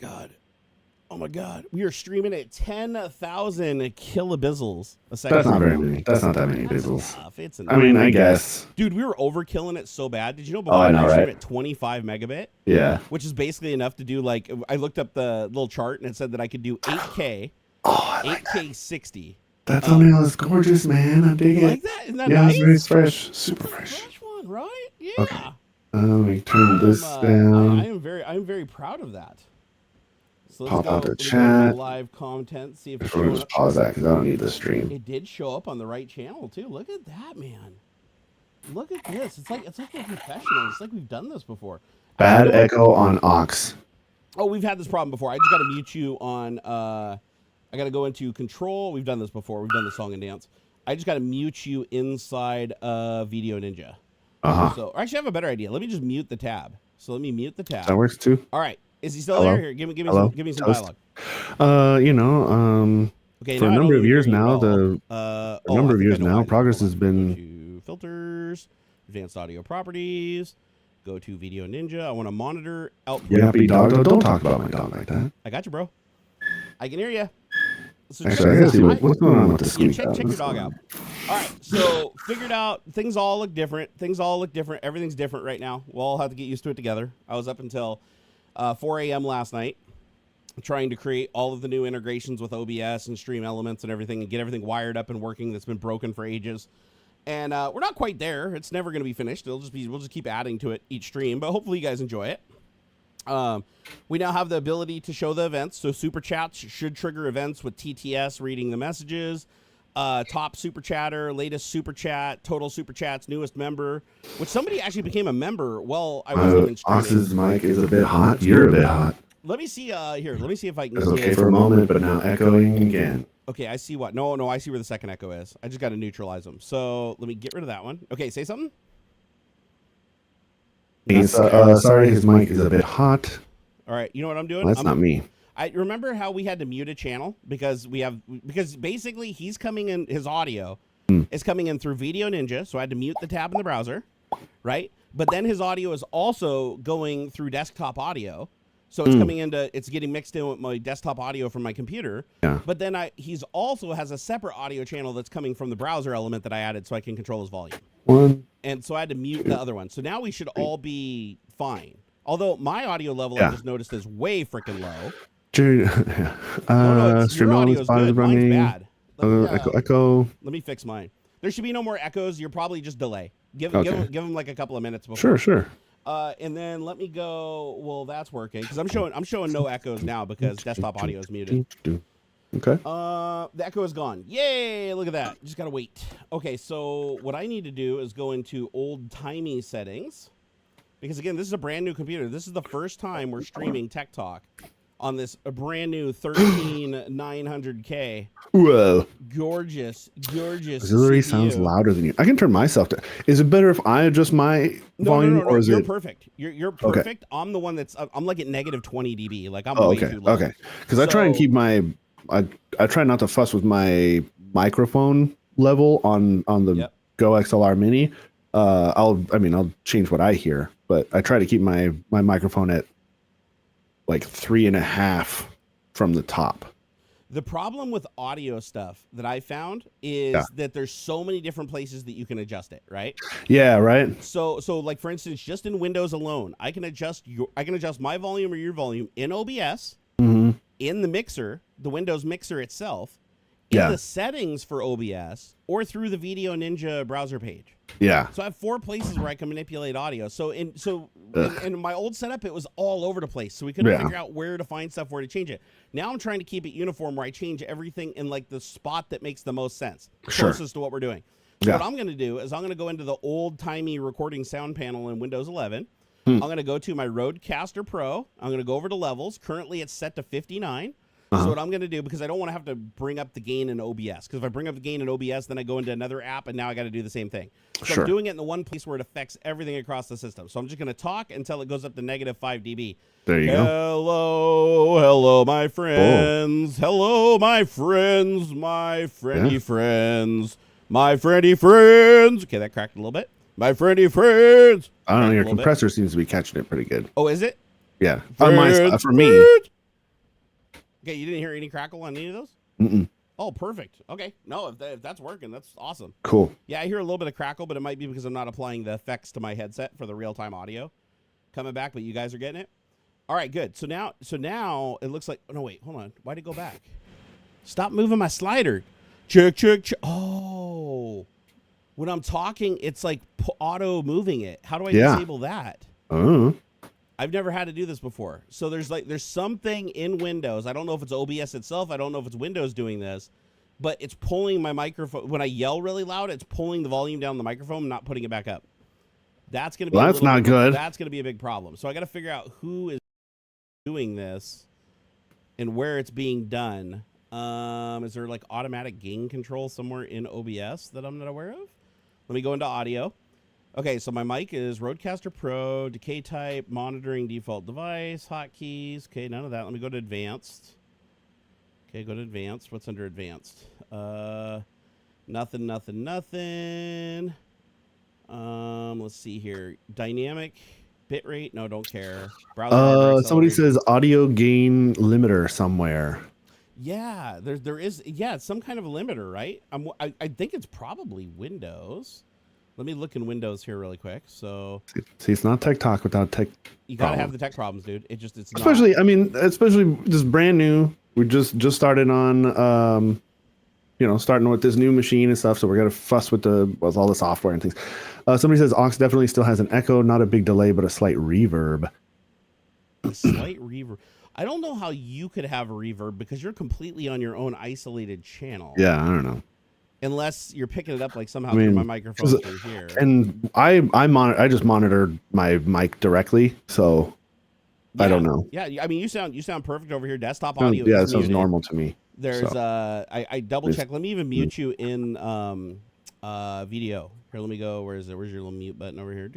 God. Oh my God. We are streaming at 10,000 kilobizzles a second. That's not very many. That's not that many bizzles. It's I mean, I guess. Dude, we were overkilling it so bad. Did you know before I know, we streamed right? at 25 megabit? Yeah. Which is basically enough to do like, I looked up the little chart and it said that I could do 8K, I like 8K that. 60. That thumbnail is gorgeous, man. I dig it. Like that? Isn't that yeah, nice? It's very fresh. Super fresh. Fresh one, right? Yeah. Okay. Let me turn this down. I am very proud of that. So let's Pop go, out the let's go chat. to live content. See if it's We'll showing just up. pause that because I don't need the stream. It did show up on the right channel too. Look at that, man. Look at this. It's like we're professionals. It's like we've done this before. Bad echo on Aux. Oh, we've had this problem before. I just got to mute you on. I got to go into control. We've done this before. We've done the song and dance. I just got to mute you inside Video Ninja. So actually, I have a better idea. Let me just mute the tab. So let me mute the tab. That works too. All right. Is he still there? Here, give me some dialogue. Okay, for a number of years now, progress has been. Go to filters, advanced audio properties. Go to Video Ninja. I want to monitor output. Yeah, happy dog. Don't talk about my dog like that. I got you, bro. I can hear you. So actually, I gotta see what's going on with the squeak. Check your dog out. All right, so figured out things all look different. Everything's different right now. We'll all have to get used to it together. I was up until 4 a.m. last night trying to create all of the new integrations with OBS and Stream Elements and everything and get everything wired up and working that's been broken for ages. And we're not quite there. It's never going to be finished. We'll just keep adding to it each stream, but hopefully you guys enjoy it. We now have the ability to show the events. So super chats should trigger events with TTS reading the messages. Top super chatter, latest super chat, total super chats, newest member, which somebody actually became a member. Well, I wasn't even streaming. AuxxZillary mic is a bit hot. You're a bit hot. Let me see. Here, let me see if I can. It's okay for a moment, but now echoing again. Okay, I see what. No, I see where the second echo is. I just got to neutralize them. So let me get rid of that one. Okay, say something. Sorry, his mic is a bit hot. All right, you know what I'm doing? Well, that's not me. I remember how we had to mute a channel because basically he's coming in, his audio is coming in through Video Ninja, so I had to mute the tab in the browser, right? But then his audio is also going through desktop audio, so it's it's getting mixed in with my desktop audio from my computer. Yeah. But then he's also has a separate audio channel that's coming from the browser element that I added so I can control his volume. And so I had to mute the other one. So now we should all be fine. Although my audio level I just noticed is way freaking low. Stream audio is good. Mine's bad. Echo. Let me fix mine. There should be no more echoes. You're probably just delay. Give them like a couple of minutes before. Sure. And then let me go. Well, that's working because I'm showing no echoes now because desktop audio is muted. Okay. The echo is gone. Yay! Look at that. Just gotta wait. Okay, so what I need to do is go into old-timey settings because again, this is a brand new computer. This is the first time we're streaming Tech Talk on this brand new 13900K. Whoa. Gorgeous. AuxxZillary sounds louder than you. I can turn myself down. Is it better if I adjust my volume? No. Or is You're perfect. You're perfect. Okay. I'm the one I'm like at negative 20 dB. Like I'm way too low. Okay. Because I try and keep my I try not to fuss with my microphone level on the Go XLR Mini. I'll change what I hear, but I try to keep my microphone at like 3.5 from the top. The problem with audio stuff that I found is that there's so many different places that you can adjust it, right? Yeah, right. So like for instance, just in Windows alone, I can adjust my volume or your volume in OBS, in the mixer, the Windows mixer itself, in the settings for OBS, or through the Video Ninja browser page. Yeah. So I have 4 places where I can manipulate audio. So in my old setup, it was all over the place. So we couldn't figure out where to find stuff, where to change it. Now I'm trying to keep it uniform where I change everything in like the spot that makes the most sense. Closest to what we're doing. So what I'm going to do is I'm going to go into the old-timey recording sound panel in Windows 11. I'm going to go to my Rodecaster Pro. I'm going to go over to levels. Currently it's set to 59. So what I'm going to do, because I don't want to have to bring up the gain in OBS, because if I bring up the gain in OBS, then I go into another app, and now I got to do the same thing. So I'm doing it in the one place where it affects everything across the system. So I'm just going to talk until it goes up to negative 5 dB. There you go. Hello, my friends. Hello, my friends, my friendy friends, my friendy friends. Okay, that cracked a little bit. My friendy friends. I don't know, your compressor seems to be catching it pretty good. Oh, is it? Yeah. On my, for me. Okay, you didn't hear any crackle on any of those? Mm-mm. Oh, perfect. Okay. No, if that's working, that's awesome. Cool. Yeah, I hear a little bit of crackle, but it might be because I'm not applying the effects to my headset for the real-time audio coming back, but you guys are getting it? All right, good. So now it looks like, oh, no, wait, hold on. Why'd it go back? Stop moving my slider. Check. Oh, when I'm talking, it's like auto moving it. How do I disable that? I've never had to do this before. So there's something in Windows. I don't know if it's OBS itself. I don't know if it's Windows doing this, but it's pulling my microphone. When I yell really loud, it's pulling the volume down the microphone and not putting it back up. That's going to be that's not good. That's going to be a big problem. So I got to figure out who is doing this and where it's being done. Is there like automatic gain control somewhere in OBS that I'm not aware of? Let me go into audio. Okay, so my mic is Rodecaster Pro, decay type, monitoring default device, hotkeys. Okay, none of that. Let me go to advanced. Okay, go to advanced. What's under advanced? Nothing. Let's see here. Dynamic bitrate. No, don't care. Browser somebody says audio gain limiter somewhere. Yeah, there is. Yeah, it's some kind of a limiter, right? I think it's probably Windows. Let me look in Windows here really quick. So see, it's not tech talk without tech. You gotta have the tech problems, dude. It's especially. Not. I mean, especially just brand new. We just started on, starting with this new machine and stuff. So we're gonna fuss with all the software and things. Somebody says Aux definitely still has an echo, not a big delay, but a slight reverb. A slight reverb. I don't know how you could have a reverb because you're completely on your own isolated channel. Yeah, I don't know. Unless you're picking it up like somehow through my microphone through here. And I just monitored my mic directly, so I don't know. Yeah, I mean you sound perfect over here. Desktop audio. Yeah, it sounds normal to me. There's I double check. Let me even mute you in video. Here, let me go. Where's your little mute button over here?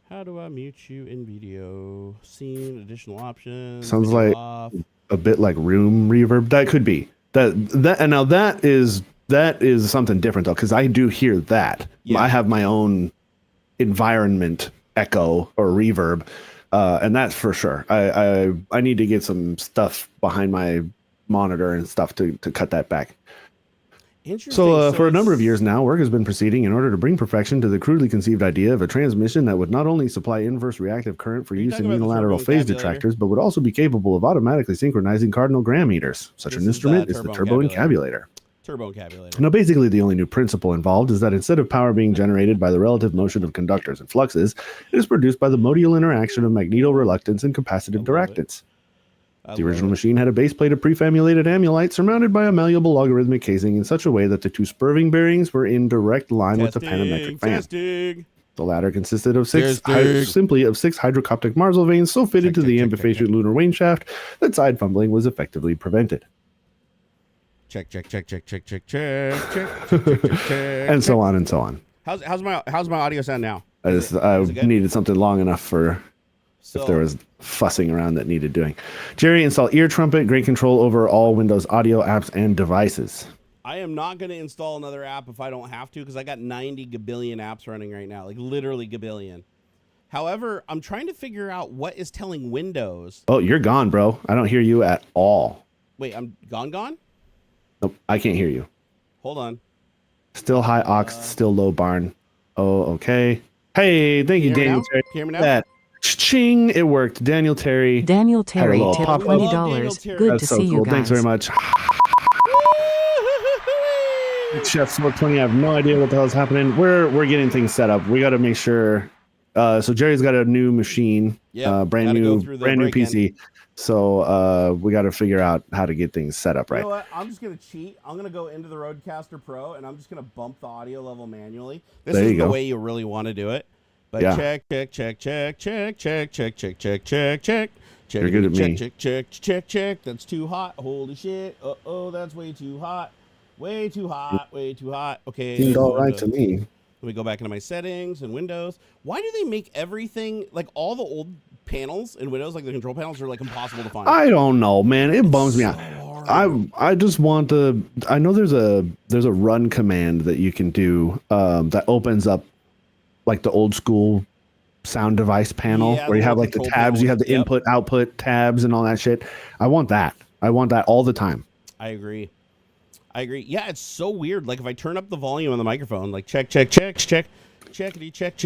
How do I mute you in video? Scene, additional options. Sounds like off. A bit like room reverb. That could be. And now that is something different though, because I do hear that. Yeah. I have my own environment echo or reverb, and that's for sure. I need to get some stuff behind my monitor and stuff to cut that back. So for a number of years now, work has been proceeding in order to bring perfection to the crudely conceived idea of a transmission that would not only supply inverse reactive current for use in unilateral phase detractors, but would also be capable of automatically synchronizing cardinal gram meters. Such an instrument is the turbo encabulator. Now, basically, the only new principle involved is that instead of power being generated by the relative motion of conductors and fluxes, it is produced by the modial interaction of magnetoreluctance and capacitive directance. The original machine had a base plate of prefamulated amulite surmounted by a malleable logarithmic casing in such a way that the two spurving bearings were in direct line with the panametric fan. The latter consisted of six hydrocoptic Marsal vanes so fitted to the ambifacial lunar wane shaft that side fumbling was effectively prevented. Check. And so on and so on. How's my audio sound now? I needed something long enough for if there was fussing around that needed doing. Jerry, install Ear Trumpet, great control over all Windows audio apps and devices. I am not going to install another app if I don't have to, because I got 90 gabillion apps running right now, like literally gabillion. However, I'm trying to figure out what is telling Windows. Oh, you're gone, bro. I don't hear you at all. Wait, I'm gone? Nope, I can't hear you. Hold on. Still high Aux, still low barn. Oh, okay. Hey, thank you, Daniel Terry. Can you hear me now? Ching, it worked. Daniel Terry tipped $20. Good to see you guys. Thanks very much. Chef Smoke 20, I have no idea what the hell is happening. We're getting things set up. We got to make sure. So Jerry's got a new machine, brand new PC. So we got to figure out how to get things set up right. You know what? I'm just going to cheat. I'm going to go into the Rodecaster Pro and I'm just going to bump the audio level manually. This is the way you really want to do it. But check. You're good at me. Check. That's too hot. Holy shit. That's way too hot. Way too hot. Okay. Seemed all right to me. Let me go back into my settings and Windows. Why do they make everything, like all the old panels in Windows, like the control panels, are like impossible to find? I don't know, man. It bums me out. I just want to. I know there's a run command that you can do that opens up like the old school sound device panel Yeah, where you the have little like the control tabs, panel you have with- the input, output tabs and all that shit. I want that. I want that all the time. I agree. Yeah, it's so weird. Like if I turn up the volume on the microphone, like check, checkity, check,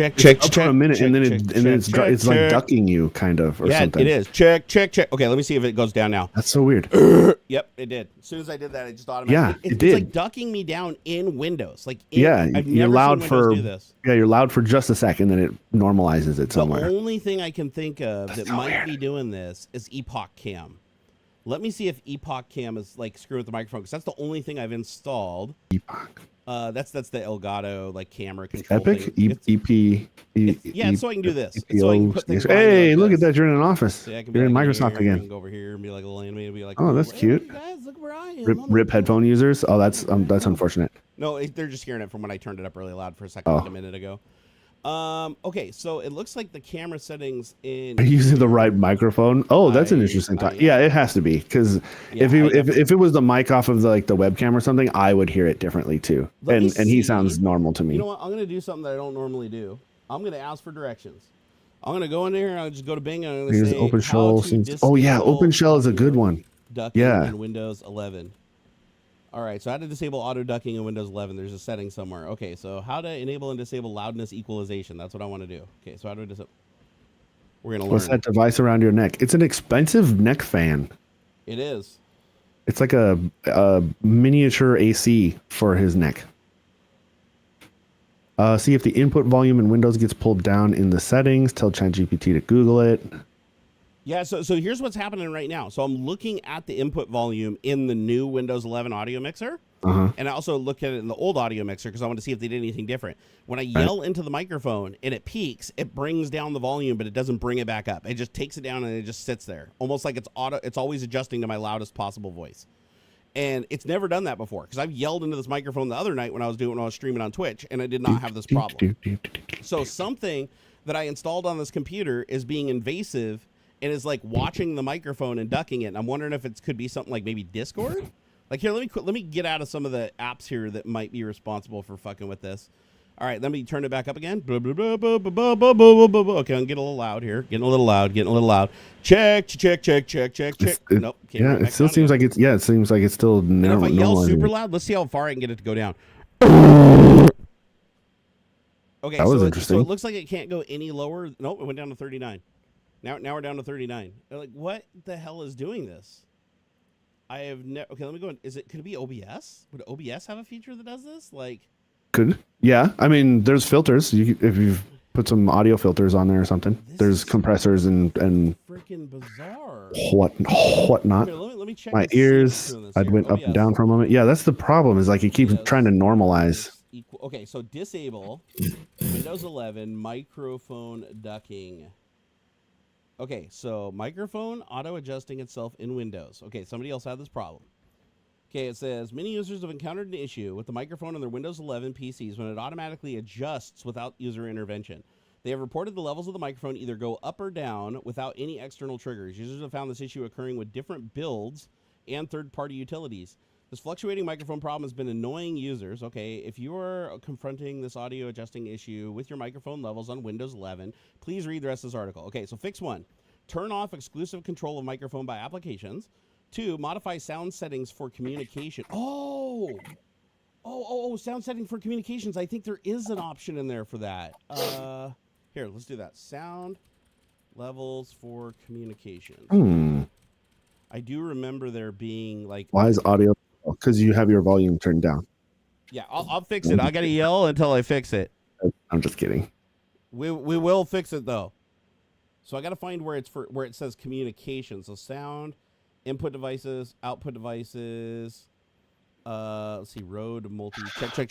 For a minute, and then it's like ducking you kind of or something. It is. Check. Okay, let me see if it goes down now. That's so weird. Yep, it did. As soon as I did that, it just automatically. Yeah, it it's did. like ducking me down in Windows. Like I've you're never loud seen for Windows do this. Yeah, you're loud for just a second, then it normalizes it somewhere. The only thing I can think of that might be doing this is Epoch Cam. Let me see if Epoch Cam is like screwing with the microphone because that's the only thing I've installed. Epoch. That's the Elgato like camera control. Epic? Thing. Yeah, so I can do this. So I can put things hey, like look this. at that! You're in an office. So I can You're in like Microsoft here, I again. can go over here and be like a little animated, be like, oh, that's cute. Guys, look where I am. Rip headphone users. Oh, that's unfortunate. No, they're just hearing it from when I turned it up really loud for a second, like a minute ago. Okay, so it looks like the camera settings in. Are you using the right microphone? Oh, that's an interesting thought. Yeah, it has to be because if it was the mic off of the webcam or something, I would hear it differently too. And he sounds normal to me. You know what? I'm gonna do something that I don't normally do. I'm gonna ask for directions. I'm gonna go in there and I'll just go to Bing and I'm gonna say OpenShell. Oh yeah, OpenShell is a good one. Ducking in Windows 11. All right, so how to disable auto ducking in Windows 11. There's a setting somewhere. Okay, so how to enable and disable loudness equalization. That's what I want to do. Okay, so how do I disable? We're going to learn. What's that device around your neck? It's an expensive neck fan. It is. It's like a miniature AC for his neck. See if the input volume in Windows gets pulled down in the settings. Tell ChatGPT to Google it. Yeah, so here's what's happening right now. So I'm looking at the input volume in the new Windows 11 audio mixer. And I also looked at it in the old audio mixer because I want to see if they did anything different. When I yell into the microphone and it peaks, it brings down the volume, but it doesn't bring it back up. It just takes it down and it just sits there, almost like it's always adjusting to my loudest possible voice. And it's never done that before because I've yelled into this microphone the other night when I was streaming on Twitch, and I did not have this problem. So something that I installed on this computer is being invasive and is like watching the microphone and ducking it. And I'm wondering if it could be something like maybe Discord. Like here, let me get out of some of the apps here that might be responsible for fucking with this. All right, let me turn it back up again. Okay, I'm getting a little loud here. Getting a little loud. Check. Nope. Yeah, it still seems like it's. Yeah, it seems like it's still. And if I yell super loud, let's see how far I can get it to go down. Okay, that was interesting. So it looks like it can't go any lower. Nope, it went down to 39. Now we're down to 39. Like, what the hell is doing this? I have never. Okay, let me go. Could it be OBS? Would OBS have a feature that does this? Like, could. Yeah, I mean, there's filters. If you've put some audio filters on there or something, there's compressors and freaking bizarre. What not? Here, let me check my ears. I went up and down for a moment. Yeah, that's the problem. Is like it keeps trying to normalize. Okay, so disable Windows 11 microphone ducking. Okay, so microphone auto-adjusting itself in Windows. Okay, somebody else had this problem. Okay, it says, many users have encountered an issue with the microphone on their Windows 11 PCs when it automatically adjusts without user intervention. They have reported the levels of the microphone either go up or down without any external triggers. Users have found this issue occurring with different builds and third-party utilities. This fluctuating microphone problem has been annoying users. Okay, if you are confronting this audio adjusting issue with your microphone levels on Windows 11, please read the rest of this article. Okay, so fix 1. Turn off exclusive control of microphone by applications. 2, modify sound settings for communication. Oh, sound setting for communications. I think there is an option in there for that. Here, let's do that. Sound levels for communications. I do remember there being like. Why is audio? Because you have your volume turned down. Yeah, I'll fix it. I gotta yell until I fix it. I'm just kidding. We will fix it though. So I gotta find where it says communication. So sound, input devices, output devices. Let's see, Rode multi. Check.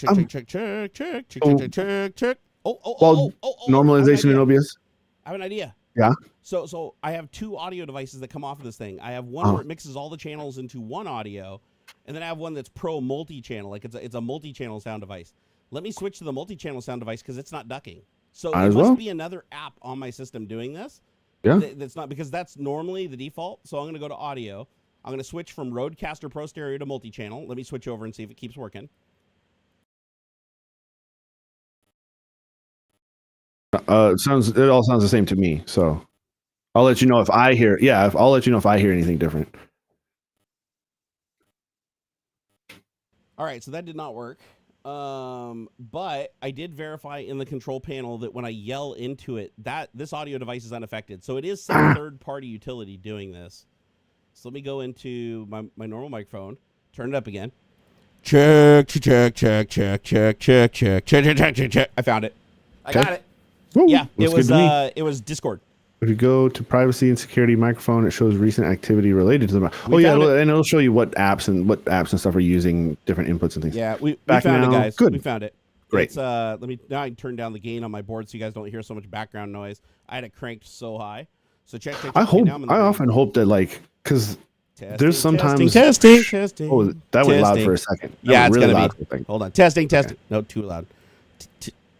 Oh. Normalization in OBS. I have an idea. Yeah. So I have 2 audio devices that come off of this thing. I have one where it mixes all the channels into one audio, and then I have one that's pro multi-channel, like it's a multi-channel sound device. Let me switch to the multi-channel sound device because it's not ducking. So there must be another app on my system doing this. Yeah. That's not, because that's normally the default. So I'm going to go to audio. I'm going to switch from Rodecaster Pro Stereo to multi-channel. Let me switch over and see if it keeps working. It all sounds the same to me. So I'll let you know if I hear. Yeah, I'll let you know if I hear anything different. All right, so that did not work. But I did verify in the control panel that when I yell into it, that this audio device is unaffected. So it is some third-party utility doing this. So let me go into my normal microphone, turn it up again. Check. I found it. I got it. Ooh, yeah, it was Discord. If you go to privacy and security microphone, it shows recent activity related to the. And it'll show you what apps and stuff are using different inputs and things. Yeah, we found it, guys. Good. We found it. Great. Now I can turn down the gain on my board so you guys don't hear so much background noise. I had it cranked so high. So check. I often hope that because there's sometimes testing. Oh, that was loud for a second. Yeah, it's really gonna loud be. Hold on. Testing. Okay. No, too loud.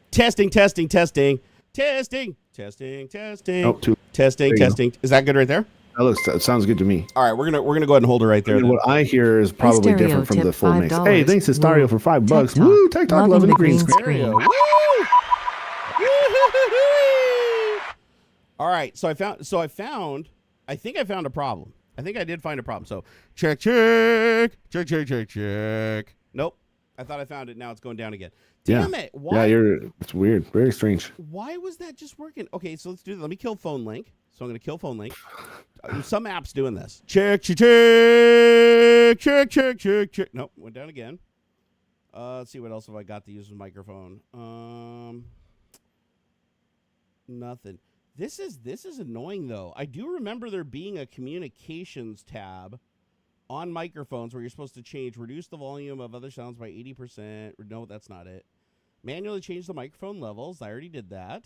Testing. Oh, testing. Is that good right there? That sounds good to me. All right, we're gonna go ahead and hold it right there. What I hear is probably different from the full mix. Hey, thanks to Stereo for $5. Woo! Tech Talk, loving the green screen. Woo! All right, so I think I found a problem. I think I did find a problem. So check. Nope. I thought I found it. Now it's going down again. Damn it. Why? Yeah, it's weird. Very strange. Why was that just working? Okay, so let's do that. Let me kill phone link. So I'm going to kill phone link. Some app's doing this. Check. Nope, went down again. Let's see what else have I got to use with microphone. Nothing. This is annoying though. I do remember there being a communications tab on microphones where you're supposed to reduce the volume of other sounds by 80%. No, that's not it. Manually change the microphone levels. I already did that.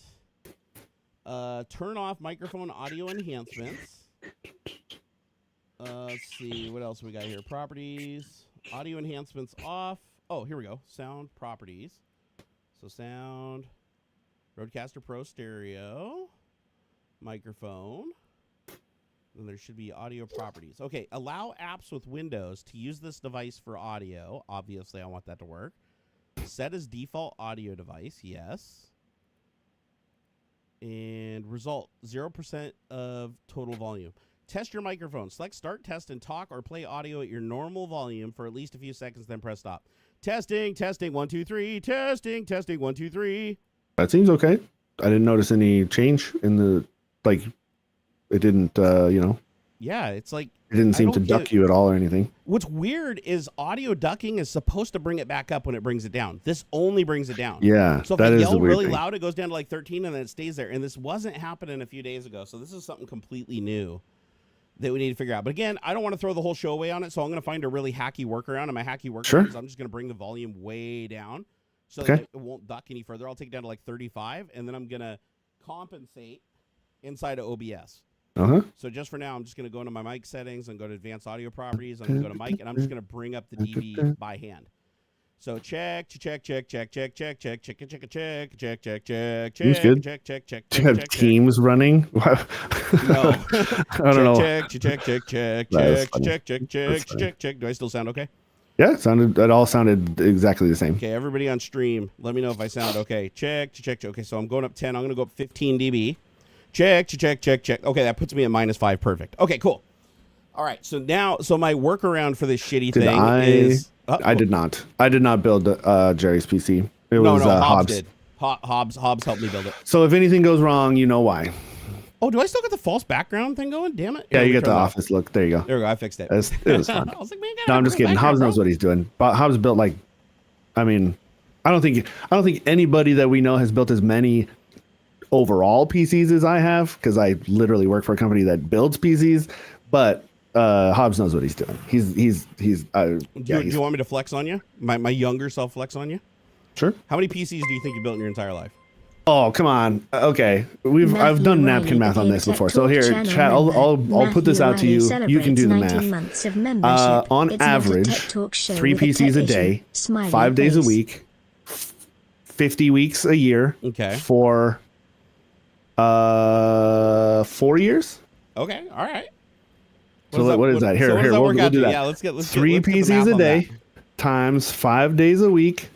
Turn off microphone audio enhancements. Let's see. What else we got here? Properties. Audio enhancements off. Oh, here we go. Sound properties. So sound. Rodecaster Pro stereo. Microphone. Then there should be audio properties. Okay, allow apps with Windows to use this device for audio. Obviously, I want that to work. Set as default audio device. Yes. And result, 0% of total volume. Test your microphone. Select start, test, and talk or play audio at your normal volume for at least a few seconds, then press stop. Testing, 1, 2, 3. Testing, 1, 2, 3. That seems okay. I didn't notice any change in the, it didn't, Yeah, it's like... It didn't seem to duck you at all or anything. What's weird is audio ducking is supposed to bring it back up when it brings it down. This only brings it down. Yeah, so if I yell really loud, it goes down to 13 and then it stays there. And this wasn't happening a few days ago. So this is something completely new that we need to figure out. But again, I don't want to throw the whole show away on it. So I'm going to find a really hacky workaround. And my hacky workaround is I'm just going to bring the volume way down so that it won't duck any further. I'll take it down to 35. And then I'm going to compensate inside of OBS. So just for now, I'm just going to go into my mic settings and go to advanced audio properties. I'm going to go to mic, and I'm just going to bring up the dB by hand. So check. Do you have Teams running? No. I don't know. Check. Do I still sound okay? Yeah, it all sounded exactly the same. Okay, everybody on stream, let me know if I sound okay. Check. Okay, so I'm going up 10. I'm going to go up 15 dB. Check. Okay, that puts me at -5. Perfect. Okay, cool. All right, so my workaround for this shitty thing is... I did not. I did not build Jerry's PC. It was Hobbs did. Hobbs helped me build it. So if anything goes wrong, you know why. Oh, do I still get the false background thing going? Damn it. Yeah, you get the office look. There you go. There we go. I fixed it. It was fun. I was like, man, no, I'm just kidding. Hobbs knows what he's doing. But Hobbs built I don't think anybody that we know has built as many overall PCs as I have, because I literally work for a company that builds PCs. But Hobbs knows what he's doing. He's. Do you want me to flex on you? My younger self flex on you? Sure. How many PCs do you think you built in your entire life? Oh, come on. Okay, I've done napkin math on this before. So here, chat. I'll put this out to you. You can do the math. On average, 3 PCs a day, 5 days a week, 50 weeks a year. Okay. For 4 years. Okay. All right. What is that? Here, we'll do that. Yeah, let's 3 PCs a day times 5 days a week,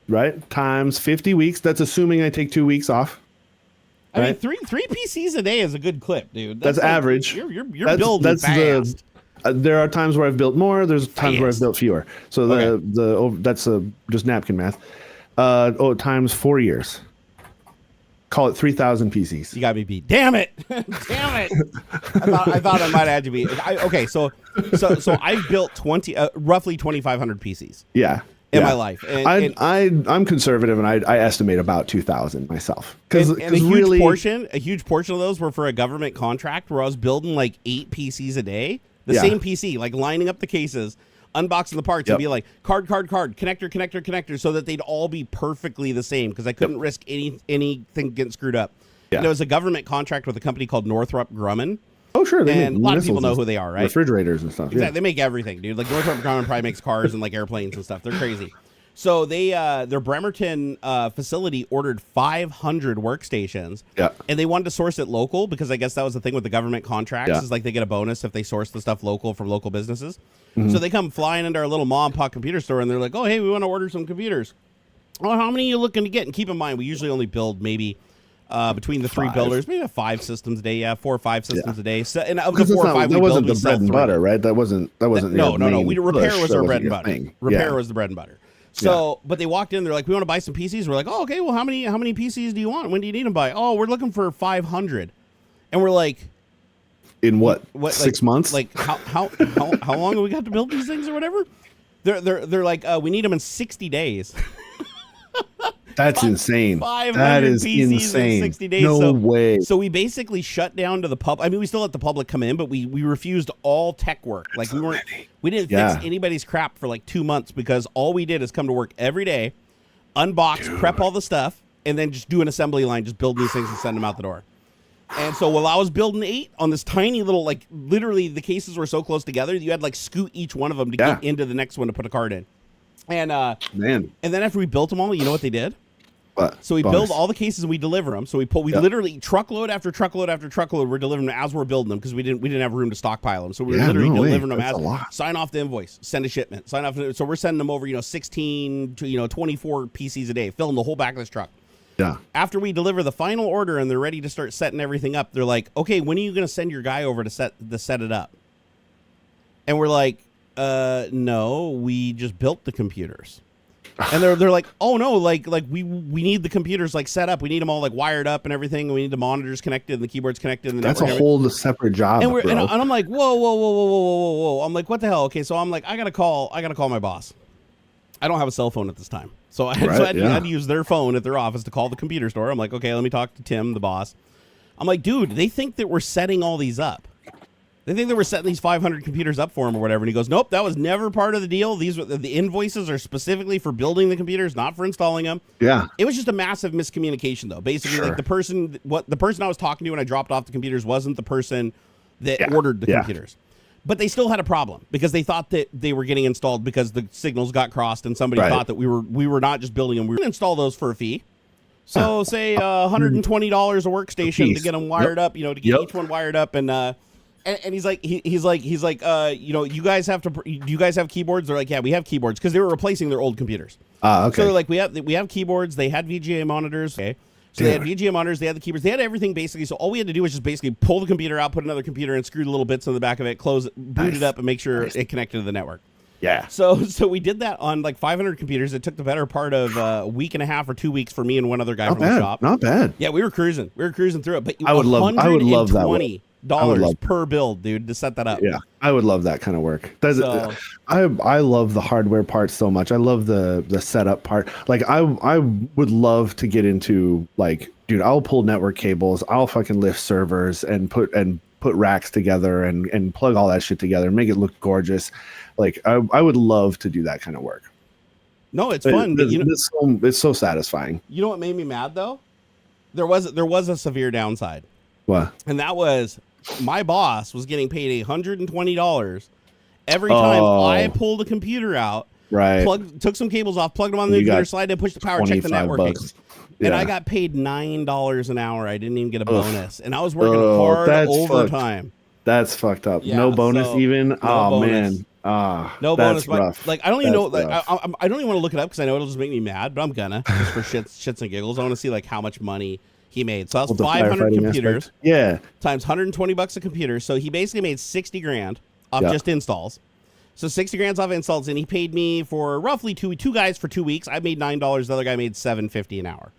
right? Times 50 weeks. That's assuming I take 2 weeks off. I mean, three PCs a day is a good clip, dude. That's like, average. You're building fast. There are times where I've built more. There's times where I've built fewer. So that's just napkin math. Times 4 years. Call it 3,000 PCs. You got me beat. Damn it! Damn it! I thought I might have to be. Okay, so I've built roughly 2,500 PCs. Yeah. In my life, I'm conservative, and I estimate about 2,000 myself. Because a huge portion of those were for a government contract where I was building like 8 PCs a day. The same PC, like lining up the cases, unboxing the parts, and be like card, connector, so that they'd all be perfectly the same because I couldn't risk anything getting screwed up. Yeah. And it was a government contract with a company called Northrup Grumman. Oh, sure. And a lot of people know who they are, right? Refrigerators and stuff. Exactly. Yeah. They make everything, dude. Like Northrop Grumman probably makes cars and like airplanes and stuff. They're crazy. So their Bremerton facility ordered 500 workstations. Yeah. And they wanted to source it local because I guess that was the thing with the government contracts is like they get a bonus if they source the stuff local from local businesses. Mm-hmm. So they come flying into our little mom and pop computer store and they're like, oh, hey, we want to order some computers. Well, how many are you looking to get? And keep in mind, we usually only build maybe between the 3 builders, maybe 5 systems a day. Yeah, 4 or 5 systems a day. So, and of the 4 or 5 that wasn't the bread and butter, right? That wasn't. No. Repair was our bread and butter. Repair was the bread and butter. So, but they walked in. They're like, we want to buy some PCs. We're like, oh, okay. Well, how many PCs do you want? When do you need them by? Oh, we're looking for 500. And we're like, in what 6 months? Like how long have we got to build these things or whatever? They're like, we need them in 60 days. That's insane. That is PCs insane. In 60 days. No way. So we basically shut down to the public. I mean, we still let the public come in, but we refused all tech work. Like we didn't fix anybody's crap for like 2 months because all we did is come to work every day, unbox, prep all the stuff, and then just do an assembly line, just build these things and send them out the door. And so while I was building 8 on this tiny little, like literally the cases were so close together, you had like scoot each one of them to get into the next one to put a card in. And and then after we built them all, you know what they did? So we build all the cases and we deliver them. So we literally truckload after truckload after truckload. We're delivering them as we're building them because we didn't have room to stockpile them. So we're literally delivering them as sign off the invoice, send a shipment, sign off. So we're sending them over 16 to 24 PCs a day, filling the whole back of this truck. Yeah. After we deliver the final order and they're ready to start setting everything up, they're like, okay, when are you going to send your guy over to set it up? And we're like, no, we just built the computers. And they're like, oh no, like we need the computers like set up. We need them all like wired up and everything. And we need the monitors connected and the keyboards connected. And that's a whole separate job. And I'm like, whoa. I'm like, what the hell? Okay, so I'm like, I gotta call my boss. I don't have a cell phone at this time, so I had to use their phone at their office to call the computer store. I'm like, okay, let me talk to Tim, the boss. I'm like, dude, they think that we're setting all these up. They think they were setting these 500 computers up for him or whatever. And he goes, nope, that was never part of the deal. These were the invoices are specifically for building the computers, not for installing them. Yeah. It was just a massive miscommunication, though. Basically, like the person I was talking to when I dropped off the computers wasn't the person that ordered the computers. But they still had a problem because they thought that they were getting installed because the signals got crossed and somebody thought that we were not just building them. We were going to install those for a fee. So say $120 a workstation to get them wired up, to get each one wired up and he's like, you guys have do you guys have keyboards? They're like, yeah, we have keyboards because they were replacing their old computers. Okay. So they're like, we have keyboards. They had VGA monitors. Okay. So they had VGA monitors. They had the keyboards. They had everything basically. So all we had to do was just basically pull the computer out, put another computer, and screw the little bits on the back of it, close it, boot it up, and make sure it connected to the network. Yeah. So we did that on like 500 computers. It took the better part of a week and a half or 2 weeks for me and one other guy from the shop. Not bad. Yeah, we were cruising. through it. But I would love that. $120 per build, dude, to set that up. Yeah, I would love that kind of work. I love the hardware part so much. I love the setup part. Like I would love to get into like, dude, I'll pull network cables, I'll fucking lift servers and put racks together and plug all that shit together and make it look gorgeous. Like I would love to do that kind of work. No, it's fun. But it's so satisfying. You know what made me mad though? There was a severe downside. What? And that was my boss was getting paid $120 every time I pulled a computer out, took some cables off, plugged them on the computer, slide in, pushed the power, checked the networking. Yeah. And I got paid $9 an hour. I didn't even get a bonus. And I was working hard overtime. That's fucked up. Yeah, no bonus even? No bonus. Man. No bonus. But, like, I don't even know. Like, I don't even want to look it up because I know it'll just make me mad, but I'm gonna. Just for shits and giggles. I want to see like how much money he made. So that's With the 500 firefighting computers. aspect. Yeah. Times $120 a computer. So he basically made 60 grand off just installs. So 60 grand off installs, and he paid me for roughly two guys for 2 weeks. I made $9. The other guy made $7.50 an hour.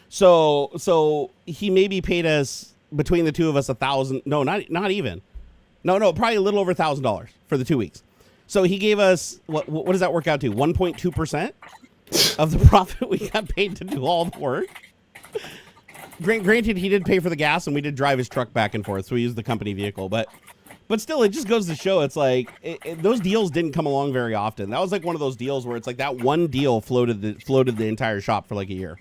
So he maybe paid us between the two of us $1,000. No, not even. No, probably a little over $1,000 for the 2 weeks. So he gave us what does that work out to? 1.2% of the profit we got paid to do all the work. Granted, he did pay for the gas, and we did drive his truck back and forth, so we used the company vehicle, but still, it just goes to show it's like those deals didn't come along very often. That was like one of those deals where it's like that one deal floated the entire shop for like a year.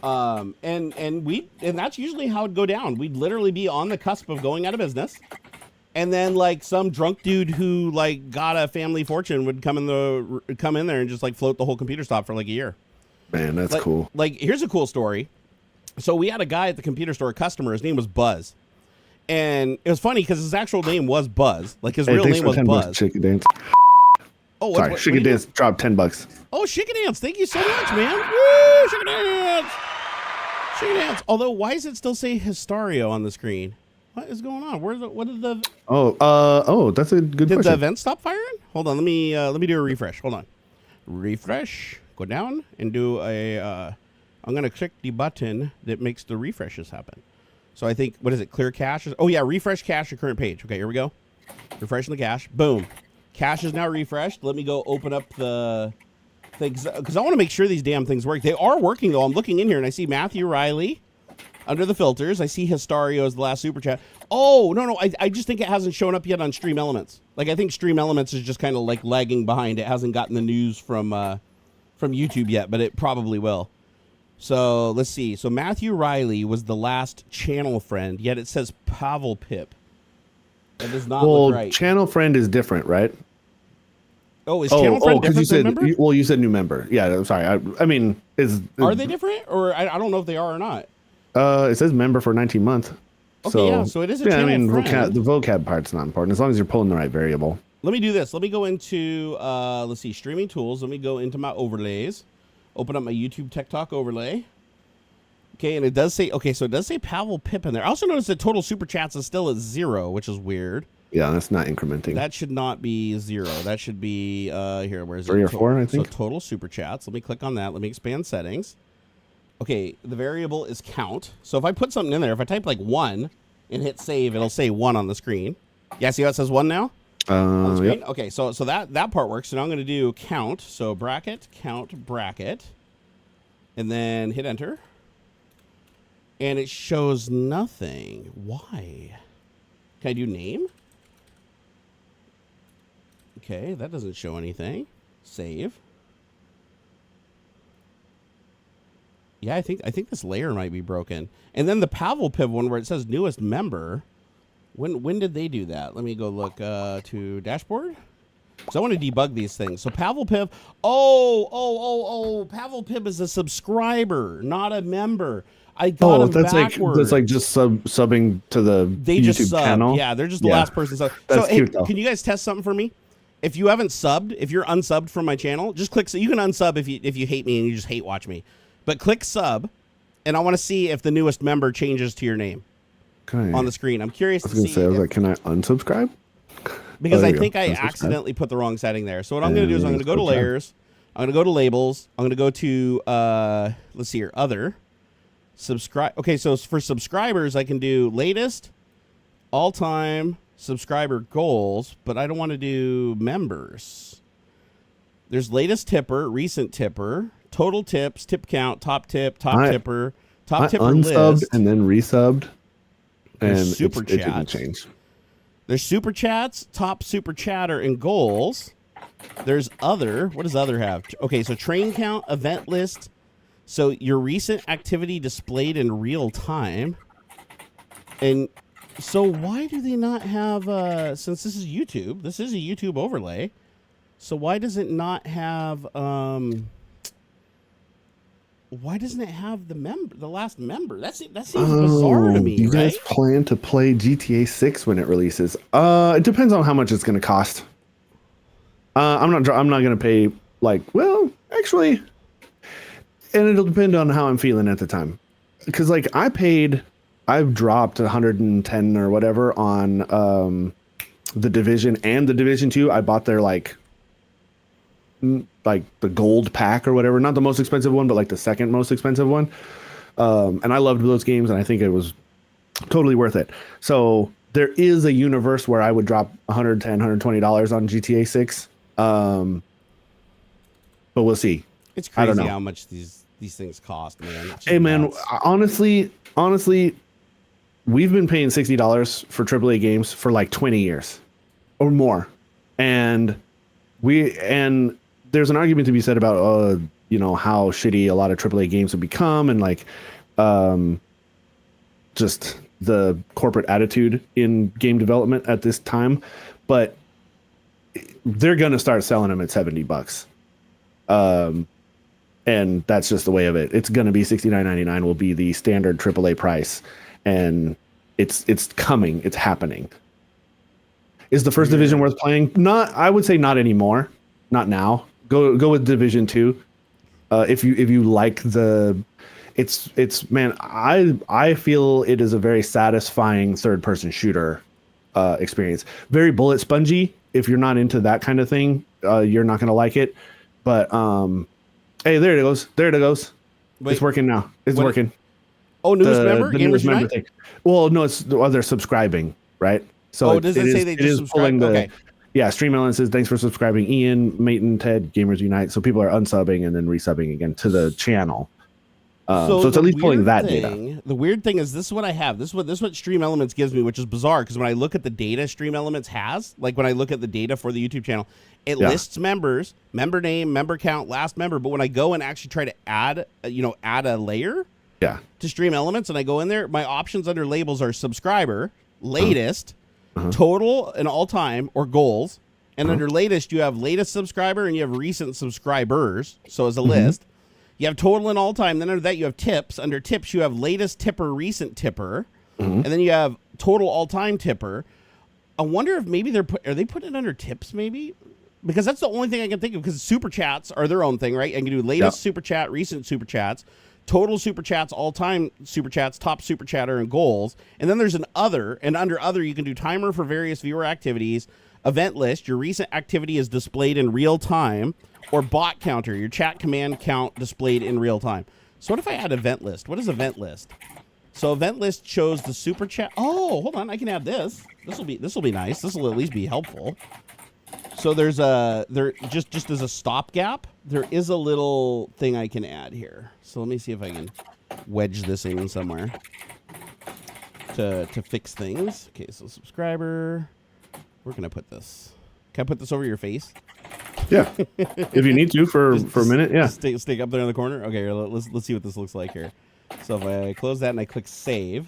And that's usually how it'd go down. We'd literally be on the cusp of going out of business, and then like some drunk dude who like got a family fortune would come in there and just like float the whole computer shop for like a year. Man, that's cool. Like, here's a cool story. So we had a guy at the computer store, a customer. His name was Buzz. And it was funny because his actual name was Buzz. Like his real name was Buzz. Chicken Dance. Oh, sorry, Chicken Dance dropped $10. Oh, Chicken Dance! Thank you so much, man. Woo, Chicken Dance! Chicken Dance. Although, why does it still say Hysterio on the screen? What is going on? What did the? Oh, that's a good question. Did the event stop firing? Hold on, let me do a refresh. Hold on, refresh. Go down and do a. I'm gonna click the button that makes the refreshes happen. So I think, what is it, clear cache? Oh yeah, refresh cache your current page. Okay, here we go. Refreshing the cache. Boom. Cache is now refreshed. Let me go open up the things, because I want to make sure these damn things work. They are working, though. I'm looking in here, and I see Matthew Riley under the filters. I see Hysterio as the last super chat. Oh, no, I just think it hasn't shown up yet on Stream Elements. Like, I think Stream Elements is just kind of, like, lagging behind. It hasn't gotten the news from YouTube yet, but it probably will. So let's see. So Matthew Riley was the last channel friend, yet it says Pavel Pip. That does not look right. Channel friend is different, right? Oh, is channel friend different than member? You said new member. Yeah, I'm sorry. I mean, are they different, or I don't know if they are or not? It says member for 19 months. Okay, so, yeah. So it is a channel friend. The vocab part's not important as long as you're pulling the right variable. Let me do this. Let me go into let's see, streaming tools. Let me go into my overlays. Open up my YouTube Tech Talk overlay. Okay, and it does say, so it does say Pavel Pip in there. I also noticed that total super chats is still at 0, which is weird. Yeah, that's not incrementing. That should not be 0. That should be, here, where's it? 3 or 4, I think. So total super chats. Let me click on that. Let me expand settings. Okay, the variable is count. So if I put something in there, if I type like 1 and hit save, it'll say 1 on the screen. Yeah, see how it says 1 now? On the screen? Yep. Okay, so that part works. So now I'm going to do count. So bracket, count, bracket. And then hit enter. And it shows nothing. Why? Can I do name? Okay, that doesn't show anything. Save. Yeah, I think this layer might be broken. And then the Pavel Pip one where it says newest member. When did they do that? Let me go look to dashboard. So I want to debug these things. So Pavel Pip. Oh. Pavel Pip is a subscriber, not a member. I got him backwards. That's like just subbing to the YouTube channel. Yeah, they're just the last person. So cute, though. Can you guys test something for me? If you haven't subbed, if you're unsubbed from my channel, just click. So you can unsub if you hate me and you just hate watch me. But click sub, and I want to see if the newest member changes to your name on the screen. I'm curious to see. I was like, can I unsubscribe? Because I think I accidentally put the wrong setting there. So what I'm going to do is I'm going to go to layers. I'm going to go to labels. I'm going to go to, let's see here, other. Subscribe. Okay, so for subscribers, I can do latest, all-time subscriber goals, but I don't want to do members. There's latest tipper, recent tipper, total tips, tip count, top tip, tipper, top tipper unsubbed list. And then resubbed, and super it didn't change. There's super chats, top super chatter, and goals. There's other. What does other have? Okay, so train count, event list. So your recent activity displayed in real time. And so why do they not have, since this is a YouTube overlay. So why does it not have, why doesn't it have the last member? That seems bizarre to me, you guys plan to play GTA 6 when it releases? It depends on how much it's going to cost. I'm not going to pay actually, and it'll depend on how I'm feeling at the time. because like I've dropped 110 or whatever on the Division and the Division 2. I bought their like the gold pack or whatever, not the most expensive one, but like the second most expensive one. And I loved those games, and I think it was totally worth it. So there is a universe where I would drop $110, $120 on GTA 6. But we'll see. It's crazy how much these things cost, man. Hey, man, honestly, we've been paying $60 for AAA games for like 20 years or more. And there's an argument to be said about, how shitty a lot of AAA games have become, and like, just the corporate attitude in game development at this time. But they're going to start selling them at $70. And that's just the way of it. It's going to be $69.99 will be the standard AAA price. And it's coming. It's happening. Is the first Division worth playing? I would say not anymore. Not now. Go with Division 2. If you like it's man, I feel it is a very satisfying third person shooter experience. Very bullet spongy. If you're not into that kind of thing, you're not gonna like it. But hey, there it goes. Wait, it's working now. It's working. Oh, newest member? The newest member thing. Well, no, they're subscribing, right? So does it say they just subscribe? Okay. Yeah, Stream Ellen says, thanks for subscribing. Ian, Mayton, Ted, Gamers Unite. So people are unsubbing and then resubbing again to the channel. So it's at least pulling that data. The weird thing is, this is what I have. This is what Stream Elements gives me, which is bizarre, because when I look at the data Stream Elements has, like when I look at the data for the YouTube channel, it lists members, member name, member count, last member. But when I go and actually try to add a layer to Stream Elements, and I go in there, my options under labels are subscriber, latest, total and all time, or goals. And under latest, you have latest subscriber and you have recent subscribers. So as a list, you have total and all time. Then under that, you have tips. Under tips, you have latest tipper, recent tipper. And then you have total all time tipper. I wonder if maybe are they putting it under tips maybe? Because that's the only thing I can think of, because super chats are their own thing, right? I can do latest super chat, recent super chats, total super chats, all time super chats, top super chatter, and goals. And then there's an other, and under other, you can do timer for various viewer activities, event list, your recent activity is displayed in real time, or bot counter, your chat command count displayed in real time. So what if I add event list? What is event list? So event list shows the super chat. Oh, hold on, I can add this. This will be nice. This will at least be helpful. So there's just as a stopgap, there is a little thing I can add here. So let me see if I can wedge this in somewhere to fix things. Okay, so subscriber. Where can I put this? Can I put this over your face? Yeah, if you need to for a minute. Yeah, stick up there in the corner. Okay, here, let's see what this looks like here. So if I close that and I click save.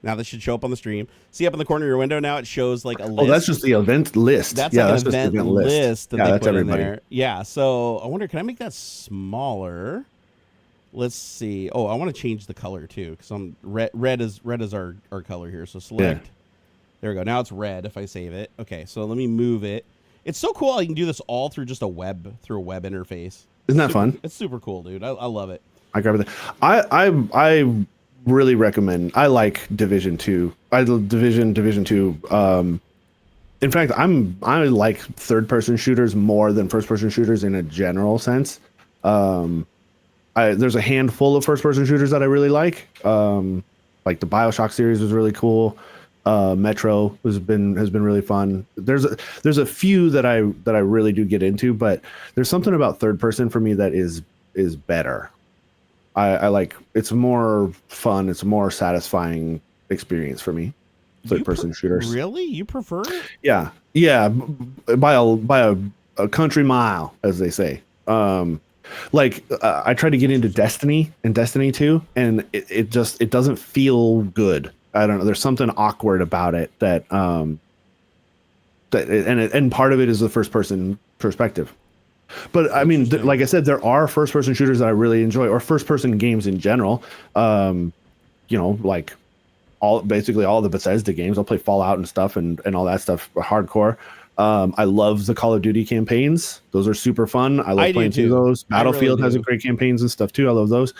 Now this should show up on the stream. See up in the corner of your window now, it shows like a list. Oh, that's just the event list. That's like an event list that they that's put everybody. in there. Yeah, so I wonder, can I make that smaller? Let's see. Oh, I want to change the color too, because I'm red is our color here. So select. Yeah. There we go. Now it's red if I save it. Okay, so let me move it. It's so cool how you can do this all through just a web interface. Isn't that fun? It's super cool, dude. I love it. I grab it. I really recommend. I like Division 2. Division 2. In fact, I like third person shooters more than first person shooters in a general sense. There's a handful of first person shooters that I really like. Like the BioShock series was really cool. Metro has been really fun. There's a few that I really do get into, but there's something about third person for me that is better. I like, it's more fun. It's a more satisfying experience for me. Third person shooters. Really? You prefer it? Yeah. By a country mile, as they say. I tried to get into Destiny and Destiny 2, and it doesn't feel good. I don't know. There's something awkward about it and part of it is the first person perspective. But I mean, like I said, there are first person shooters that I really enjoy, or first person games in general. Like basically all the Bethesda games. I'll play Fallout and stuff and all that stuff, hardcore. I love the Call of Duty campaigns. Those are super fun. I love playing through those. Battlefield has great campaigns and stuff too. I love those.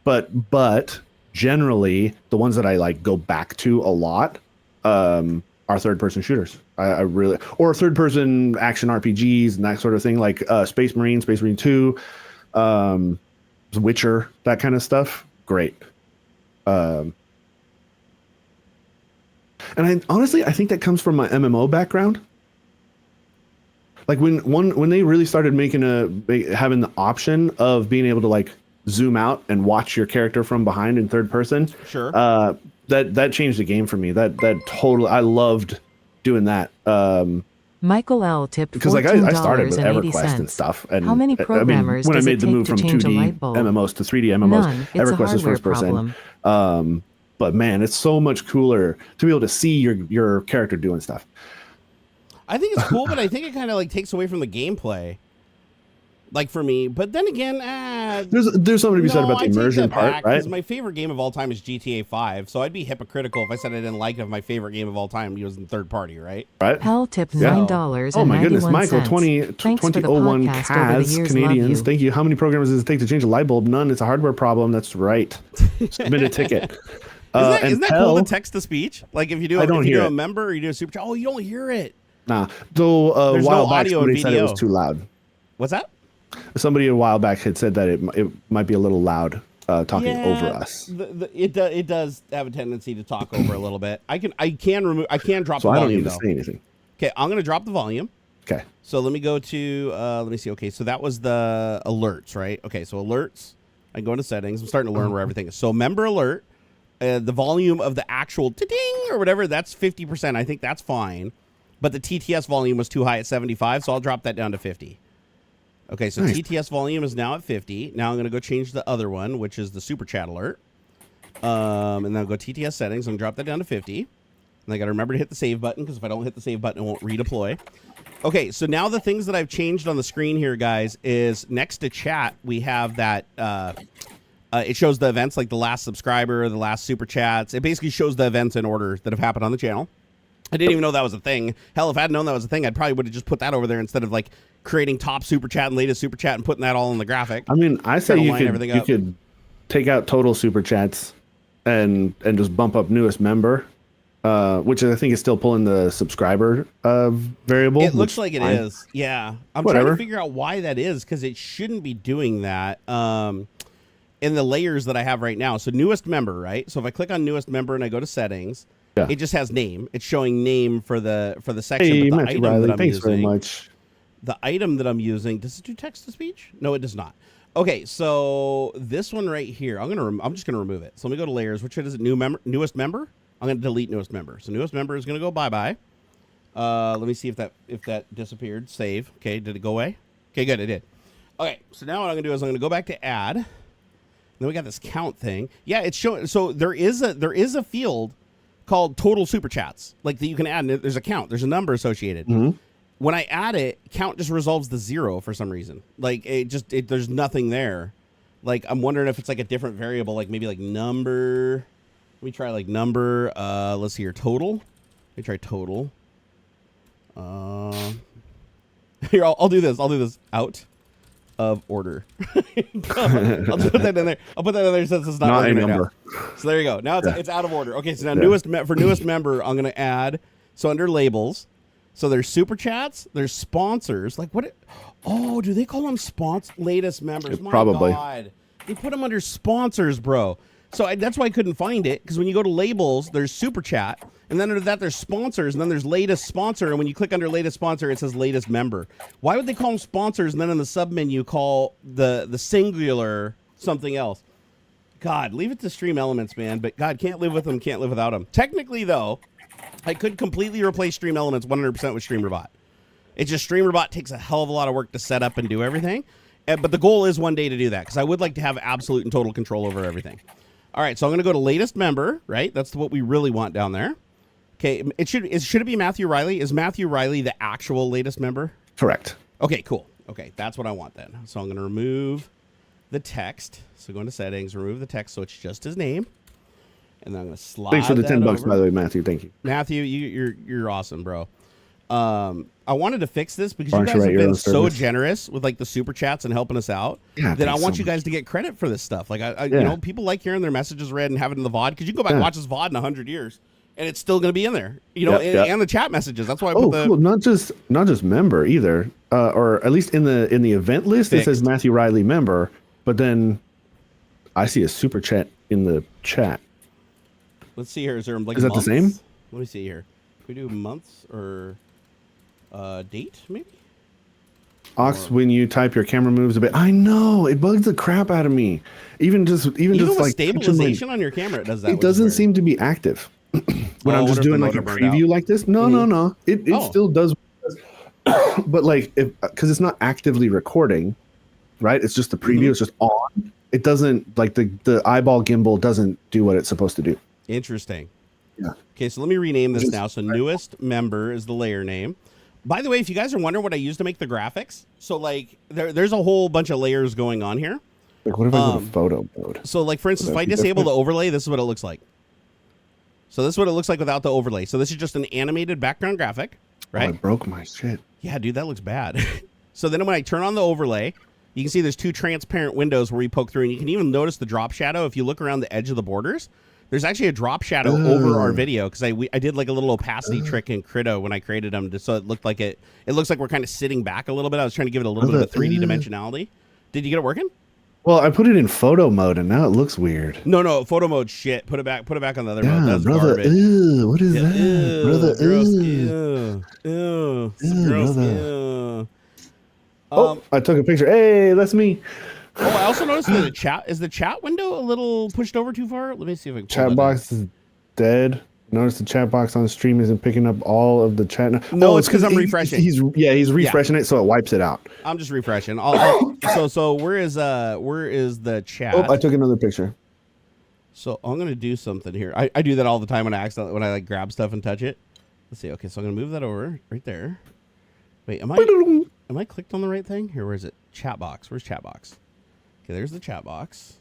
But generally, the ones that I like go back to a lot are third-person shooters. I really, or third-person action RPGs and that sort of thing, like Space Marine 2, Witcher, that kind of stuff. Great. And honestly, I think that comes from my MMO background. Like when they really started having the option of being able to like zoom out and watch your character from behind in third person. Sure. That changed the game for me. That totally, I loved doing that. Michael L tipped because like I started with EverQuest and stuff. And how many programmers when does I made it the move take from to change 2D a light bulb? MMOs to 3D MMOs, None. It's EverQuest a is first person. problem. But man, it's so much cooler to be able to see your character doing stuff. I think it's cool, but I think it kind of like takes away from the gameplay. Like for me, but then again, there's something to be said about the immersion part, right? Because my favorite game of all time is GTA 5, so I'd be hypocritical if I said I didn't like it if my favorite game of all time was in third party, right? Right. Hell tipped $9. Oh my goodness, Michael, 2001 Kaz Canadians. Thank you. How many programmers does it take to change a light bulb? None. It's a hardware problem. That's right. Submit a ticket. Isn't that cool? The text to speech, like if you do a member or you do a super chat, you don't hear it. Nah. Though a while back somebody said it was too loud. What's that? Somebody a while back had said that it might be a little loud talking over us. It does have a tendency to talk over a little bit. I can drop the volume. So I don't need to say anything. Okay, I'm gonna drop the volume. Okay. So let me go to let me see. Okay, so that was the alerts, right? Okay, so alerts. I can go into settings. I'm starting to learn where everything is. So member alert, the volume of the actual ding or whatever, that's 50%. I think that's fine. But the TTS volume was too high at 75, so I'll drop that down to 50. Okay, so nice. TTS volume is now at 50. Now I'm going to go change the other one, which is the super chat alert. And then I'll go TTS settings. I'm going to drop that down to 50. And I got to remember to hit the save button, because if I don't hit the save button, it won't redeploy. Okay, so now the things that I've changed on the screen here, guys, is next to chat, we have that... it shows the events, like the last subscriber, the last super chats. It basically shows the events in order that have happened on the channel. I didn't even know that was a thing. Hell, if I had known that was a thing, I probably would have just put that over there instead of like creating top super chat and latest super chat and putting that all in the graphic. I mean, I say you could take out total super chats and just bump up newest member, which I think is still pulling the subscriber variable. It looks like it is. Yeah. I'm trying to figure out why that is, because it shouldn't be doing that in the layers that I have right now. So newest member, right? So if I click on newest member and I go to settings, it just has name. It's showing name for the section. Hey, but the item Riley, that I'm using, very much. The item that I'm using, does it do text to speech? No, it does not. Okay, so this one right here, I'm just gonna remove it. So let me go to layers. Which is it? Newest member. I'm gonna delete newest member. So newest member is gonna go bye. Let me see if that disappeared. Save. Okay, did it go away? Okay, good, it did. Okay, so now what I'm gonna do is I'm gonna go back to add. And then we got this count thing. Yeah, it's showing. So there is a field called total super chats, like that you can add. And there's a count. There's a number associated. Mm-hmm. When I add it, count just resolves the 0 for some reason. Like there's nothing there. Like I'm wondering if it's like a different variable, like maybe like number. Let me try like number. Let's see here. Total. Let me try total. Here, I'll do this. I'll do this out of order. I'll put that in there. I'll put that in there since it's not a number. Right, so there you go. Now it's out of order. Okay, so now for newest member, I'm gonna add. So under labels. So there's super chats, there's sponsors. Like what? Do they call them latest members? My probably. God. They put them under sponsors, bro. So that's why I couldn't find it, because when you go to labels, there's super chat, and then under that there's sponsors, and then there's latest sponsor, and when you click under latest sponsor, it says latest member. Why would they call them sponsors, and then in the sub menu call the singular something else? God, leave it to Stream Elements, man. But God, can't live with them, can't live without them. Technically, though, I could completely replace Stream Elements 100% with StreamerBot. It's just StreamerBot takes a hell of a lot of work to set up and do everything. But the goal is one day to do that, because I would like to have absolute and total control over everything. All right, so I'm going to go to latest member, right? That's what we really want down there. Okay, should it be Matthew Riley? Is Matthew Riley the actual latest member? Correct. Okay, cool. Okay, that's what I want then. So I'm going to remove the text. So go into settings, remove the text so it's just his name. And then I'm going to slide. Thanks for the $10, over. by the way, Matthew. Thank you. Matthew, you're awesome, bro. I wanted to fix this because Why you don't guys you have write your been own so service? generous with like the super chats and helping us out. Yeah, that I thanks want so you much. guys to get credit for this stuff. Like you Yeah. know, people like hearing their messages read and have it in the VOD because you can go back and watch this VOD in 100 years and it's still going to be in there. You know, and the chat messages. That's why I put the cool. Not just member either, or at least in the event list it says Fixed. Matthew Riley member, but then I see a super chat in the chat. Let's see here. Is there like Is that the months? same? Let me see here. Can we do months or date maybe? Ox, when you type, your camera moves a bit. I know it bugs the crap out of me. Even just With like stabilization on your camera, it does that. it doesn't seem to be active when I'm just doing like a preview like this. No. It still does, but like because it's not actively recording, right? It's just the preview. It's just on. It doesn't like the eyeball gimbal doesn't do what it's supposed to do. Interesting. Yeah. Okay, so let me rename this now. So newest member is the layer name. By the way, if you guys are wondering what I use to make the graphics, so like there's a whole bunch of layers going on here. Like what if I go to photo mode? So like for instance, if I disable the overlay, this is what it looks like. So this is what it looks like without the overlay. So this is just an animated background graphic, right? Oh, I broke my shit. Yeah, dude, that looks bad. So then when I turn on the overlay, you can see there's two transparent windows where you poke through, and you can even notice the drop shadow. If you look around the edge of the borders, there's actually a drop shadow over our video because I did like a little opacity trick in Krito when I created them, so it looked like it looks like we're kind of sitting back a little bit. I was trying to give it a little bit of 3D dimensionality. Did you get it working? Well, I put it in photo mode and now it looks weird. No, photo mode shit. Put it back on the other mode. Yeah, That's brother. garbage. Ew, what is that, Ew, brother? gross, Ew. ew, Ew, gross, brother. ew. Oh, I took a picture. Hey, that's me. Oh, I also noticed that the chat window a little pushed over too far. Let me see if I can pull Chat that box is dead. Notice the chat box on stream isn't picking up all of the chat. No, it's 'cause I'm refreshing. He's refreshing it, so it wipes it out. I'm just refreshing. So where is the chat? Oh, I took another picture. So I'm gonna do something here. I do that all the time when I like grab stuff and touch it. Let's see. Okay, so I'm gonna move that over right there. Wait, am I clicked on the right thing? Here, where is it? Chat box. Where's chat box? Okay, there's the chat box.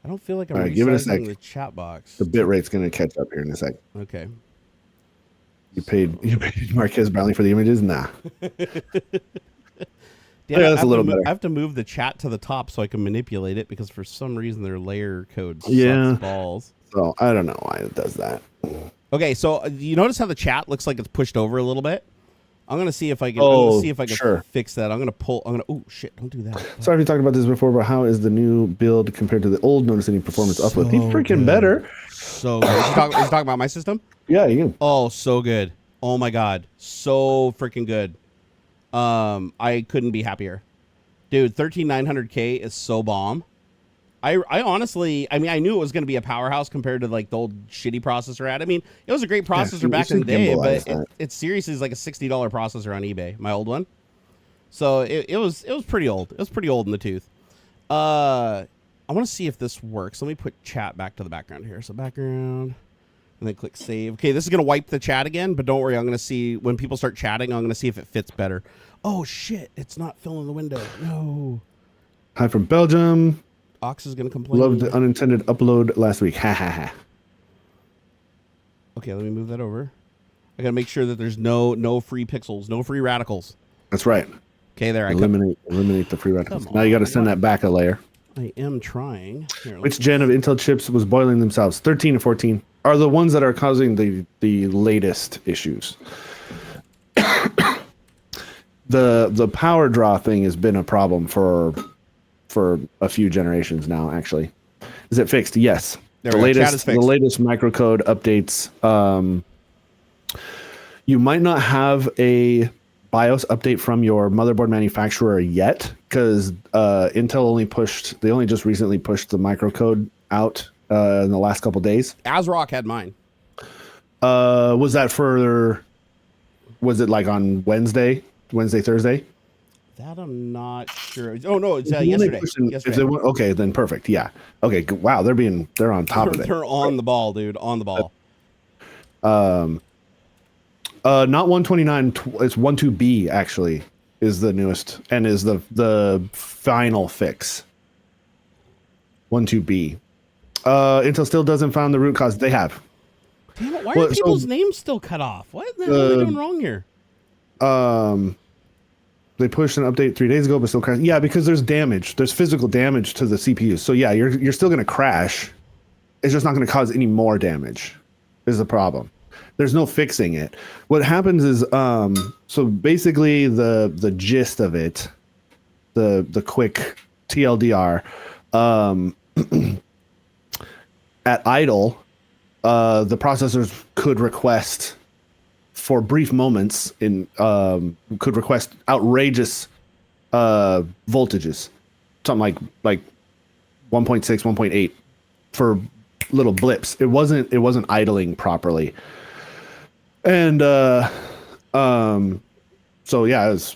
I don't feel like I'm Give it a sec. resizing the chat box. The bit rate's gonna catch up here in a sec. Okay. You paid Marquez Brownlee for the images? Nah. Damn, Yeah, that's a little better. I have to move the chat to the top so I can manipulate it because for some reason their layer code sucks Yeah. balls. So I don't know why it does that. Okay, so you notice how the chat looks like it's pushed over a little bit? I'm gonna see if I can. Sure. Fix that. Oh shit! Don't do that. Sorry if you talked about this before, but how is the new build compared to the old? Notice any performance uplift? He's freaking better. So good. Is he talking about my system? Yeah, you. Oh, so good. Oh my god, so freaking good. I couldn't be happier, dude. 13900K is so bomb. I honestly, I knew it was going to be a powerhouse compared to like the old shitty processor I had. I mean, it was a great processor back in the day, but it seriously is like a $60 processor on eBay, my old one. So it was pretty old. It was pretty old in the tooth. I want to see if this works. Let me put chat back to the background here. So background, and then click save. Okay, this is going to wipe the chat again, but don't worry. I'm going to see when people start chatting, I'm going to see if it fits better. Oh shit, it's not filling the window. No. Hi from Belgium. Ox is going to complain. Loved the unintended upload last week. Ha ha ha. Okay, let me move that over. I got to make sure that there's no free pixels, no free radicals. That's right. Okay, there. Eliminate the free radicals. Now you got to send that back a layer. I am trying. Here, Which gen of Intel chips was boiling themselves? 13 and 14 are the ones that are causing the latest issues. The power draw thing has been a problem for a few generations now. Actually, is it fixed? Yes. The latest microcode updates. You might not have a BIOS update from your motherboard manufacturer yet, because Intel only just recently pushed the microcode out in the last couple days. ASRock had mine. Was it like on Wednesday, Thursday? That I'm not sure. Oh no, it's yesterday. Okay, then perfect. Yeah. Okay. Wow, they're on top of it. They're on the ball, dude. On the ball. Not 129. It's 12B actually is the newest and is the final fix. 12B. Intel still doesn't find the root cause. They have. Damn it! Why are people's names still cut off? What the hell are they doing wrong here? They pushed an update 3 days ago, but still crashed. Yeah, because there's damage. There's physical damage to the CPU. So yeah, you're still going to crash. It's just not going to cause any more damage. Is the problem. There's no fixing it. What happens is, so basically the gist of it, the quick TLDR, at idle, the processors could request for brief moments could request outrageous voltages, something like 1.6, 1.8 for little blips. It wasn't idling properly, and so yeah, it's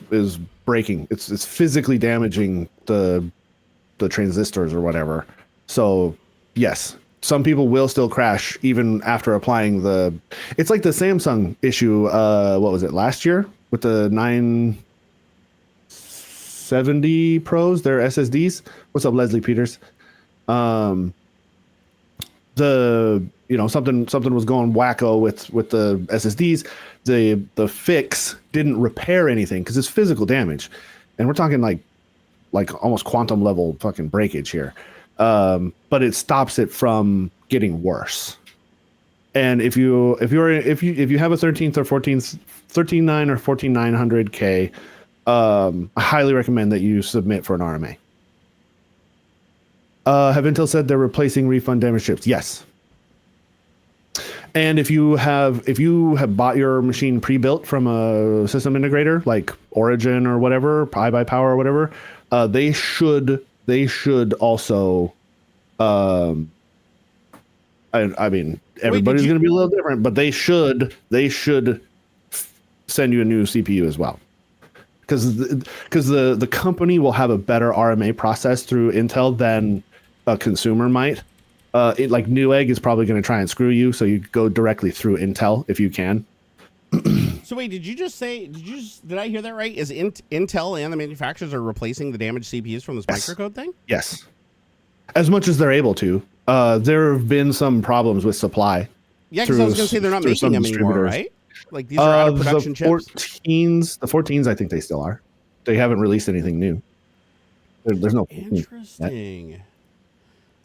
breaking. It's physically damaging the transistors or whatever. So yes. Some people will still crash even after applying it's like the Samsung issue, what was it, last year with the 970 Pros, their SSDs. What's up, Leslie Peters? Something was going wacko with the SSDs. The fix didn't repair anything because it's physical damage. And we're talking like almost quantum level fucking breakage here. But it stops it from getting worse. And if you have a 13th or 14th 139 or 14900K, I highly recommend that you submit for an RMA. Have Intel said they're replacing refund damaged chips? Yes. And if you have bought your machine pre-built from a system integrator like Origin or whatever, iBuyPower or whatever, they should also, I mean, everybody's going to be a little different, but they should send you a new CPU as well, because the company will have a better RMA process through Intel than a consumer might. Like Newegg is probably going to try and screw you, so you go directly through Intel if you can. So wait, did I hear that right? Is Intel and the manufacturers are replacing the damaged CPUs from this microcode thing? Yes. As much as they're able to. There have been some problems with supply. Yeah, because I was going to say they're not making them anymore, right? Like these are out of production chips? The 14s, I think they still are. They haven't released anything new. There's no... Interesting.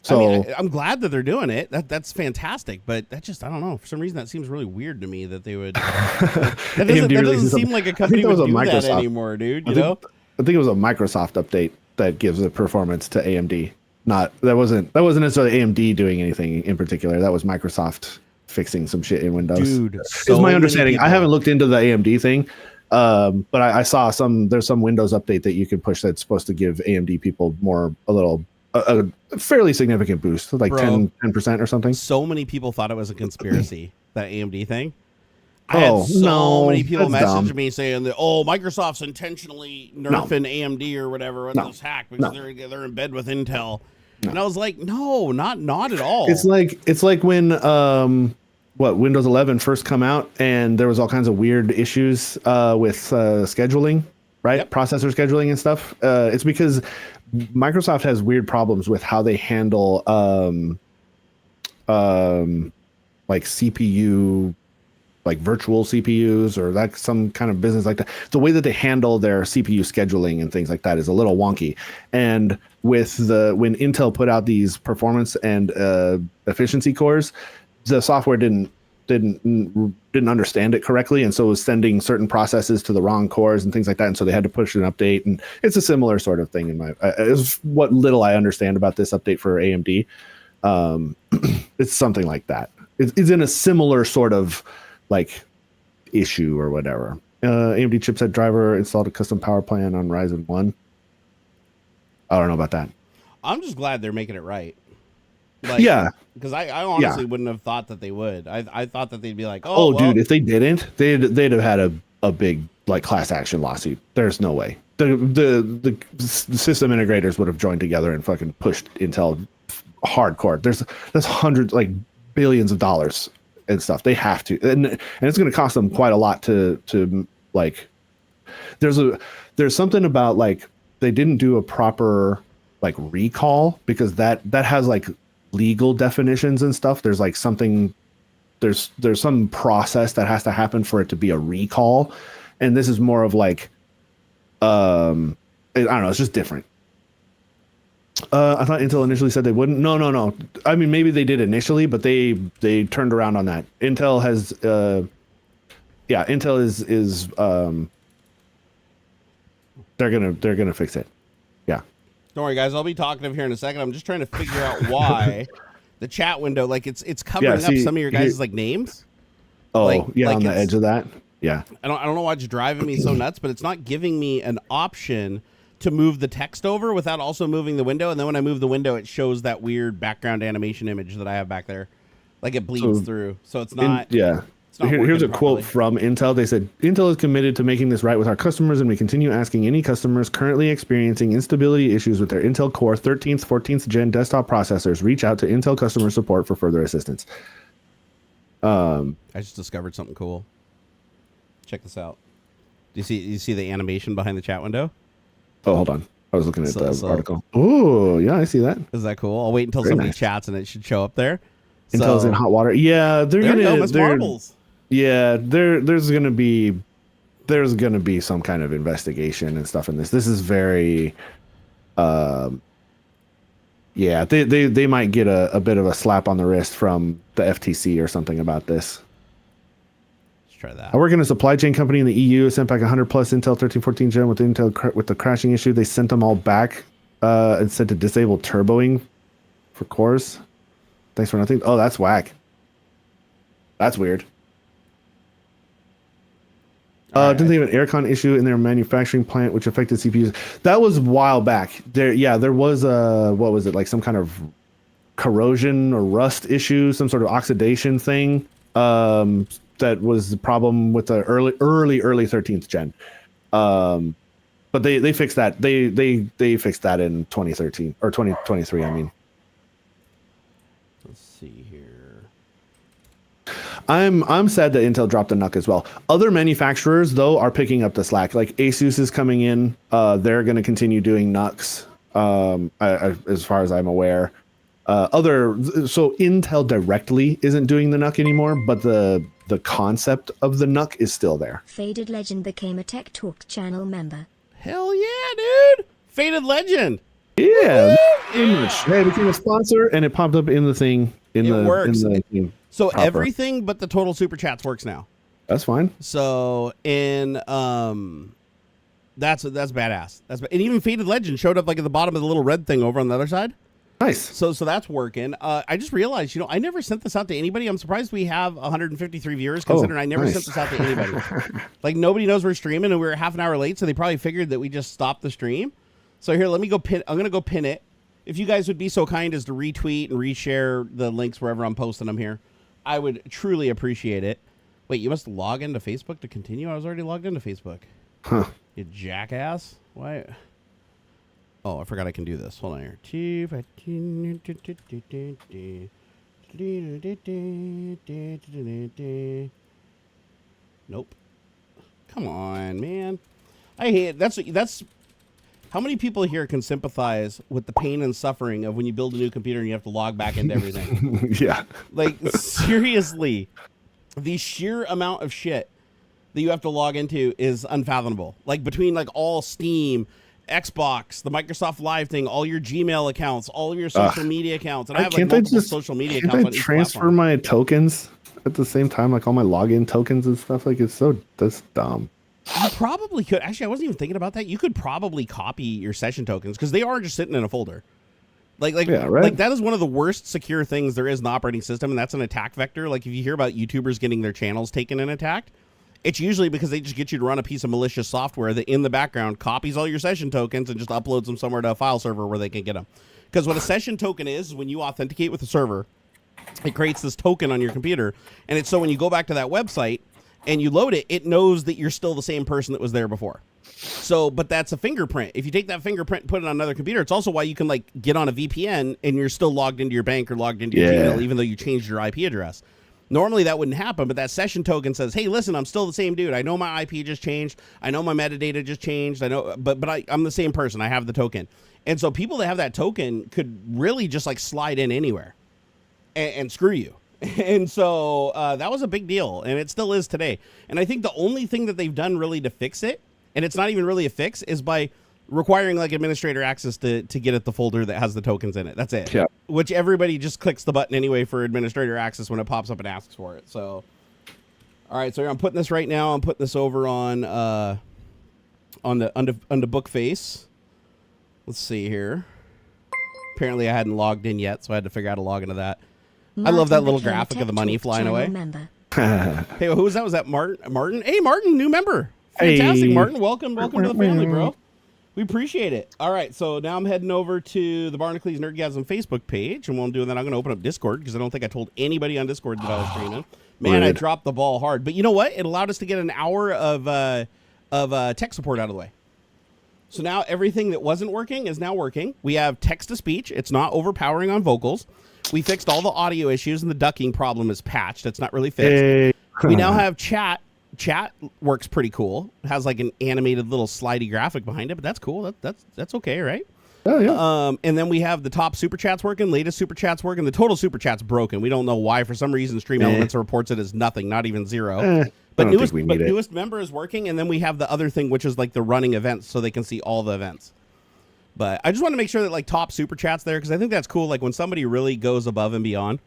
So I mean, I'm glad that they're doing it. That's fantastic. But that just, I don't know. For some reason, that seems really weird to me that they would. That doesn't seem like a company would do that anymore, dude. I think it was a Microsoft update that gives the performance to AMD. That wasn't necessarily AMD doing anything in particular. That was Microsoft fixing some shit in Windows. Dude, is my understanding. I haven't looked into the AMD thing, but I saw there's some Windows update that you can push that's supposed to give AMD people a fairly significant boost, like 10% or something. So many people thought it was a conspiracy, that AMD thing. I had so many people message me saying that, Microsoft's intentionally nerfing AMD or whatever with this hack because they're in bed with Intel. And I was like, no, not at all. It's like when Windows 11 first come out and there was all kinds of weird issues with scheduling, right? Yep. Processor scheduling and stuff. It's because Microsoft has weird problems with how they handle like CPU, like virtual CPUs or like some kind of business like that. The way that they handle their CPU scheduling and things like that is a little wonky. And when Intel put out these performance and efficiency cores, the software didn't understand it correctly, and so it was sending certain processes to the wrong cores and things like that, and so they had to push an update. And it's a similar sort of thing is what little I understand about this update for AMD. It's something like that. It's in a similar sort of like issue or whatever. AMD chipset driver installed a custom power plan on Ryzen 1. I don't know about that. I'm just glad they're making it right. Because I honestly wouldn't have thought that they would. I thought that they'd be like, dude, if they didn't, they'd have had a big like class action lawsuit. There's no way. The system integrators would have joined together and fucking pushed Intel hardcore. There's hundreds, like billions of dollars and stuff. They have to, and it's going to cost them quite a lot to like. There's something about like they didn't do a proper like recall, because that has like legal definitions and stuff. There's like something there's some process that has to happen for it to be a recall, and this is more of like, I don't know, it's just different. I thought Intel initially said they wouldn't. No. I mean, maybe they did initially, but they turned around on that. Intel has, Intel is they're gonna fix it. Yeah. Don't worry, guys. I'll be talkative here in a second. I'm just trying to figure out why the chat window, like it's covering up some of your guys' like names. Oh, like on the edge of that. Yeah. I don't know why it's driving me so nuts, but it's not giving me an option to move the text over without also moving the window. And then when I move the window, it shows that weird background animation image that I have back there. Like it bleeds through. So it's not. It's not Here's a properly. quote from Intel. They said, Intel is committed to making this right with our customers, and we continue asking any customers currently experiencing instability issues with their Intel Core 13th, 14th Gen desktop processors, reach out to Intel customer support for further assistance. I just discovered something cool. Check this out. Do you see the animation behind the chat window? Oh, hold on. I was looking at the article. Oh, yeah, I see that. Is that cool? I'll wait until Very somebody nice. chats and it should show up there. Intel's in hot water. Yeah, There you go, Miss Marbles. Yeah, there's gonna be some kind of investigation and stuff in this. This is very, they might get a bit of a slap on the wrist from the FTC or something about this. Let's try that. I work in a supply chain company in the EU. Sent back 100 plus Intel 1314 Gen with Intel with the crashing issue. They sent them all back and said to disable turboing for cores. Thanks for nothing. Oh, that's whack. That's weird. Didn't they have an aircon issue in their manufacturing plant which affected CPUs? That was a while back. There was a, what was it, like some kind of corrosion or rust issue, some sort of oxidation thing. That was the problem with the early 13th gen. But they fixed that. They fixed that in 2013 or 2023. I mean. Let's see here. I'm sad that Intel dropped the NUC as well. Other manufacturers though are picking up the slack. Like Asus is coming in. They're going to continue doing NUCs. As far as I'm aware. So Intel directly isn't doing the NUC anymore, but the concept of the NUC is still there. Faded Legend became a Tech Talk channel member. Hell yeah, dude! Faded Legend. Yeah, Hey, it became a sponsor, and it popped up in the thing. It works. So hopper. everything but the total super chats works now. That's fine. So in that's badass. And even Faded Legend showed up like at the bottom of the little red thing over on the other side. Nice. So that's working. I just realized, I never sent this out to anybody. I'm surprised we have 153 viewers, considering I never sent this out to anybody. Like nobody knows we're streaming, and we were half an hour late, so they probably figured that we just stopped the stream. So here, let me go pin. I'm gonna go pin it. If you guys would be so kind as to retweet and reshare the links wherever I'm posting them here, I would truly appreciate it. Wait, you must log into Facebook to continue? I was already logged into Facebook. Huh. You jackass. Why? Oh, I forgot I can do this. Hold on here. Nope. Come on, man. I hate it. That's how many people here can sympathize with the pain and suffering of when you build a new computer and you have to log back into everything? Yeah. Like, seriously, the sheer amount of shit that you have to log into is unfathomable. Like, between, like, all Steam, Xbox, the Microsoft Live thing, all your Gmail accounts, all of your social media accounts. And I have, like, multiple social media accounts on each transfer platform. my tokens at the same time, like all my login tokens and stuff? Like, that's dumb. You probably could. Actually, I wasn't even thinking about that. You could probably copy your session tokens because they are just sitting in a folder. Like that is one of the worst secure things there is in the operating system, and that's an attack vector. Like if you hear about YouTubers getting their channels taken and attacked, it's usually because they just get you to run a piece of malicious software that in the background copies all your session tokens and just uploads them somewhere to a file server where they can get them. Because what a session token is when you authenticate with a server, it creates this token on your computer, and it's so when you go back to that website and you load it, it knows that you're still the same person that was there before. So, but that's a fingerprint. If you take that fingerprint and put it on another computer, it's also why you can like get on a VPN and you're still logged into your bank or logged into your Gmail, even though you changed your IP address. Normally that wouldn't happen, but that session token says, hey, listen, I'm still the same dude. I know my IP just changed. I know my metadata just changed. I know, but I'm the same person. I have the token. And so people that have that token could really just like slide in anywhere and screw you. And so that was a big deal, and it still is today. And I think the only thing that they've done really to fix it, and it's not even really a fix, is by requiring like administrator access to get at the folder that has the tokens in it. That's it. Yeah. Which everybody just clicks the button anyway for administrator access when it pops up and asks for it. So, all right. So I'm putting this right now. I'm putting this over on the book face. Let's see here. Apparently I hadn't logged in yet, so I had to figure out how to log into that. I love that little graphic of the money flying away. Hey, who was that? Was that Martin? Hey, Martin, new member. Fantastic, Hey. Martin. Welcome to the family, bro. We appreciate it. All right, so now I'm heading over to the Barnacules Nerdgasm Facebook page, and while I'm doing that, I'm going to open up Discord, because I don't think I told anybody on Discord that I was streaming. Man, I dropped the ball hard. But you know what? It allowed us to get an hour of tech support out of the way. So now everything that wasn't working is now working. We have text-to-speech. It's not overpowering on vocals. We fixed all the audio issues, and the ducking problem is patched. It's not really fixed. Hey. We now have chat. Chat works pretty cool. It has like an animated little slidey graphic behind it, but that's cool. That's okay, right? Oh, yeah. And then we have the top super chats working, latest super chats working. The total super chat's broken. We don't know why. For some reason, Stream Elements reports it as nothing, not even zero. But newest member is working, and then we have the other thing, which is like the running events, so they can see all the events. But I just want to make sure that like top super chats there, because I think that's cool. Like when somebody really goes above and beyond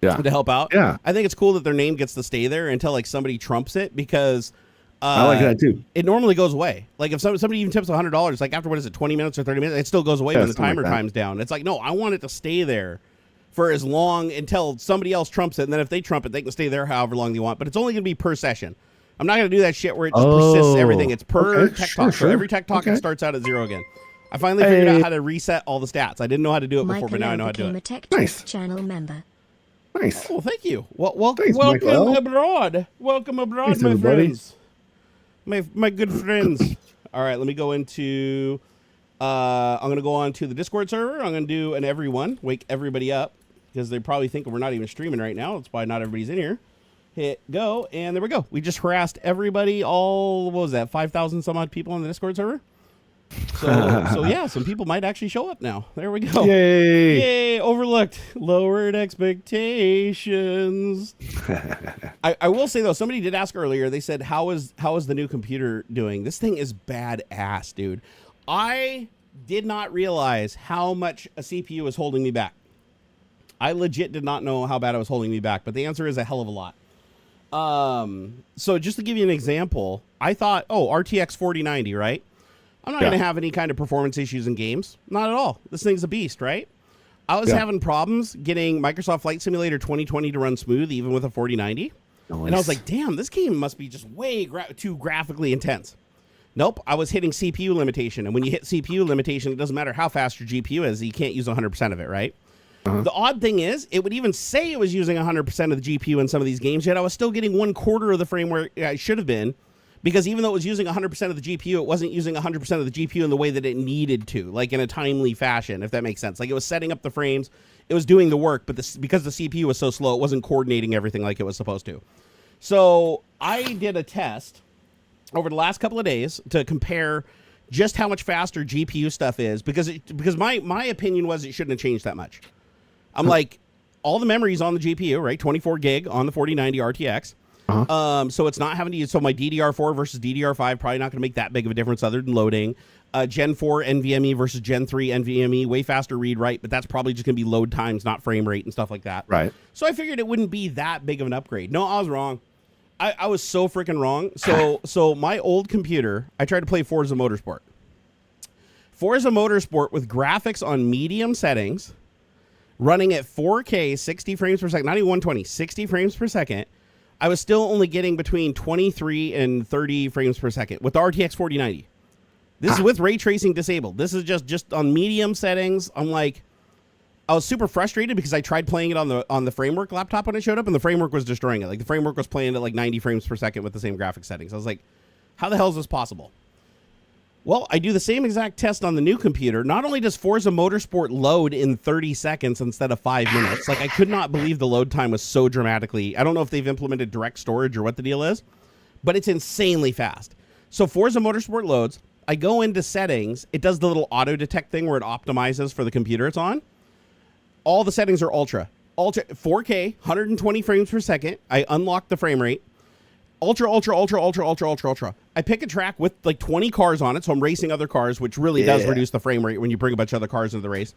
to help out. Yeah. I think it's cool that their name gets to stay there until like somebody trumps it, because I like that too. It normally goes away. Like if somebody even tips $100, like after, what is it, 20 minutes or 30 minutes, it still goes away when the timer times down. It's like, no, I want it to stay there for as long until somebody else trumps it, and then if they trump it, they can stay there however long they want. But it's only going to be per session. I'm not going to do that shit where it just persists everything. It's per tech talk. So every tech talk it starts out at 0 again. I finally figured out how to reset all the stats. I didn't know how to do it before, but now I know how to do it. Nice. Channel member. Nice. Oh, thank you. Welcome Michael. abroad. Welcome abroad, my friends. My good friends. All right, let me go into... I'm going to go on to the Discord server. I'm going to do an everyone. Wake everybody up, because they probably think we're not even streaming right now. That's why not everybody's in here. Hit go, and there we go. We just harassed everybody, all, what was that, 5,000 some odd people on the Discord server? So yeah, some people might actually show up now. There we go. Yay! Overlooked. Lowered expectations. I will say, though, somebody did ask earlier. They said, how is the new computer doing? This thing is badass, dude. I did not realize how much a CPU was holding me back. I legit did not know how bad it was holding me back, but the answer is a hell of a lot. So just to give you an example, I thought, RTX 4090, right? I'm not going to have any kind of performance issues in games. Not at all. This thing's a beast, right? I was having problems getting Microsoft Flight Simulator 2020 to run smooth, even with a 4090. Nice. And I was like, damn, this game must be just way too graphically intense. Nope, I was hitting CPU limitation. And when you hit CPU limitation, it doesn't matter how fast your GPU is. You can't use 100% of it, right? The odd thing is, it would even say it was using 100% of the GPU in some of these games, yet I was still getting 1/4 of the frame where I should have been, because even though it was using 100% of the GPU, it wasn't using 100% of the GPU in the way that it needed to, like in a timely fashion, if that makes sense. Like it was setting up the frames, it was doing the work, but because the CPU was so slow, it wasn't coordinating everything like it was supposed to. So I did a test over the last couple of days to compare just how much faster GPU stuff is, because my opinion was it shouldn't have changed that much. I'm like, all the memory's on the GPU, right? 24 gig on the 4090 RTX. So it's not having to use, so my DDR4 versus DDR5 probably not going to make that big of a difference other than loading. Gen 4 NVMe versus Gen 3 NVMe, way faster read write, but that's probably just going to be load times, not frame rate and stuff like that. Right. So I figured it wouldn't be that big of an upgrade. No, I was wrong. I was so freaking wrong. So my old computer, I tried to play Forza Motorsport. Forza Motorsport with graphics on medium settings, running at 4K, 60 frames per second, not even 120, 60 frames per second. I was still only getting between 23 and 30 frames per second with the RTX 4090. This is with ray tracing disabled. This is just on medium settings. I'm like, I was super frustrated because I tried playing it on the Framework laptop when it showed up, and the Framework was destroying it. Like the Framework was playing at like 90 frames per second with the same graphic settings. I was like, how the hell is this possible? Well, I do the same exact test on the new computer. Not only does Forza Motorsport load in 30 seconds instead of 5 minutes, like I could not believe the load time was so dramatically. I don't know if they've implemented direct storage or what the deal is, but it's insanely fast. So Forza Motorsport loads. I go into settings. It does the little auto detect thing where it optimizes for the computer it's on. All the settings are ultra. Ultra 4K, 120 frames per second. I unlock the frame rate. Ultra. I pick a track with like 20 cars on it, so I'm racing other cars, which really does reduce the frame rate when you bring a bunch of other cars into the race.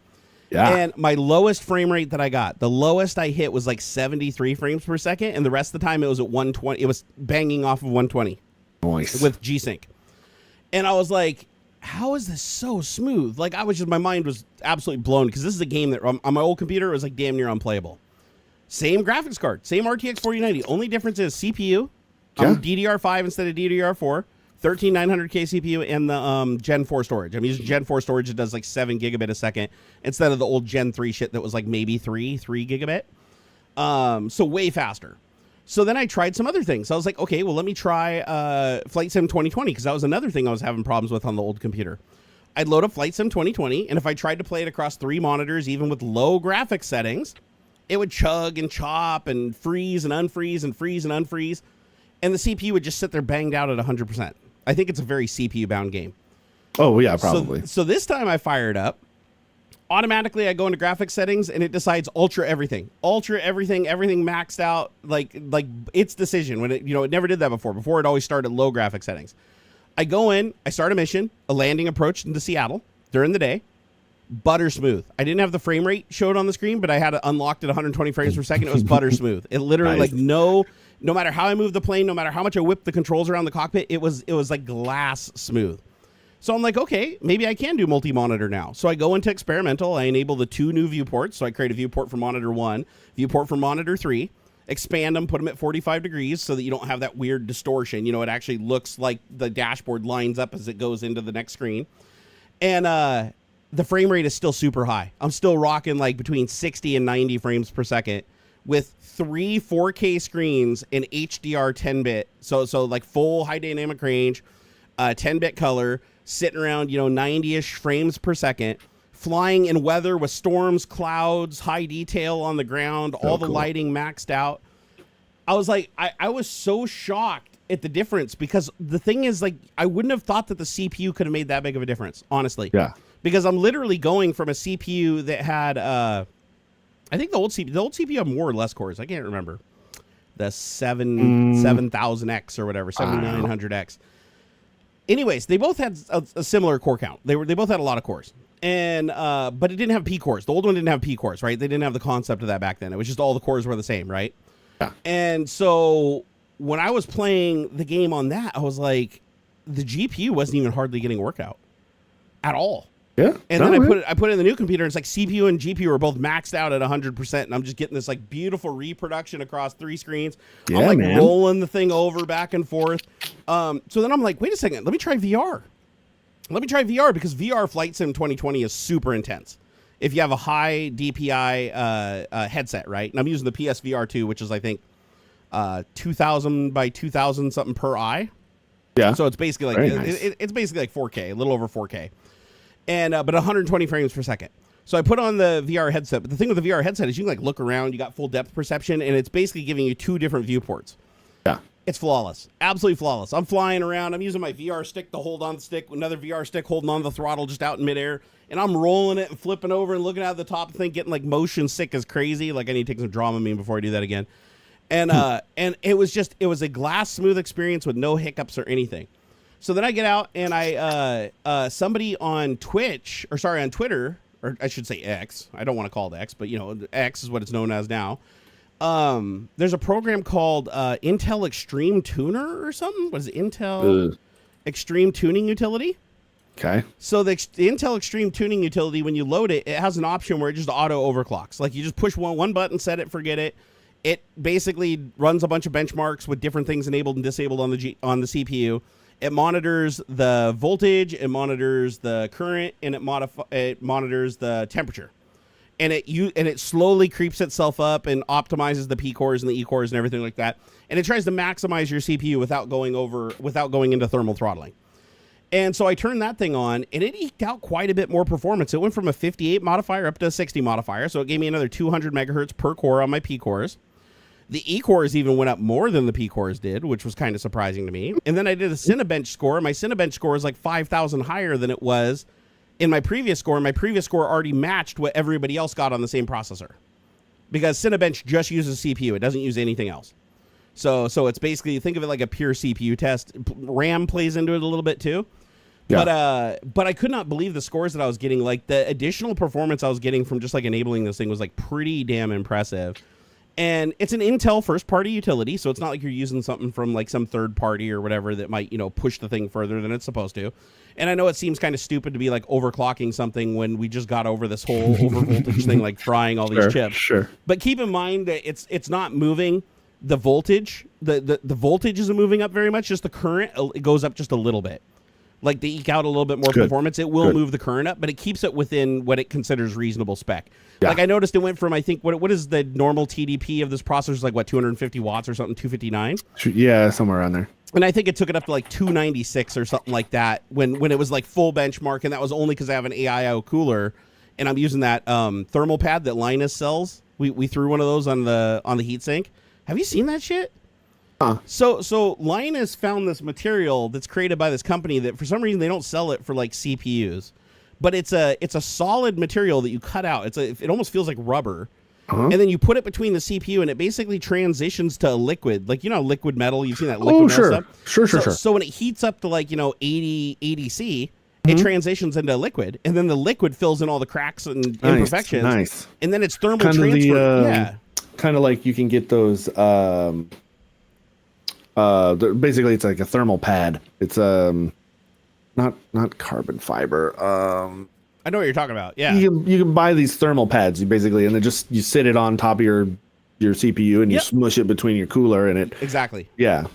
Yeah. And my lowest frame rate that I got, the lowest I hit was like 73 frames per second, and the rest of the time it was at 120. It was banging off of 120. Nice. With G-Sync. And I was like, how is this so smooth? Like, my mind was absolutely blown, because this is a game that on my old computer, it was like damn near unplayable. Same graphics card, same RTX 4090. Only difference is CPU. I'm DDR5 instead of DDR4. 13900K CPU and the Gen 4 storage. I'm using Gen 4 storage that does like 7 gigabit a second instead of the old Gen 3 shit that was like maybe 3 gigabit. So way faster. So then I tried some other things. I was like, okay, well, let me try Flight Sim 2020, because that was another thing I was having problems with on the old computer. I'd load up Flight Sim 2020, and if I tried to play it across 3 monitors, even with low graphics settings, it would chug and chop and freeze and unfreeze and freeze and unfreeze. And the CPU would just sit there banged out at 100%. I think it's a very CPU-bound game. Oh, yeah, probably. So this time I fire it up. Automatically, I go into graphics settings, and it decides ultra everything. Ultra everything, everything maxed out, like its decision. When it never did that before. Before, it always started low graphic settings. I go in, I start a mission, a landing approach into Seattle during the day. Butter smooth. I didn't have the frame rate showed on the screen, but I had it unlocked at 120 frames per second. It was butter smooth. It literally Nice. No matter how I moved the plane, no matter how much I whipped the controls around the cockpit, it was like glass smooth. So I'm like, okay, maybe I can do multi-monitor now. So I go into experimental. I enable the 2 new viewports. So I create a viewport for monitor 1, viewport for monitor 3, expand them, put them at 45 degrees so that you don't have that weird distortion. It actually looks like the dashboard lines up as it goes into the next screen. And the frame rate is still super high. I'm still rocking like between 60 and 90 frames per second with 3 4K screens in HDR 10-bit. So like full high dynamic range, 10-bit color, sitting around, 90-ish frames per second, flying in weather with storms, clouds, high detail on the ground, all the lighting maxed out. I was like, I was so shocked at the difference, because the thing is, like, I wouldn't have thought that the CPU could have made that big of a difference, honestly. Yeah. Because I'm literally going from a CPU that had, I think the old CPU had more or less cores. I can't remember. The 7000X or whatever, 7900X. Anyways, they both had a similar core count. They both had a lot of cores, and but it didn't have P cores. The old one didn't have P cores, right? They didn't have the concept of that back then. It was just all the cores were the same, right? Yeah. And so when I was playing the game on that, I was like, the GPU wasn't even hardly getting worked out at all. Yeah. And then I put it in the new computer, and it's like CPU and GPU are both maxed out at 100%, and I'm just getting this like beautiful reproduction across 3 screens. Yeah, I'm like rolling the thing over back and forth. So then I'm like, wait a second, let me try VR. Because VR Flight Sim 2020 is super intense. If you have a high DPI headset, right? And I'm using the PSVR 2, which is I think 2000 by 2000 something per eye. Yeah. So it's basically like it's basically like 4K, a little over 4K. And but 120 frames per second. So I put on the VR headset. But the thing with the VR headset is you can like look around. You got full depth perception, and it's basically giving you 2 different viewports. Yeah, it's flawless, absolutely flawless. I'm flying around. I'm using my VR stick to hold on the stick, another VR stick holding on the throttle just out in midair, and I'm rolling it and flipping over and looking at the top of the thing, getting like motion sick as crazy. Like I need to take some Dramamine before I do that again. And and it was a glass smooth experience with no hiccups or anything. So then I get out, and I somebody on on Twitter, or I should say X. I don't want to call it X, but X is what it's known as now. There's a program called Intel Extreme Tuner or something. What is it? Intel Extreme Tuning Utility. Okay. So the Intel Extreme Tuning Utility, when you load it, it has an option where it just auto overclocks. Like you just push one button, set it, forget it. It basically runs a bunch of benchmarks with different things enabled and disabled on the CPU. It monitors the voltage, it monitors the current, and it monitors the temperature. And it slowly creeps itself up and optimizes the P cores and the E cores and everything like that. And it tries to maximize your CPU without going into thermal throttling. And so I turned that thing on, and it eked out quite a bit more performance. It went from a 58 modifier up to a 60 modifier, so it gave me another 200 megahertz per core on my P cores. The E cores even went up more than the P cores did, which was kind of surprising to me. And then I did a Cinebench score. My Cinebench score is like 5,000 higher than it was in my previous score. My previous score already matched what everybody else got on the same processor. because Cinebench just uses CPU. It doesn't use anything else. So it's basically, think of it like a pure CPU test. RAM plays into it a little bit too. Yeah. But I could not believe the scores that I was getting. Like the additional performance I was getting from just like enabling this thing was like pretty damn impressive. And it's an Intel first party utility, so it's not like you're using something from like some third party or whatever that might, push the thing further than it's supposed to. And I know it seems kind of stupid to be like overclocking something when we just got over this whole overvoltage thing, like frying all these chips. Sure. But keep in mind that it's not moving the voltage. The voltage isn't moving up very much, just the current, it goes up just a little bit. Like to eke out a little bit more performance, it will move the current up, but it keeps it within what it considers reasonable spec. Yeah. Like I noticed it went from, I think, what is the normal TDP of this processor? Is like, what, 250 watts or something, 259? Yeah, somewhere around there. And I think it took it up to like 296 or something like that when it was like full benchmark, and that was only because I have an AIO cooler, and I'm using that thermal pad that Linus sells. We threw one of those on the heatsink. Have you seen that shit? So Linus found this material that's created by this company that for some reason they don't sell it for like CPUs, but it's a solid material that you cut out. It almost feels like rubber, and then you put it between the CPU, and it basically transitions to a liquid, like liquid metal. You've seen that liquid metal stuff. Sure. So when it heats up to like 80 C, it transitions into a liquid, and then the liquid fills in all the cracks and imperfections. Nice. And then it's thermal transfer. Kind of like you can get those. Basically, it's like a thermal pad. It's not carbon fiber. I know what you're talking about. Yeah, you can buy these thermal pads. And then you sit it on top of your CPU and you smush it between your cooler and it. Exactly. Yeah.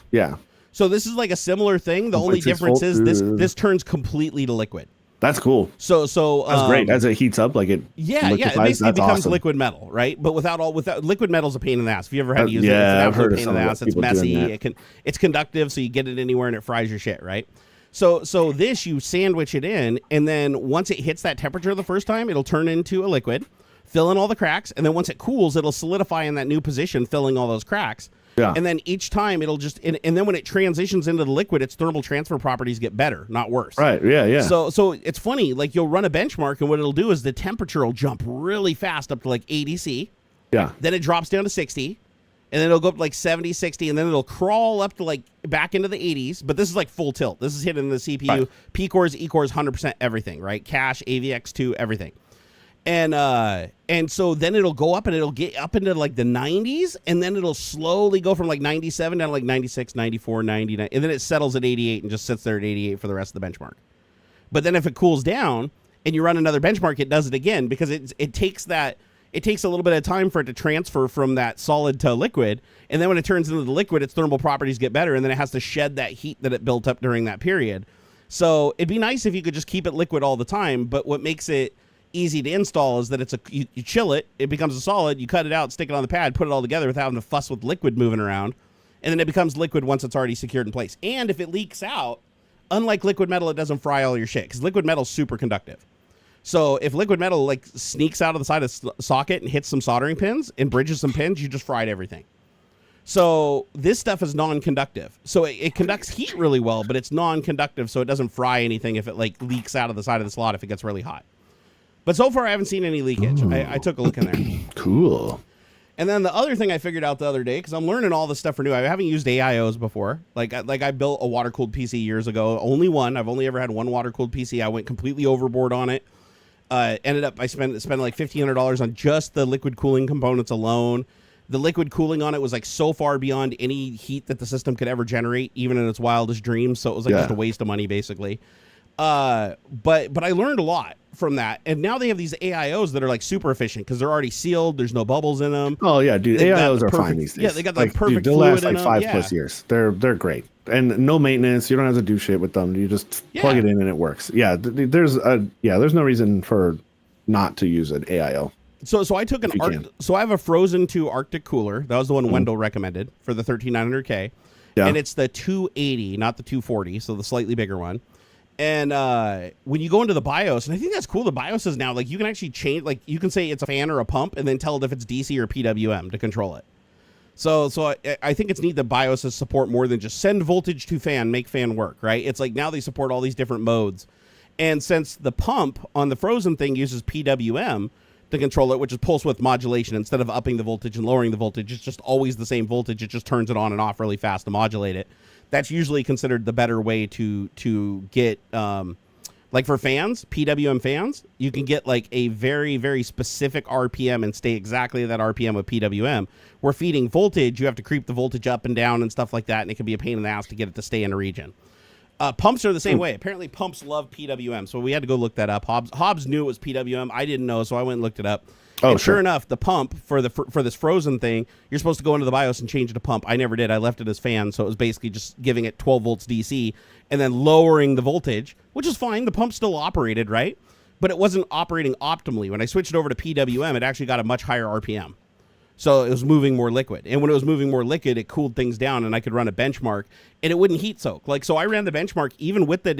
So this is like a similar thing. The only difference is this turns completely to liquid. That's cool. So that's great. As it heats up, like it. Yeah. It basically becomes liquid metal, right? But without liquid metal's a pain in the ass. If you ever had to use it, it's an absolute pain in the ass. It's messy. It's conductive, so you get it anywhere and it fries your shit, right? So this, you sandwich it in, and then once it hits that temperature the first time, it'll turn into a liquid, fill in all the cracks, and then once it cools, it'll solidify in that new position, filling all those cracks. Yeah. And then each time it'll just, and then when it transitions into the liquid, its thermal transfer properties get better, not worse. Right. Yeah. So it's funny, like you'll run a benchmark, and what it'll do is the temperature will jump really fast up to like 80 C. Yeah. Then it drops down to 60, and then it'll go up to like 70, 60, and then it'll crawl up to like back into the 80s. But this is like full tilt. This is hitting the CPU, right. P cores, E cores, 100% everything, right? Cache, AVX2, everything. And so then it'll go up and it'll get up into like the 90s, and then it'll slowly go from like 97 down to like 96, 94, 99, and then it settles at 88 and just sits there at 88 for the rest of the benchmark. But then if it cools down and you run another benchmark, it does it again, because it takes a little bit of time for it to transfer from that solid to liquid, and then when it turns into the liquid, its thermal properties get better, and then it has to shed that heat that it built up during that period. So it'd be nice if you could just keep it liquid all the time, but what makes it easy to install is that you chill it, it becomes a solid, you cut it out, stick it on the pad, put it all together without having to fuss with liquid moving around, and then it becomes liquid once it's already secured in place. And if it leaks out, unlike liquid metal, it doesn't fry all your shit, because liquid metal's super conductive. So if liquid metal like sneaks out of the side of the socket and hits some soldering pins and bridges some pins, you just fried everything. So this stuff is non-conductive. So it conducts heat really well, but it's non-conductive, so it doesn't fry anything if it like leaks out of the side of the slot if it gets really hot. But so far, I haven't seen any leakage. I took a look in there. Cool. And then the other thing I figured out the other day, because I'm learning all this stuff for new. I haven't used AIOs before. Like I built a water-cooled PC years ago. Only one. I've only ever had one water-cooled PC. I went completely overboard on it. Ended up, I spent like $1,500 on just the liquid cooling components alone. The liquid cooling on it was like so far beyond any heat that the system could ever generate, even in its wildest dreams. So it was like just a waste of money, basically. But I learned a lot from that, and now they have these AIOs that are like super efficient because they're already sealed. There's no bubbles in them. Oh yeah, dude, AIOs are fine these days. Yeah, they got like perfect. They'll last like 5+ years. They're great, and no maintenance. You don't have to do shit with them. You just plug it in and it works. Yeah, there's no reason for not to use an AIO. So I took so I have a Frozen 2 Arctic cooler. That was the one Wendell recommended for the 13900K, and it's the 280, not the 240, so the slightly bigger one. And when you go into the BIOS, and I think that's cool, the BIOS is now, like, you can actually change, like, you can say it's a fan or a pump, and then tell it if it's DC or PWM to control it. So I think it's neat that BIOSes support more than just send voltage to fan, make fan work, right? It's like now they support all these different modes. And since the pump on the Frozen thing uses PWM, to control it, which is pulse width modulation. Instead of upping the voltage and lowering the voltage, it's just always the same voltage. It just turns it on and off really fast to modulate it. That's usually considered the better way to get, like for fans, PWM fans, you can get like a very, very specific RPM and stay exactly at that RPM with PWM. Where feeding voltage, you have to creep the voltage up and down and stuff like that, and it can be a pain in the ass to get it to stay in a region. Pumps are the same way. Apparently, pumps love PWM, so we had to go look that up. Hobbs knew it was PWM. I didn't know, so I went and looked it up. Oh, and sure enough, the pump for this frozen thing, you're supposed to go into the BIOS and change it to pump. I never did. I left it as fan, so it was basically just giving it 12 volts DC and then lowering the voltage, which is fine. The pump still operated, right? But it wasn't operating optimally. When I switched it over to PWM, it actually got a much higher RPM. So it was moving more liquid. And when it was moving more liquid, it cooled things down, and I could run a benchmark, and it wouldn't heat soak. Like, so I ran the benchmark even with the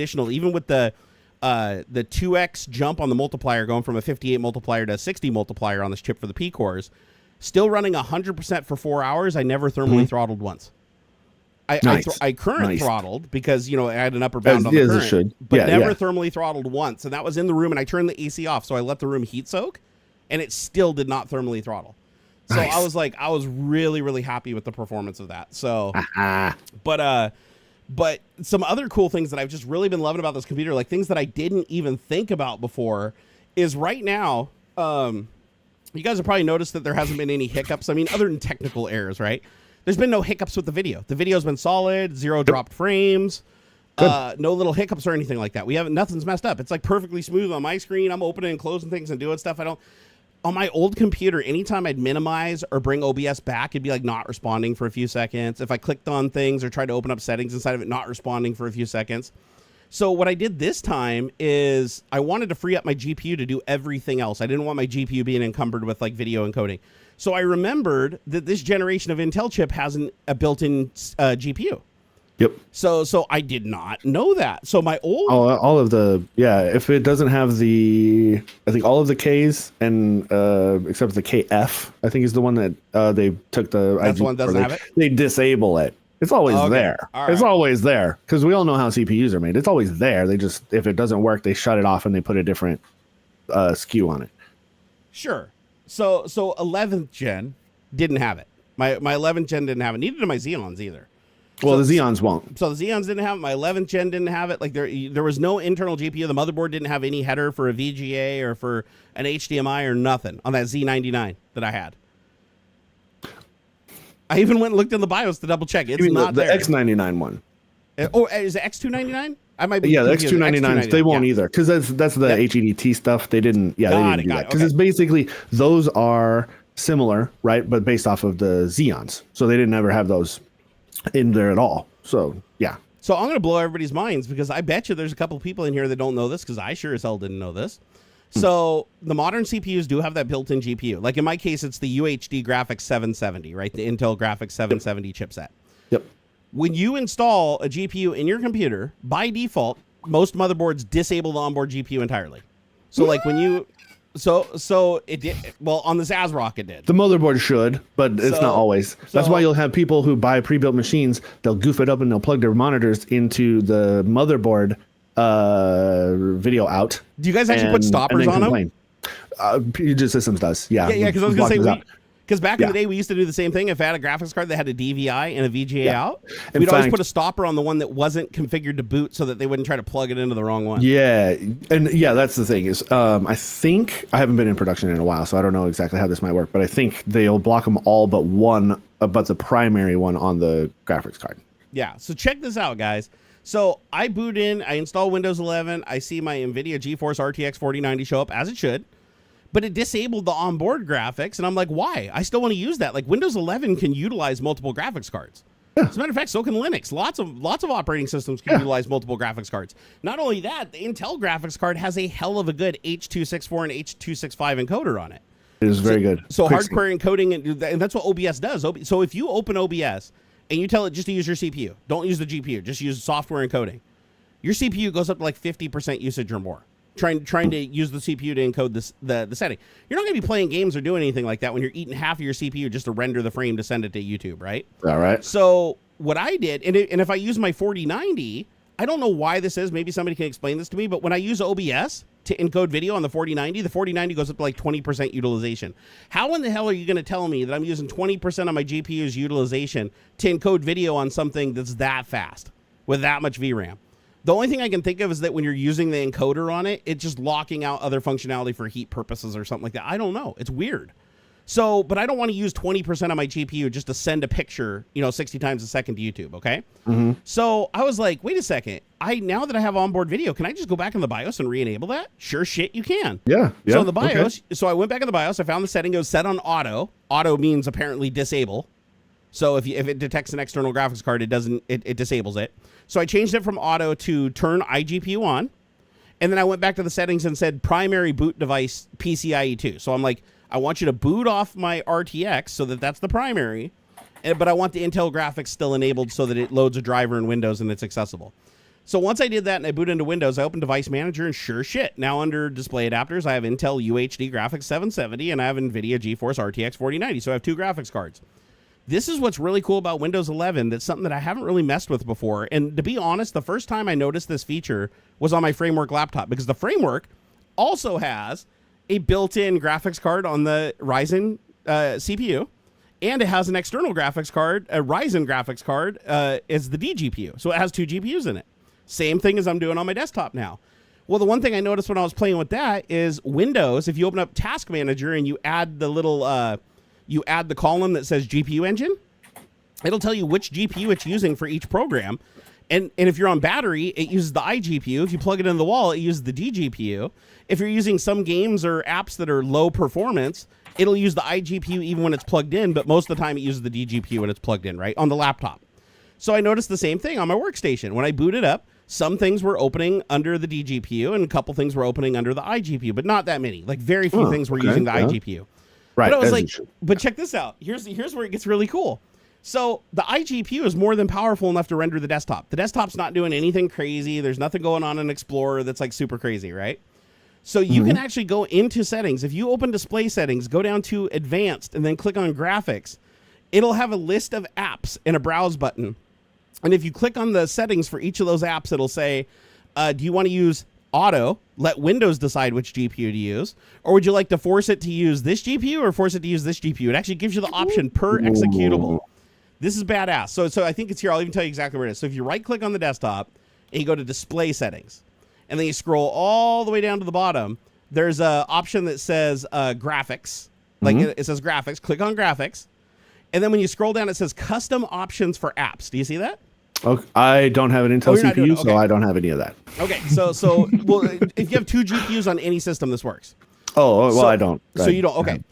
2x jump on the multiplier, going from a 58 multiplier to a 60 multiplier on this chip for the P cores, still running 100% for 4 hours. I never thermally throttled once. I current throttled because, I had an upper bound on the current, but never thermally throttled once. And that was in the room, and I turned the AC off, so I let the room heat soak, and it still did not thermally throttle. So I was really, really happy with the performance of that. So, but some other cool things that I've just really been loving about this computer, like things that I didn't even think about before, is right now, you guys have probably noticed that there hasn't been any hiccups. I mean, other than technical errors, right? There's been no hiccups with the video. The video's been solid, 0 dropped frames, no little hiccups or anything like that. Nothing's messed up. It's like perfectly smooth on my screen. I'm opening and closing things and doing stuff. On my old computer, anytime I'd minimize or bring OBS back, it'd be like not responding for a few seconds. If I clicked on things or tried to open up settings inside of it, not responding for a few seconds. So what I did this time is I wanted to free up my GPU to do everything else. I didn't want my GPU being encumbered with like video encoding. So I remembered that this generation of Intel chip has a built-in GPU. Yep. So I did not know that. So my old all of the if it doesn't have I think all of the Ks and except the KF, I think is the one that they took the that's the one that doesn't have it. They disable it. It's always there. It's always there because we all know how CPUs are made. It's always there. They just, if it doesn't work, they shut it off and they put a different SKU on it. Sure. So 11th gen didn't have it. My 11th gen didn't have it. Neither did my Xeons either. Well, the Xeons won't. So the Xeons didn't have it. My 11th gen didn't have it. Like there was no internal GPU. The motherboard didn't have any header for a VGA or for an HDMI or nothing on that Z99 that I had. I even went and looked in the BIOS to double check. It's not there. The X99 one. Oh, is it X299? I might be. Yeah, the X299s. They won't either because that's the HEDT stuff. They didn't. Yeah, they didn't do that because it's basically those are similar, right? But based off of the Xeons, so they didn't ever have those in there at all. So yeah. So I'm gonna blow everybody's minds because I bet you there's a couple people in here that don't know this because I sure as hell didn't know this. So the modern CPUs do have that built-in GPU. Like in my case, it's the UHD Graphics 770, right? The Intel Graphics 770 chipset. Yep. When you install a GPU in your computer, by default, most motherboards disable the onboard GPU entirely. So like when you, so it did, well, on this ASRock it did. The motherboard should, but it's not always. That's why you'll have people who buy pre-built machines, they'll goof it up and they'll plug their monitors into the motherboard video out. Do you guys actually put stoppers on them? Puget Systems does, yeah. Yeah, because I was going to say, because back in the day, we used to do the same thing. If I had a graphics card that had a DVI and a VGA out, we'd always put a stopper on the one that wasn't configured to boot so that they wouldn't try to plug it into the wrong one. Yeah, and that's the thing is, I think, I haven't been in production in a while, so I don't know exactly how this might work, but I think they'll block them all but one, but the primary one on the graphics card. Yeah, so check this out, guys. So I boot in, I install Windows 11, I see my NVIDIA GeForce RTX 4090 show up, as it should, but it disabled the onboard graphics, and I'm like, why? I still want to use that. Like, Windows 11 can utilize multiple graphics cards. As a matter of fact, so can Linux. Lots of operating systems can utilize multiple graphics cards. Not only that, the Intel graphics card has a hell of a good H.264 and H.265 encoder on it. It is very good. So hardware encoding, and that's what OBS does. So if you open OBS and you tell it just to use your CPU, don't use the GPU, just use software encoding, your CPU goes up to like 50% usage or more. Trying to use the CPU to encode the setting. You're not going to be playing games or doing anything like that when you're eating half of your CPU just to render the frame to send it to YouTube, right? All right. So what I did, and if I use my 4090, I don't know why this is. Maybe somebody can explain this to me. But when I use OBS, to encode video on the 4090, the 4090 goes up to like 20% utilization. How in the hell are you going to tell me that I'm using 20% of my GPU's utilization to encode video on something that's that fast with that much VRAM? The only thing I can think of is that when you're using the encoder on it, it's just locking out other functionality for heat purposes or something like that. I don't know. It's weird. So, but I don't want to use 20% of my GPU just to send a picture, 60 times a second to YouTube, okay? Mm-hmm. So I was like, wait a second. Now that I have onboard video, can I just go back in the BIOS and re-enable that? Sure shit, you can. Yeah. So in the BIOS, so I went back in the BIOS, I found the setting, it was set on auto. Auto means apparently disable. So if it detects an external graphics card, it disables it. So I changed it from auto to turn iGPU on. And then I went back to the settings and said primary boot device PCIe 2. So I'm like, I want you to boot off my RTX so that that's the primary, but I want the Intel graphics still enabled so that it loads a driver in Windows and it's accessible. So once I did that and I boot into Windows, I opened Device Manager and sure shit, now under display adapters, I have Intel UHD Graphics 770 and I have Nvidia GeForce RTX 4090. So I have 2 graphics cards. This is what's really cool about Windows 11. That's something that I haven't really messed with before. And to be honest, the first time I noticed this feature was on my Framework laptop because the Framework also has a built-in graphics card on the Ryzen CPU, and it has an external graphics card, a Ryzen graphics card, as the DGPU. So it has 2 GPUs in it. Same thing as I'm doing on my desktop now. Well, the one thing I noticed when I was playing with that is Windows, if you open up Task Manager and you add the little, you add the column that says GPU engine, it'll tell you which GPU it's using for each program. And if you're on battery, it uses the iGPU. If you plug it in the wall, it uses the DGPU. If you're using some games or apps that are low performance, it'll use the iGPU even when it's plugged in, but most of the time it uses the DGPU when it's plugged in, right, on the laptop. So I noticed the same thing on my workstation. When I booted up, some things were opening under the DGPU and a couple things were opening under the iGPU, but not that many. Like very few things were using the iGPU. Right. But I was like, but check this out. Here's where it gets really cool. So the iGPU is more than powerful enough to render the desktop. The desktop's not doing anything crazy. There's nothing going on in Explorer that's like super crazy, right? So you can actually go into settings. If you open display settings, go down to advanced and then click on graphics, it'll have a list of apps and a browse button. And if you click on the settings for each of those apps, it'll say, do you want to use auto, let Windows decide which GPU to use, or would you like to force it to use this GPU or force it to use this GPU? It actually gives you the option per executable. This is badass. So I think it's here. I'll even tell you exactly where it is. So if you right click on the desktop and you go to display settings, and then you scroll all the way down to the bottom, there's an option that says graphics. Like it says graphics. Click on graphics. And then when you scroll down, it says custom options for apps. Do you see that? Okay. I don't have an Intel CPU, so I don't have any of that. Okay. So well, if you have 2 GPUs on any system, this works. Oh, well, I don't. So you don't. Okay.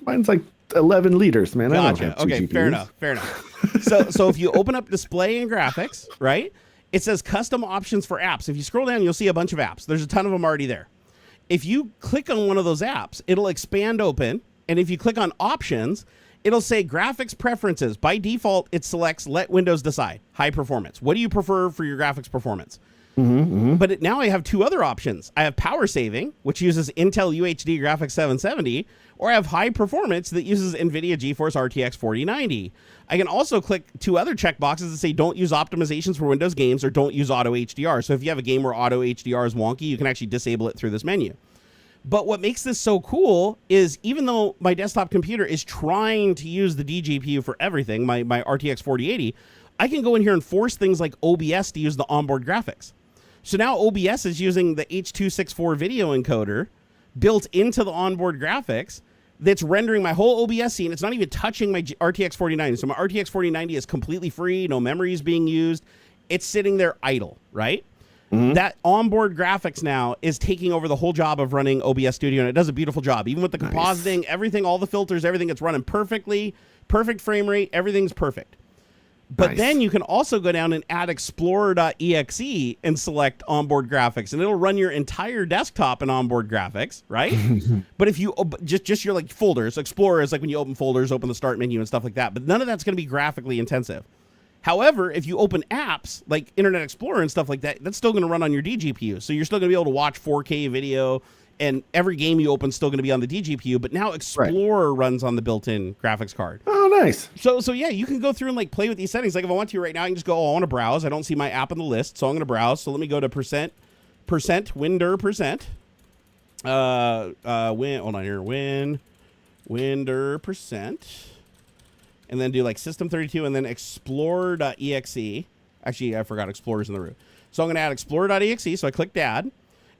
Mine's like 11 liters, man. Gotcha. I don't have 2 okay. GPUs. Fair enough. So if you open up display and graphics, right? It says custom options for apps. If you scroll down, you'll see a bunch of apps. There's a ton of them already there. If you click on one of those apps, it'll expand open. And if you click on options, it'll say graphics preferences. By default, it selects let Windows decide, high performance. What do you prefer for your graphics performance? But now I have 2 other options. I have power saving, which uses Intel UHD Graphics 770, or I have high performance that uses Nvidia GeForce RTX 4090. I can also click 2 other checkboxes that say don't use optimizations for Windows games or don't use auto HDR. So if you have a game where auto HDR is wonky, you can actually disable it through this menu. But what makes this so cool is even though my desktop computer is trying to use the DGPU for everything, my RTX 4080, I can go in here and force things like OBS to use the onboard graphics. So now OBS is using the H.264 video encoder built into the onboard graphics that's rendering my whole OBS scene. It's not even touching my RTX 4090. So my RTX 4090 is completely free. No memory is being used. It's sitting there idle, right? That onboard graphics now is taking over the whole job of running OBS Studio, and it does a beautiful job. Even with the compositing, everything, all the filters, everything, it's running perfectly, perfect frame rate, everything's perfect. But then you can also go down and add explorer.exe and select onboard graphics, and it'll run your entire desktop in onboard graphics, right? But if you just your like folders, Explorer is like when you open folders, open the start menu and stuff like that. But none of that's going to be graphically intensive. However, if you open apps like Internet Explorer and stuff like that, that's still going to run on your DGPU. So you're still going to be able to watch 4K video, and every game you open is still going to be on the DGPU. But now Explorer runs on the built-in graphics card. Oh, nice. So yeah, you can go through and like play with these settings. Like if I want to right now, I can just go, I want to browse. I don't see my app on the list, so I'm going to browse. So let me go to Winder percent. Hold on here. Winder percent. And then do like system32 and then explorer.exe. Actually, I forgot Explorer's in the root. So I'm going to add explorer.exe. So I clicked add.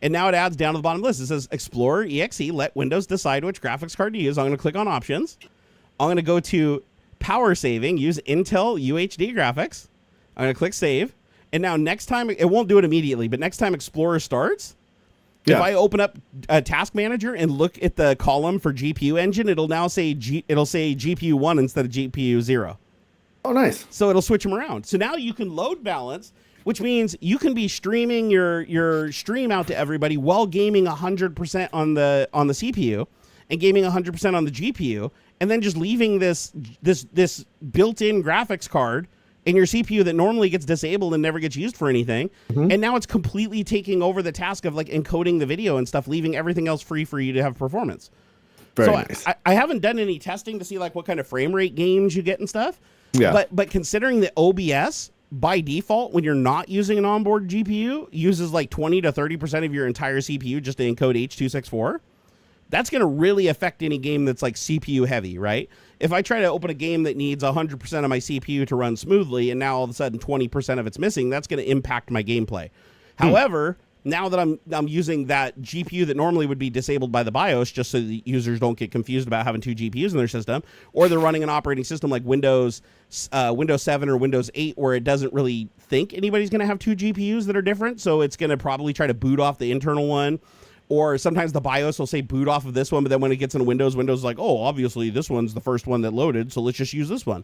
And now it adds down to the bottom of the list. It says Explorer exe. Let Windows decide which graphics card to use. I'm going to click on options. I'm going to go to power saving. Use Intel UHD graphics. I'm going to click save. And now next time, it won't do it immediately, but next time Explorer starts, if I open up a task manager and look at the column for GPU engine, it'll now say GPU 1 instead of GPU 0. Oh, nice. So it'll switch them around. So now you can load balance, which means you can be streaming your stream out to everybody while gaming 100% on the CPU and gaming 100% on the GPU, and then just leaving this built-in graphics card in your CPU that normally gets disabled and never gets used for anything. Mm-hmm. And now it's completely taking over the task of like encoding the video and stuff, leaving everything else free for you to have performance. Very nice. I haven't done any testing to see like what kind of frame rate gains you get and stuff. Yeah. But considering that OBS by default, when you're not using an onboard GPU, uses like 20 to 30% of your entire CPU just to encode H.264, that's going to really affect any game that's like CPU heavy, right? If I try to open a game that needs 100% of my CPU to run smoothly and now all of a sudden 20% of it's missing, that's going to impact my gameplay. However, now that I'm using that GPU that normally would be disabled by the BIOS, just so the users don't get confused about having two GPUs in their system, or they're running an operating system like Windows 7 or Windows 8, where it doesn't really think anybody's going to have two GPUs that are different, so it's going to probably try to boot off the internal one. Or sometimes the BIOS will say boot off of this one, but then when it gets into Windows is like, oh, obviously this one's the first one that loaded, so let's just use this one.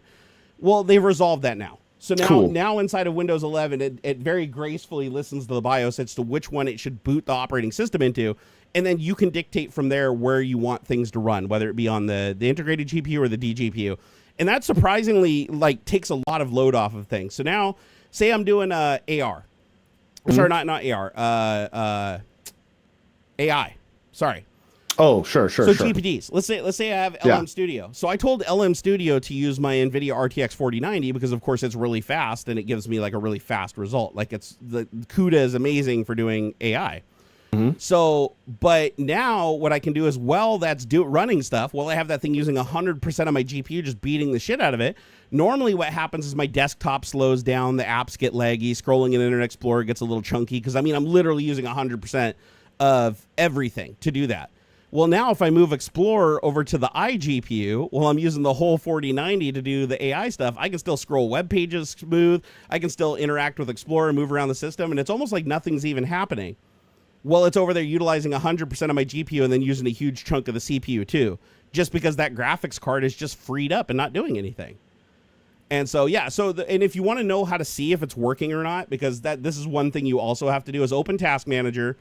Well, they've resolved that now. So now inside of Windows 11, it very gracefully listens to the BIOS as to which one it should boot the operating system into, and then you can dictate from there where you want things to run, whether it be on the integrated GPU or the DGPU. And that surprisingly like takes a lot of load off of things. So now, say I'm doing AR. Mm-hmm. Sorry, not AR. AI. Sorry. Oh, sure. So GPDs. Let's say I have LM Studio. So I told LM Studio to use my Nvidia RTX 4090 because of course it's really fast and it gives me like a really fast result. Like the CUDA is amazing for doing AI. Mm-hmm. So, but now what I can do is, that's running stuff. I have that thing using 100% of my GPU, just beating the shit out of it. Normally what happens is my desktop slows down, the apps get laggy, scrolling in Internet Explorer gets a little chunky because I'm literally using 100% of everything to do that. Well, now if I move Explorer over to the iGPU, I'm using the whole 4090 to do the AI stuff, I can still scroll web pages smooth. I can still interact with Explorer, move around the system, and it's almost like nothing's even happening. Well, it's over there utilizing 100% of my GPU and then using a huge chunk of the CPU too, just because that graphics card is just freed up and not doing anything. And so, and if you want to know how to see if it's working or not, because this is one thing you also have to do, is open Task Manager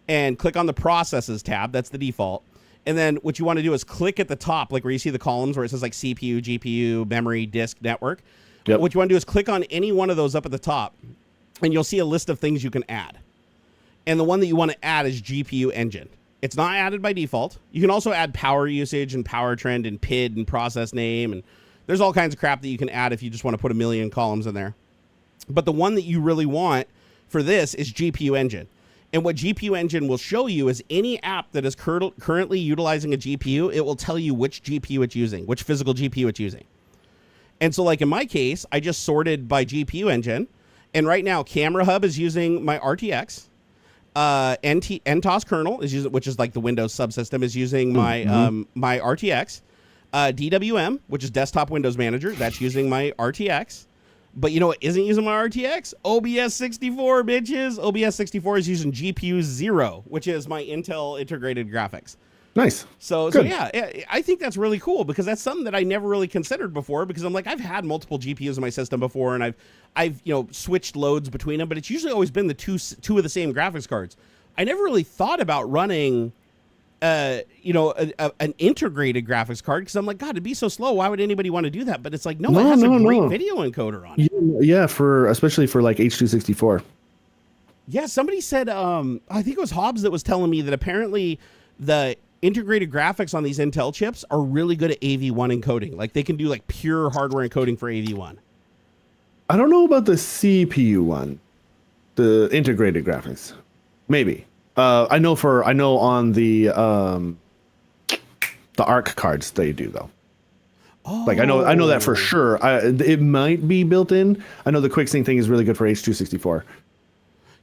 and click on the Processes tab. That's the default. And then what you want to do is click at the top, like where you see the columns where it says like CPU, GPU, memory, disk, network. Yep. What you want to do is click on any one of those up at the top, and you'll see a list of things you can add. And the one that you want to add is GPU engine. It's not added by default. You can also add power usage and power trend and PID and process name. And there's all kinds of crap that you can add if you just want to put a million columns in there. But the one that you really want for this is GPU engine. And what GPU engine will show you is any app that is currently utilizing a GPU, it will tell you which GPU it's using, which physical GPU it's using. And so like in my case, I just sorted by GPU engine. And right now, Camera Hub is using my RTX. NTOS kernel is using, which is like the Windows subsystem, is using my my RTX. DWM, which is Desktop Windows Manager, that's using my RTX. But you know what isn't using my RTX? OBS 64, bitches. OBS 64 is using GPU 0, which is my Intel integrated graphics. Nice. So yeah, I think that's really cool because that's something that I never really considered before, because I'm like, I've had multiple GPUs in my system before and I've switched loads between them, but it's usually always been the two of the same graphics cards. I never really thought about running an integrated graphics card because I'm like, God, it'd be so slow. Why would anybody want to do that? But it's like, it has a great video encoder on it. Yeah, especially for like H.264. Yeah, somebody said, I think it was Hobbs that was telling me that apparently the integrated graphics on these Intel chips are really good at AV1 encoding. Like they can do like pure hardware encoding for AV1. I don't know about the CPU one, the integrated graphics. Maybe. I know on the ARC cards they do though. Oh. Like I know that for sure. It might be built in. I know the quick sync thing is really good for H.264.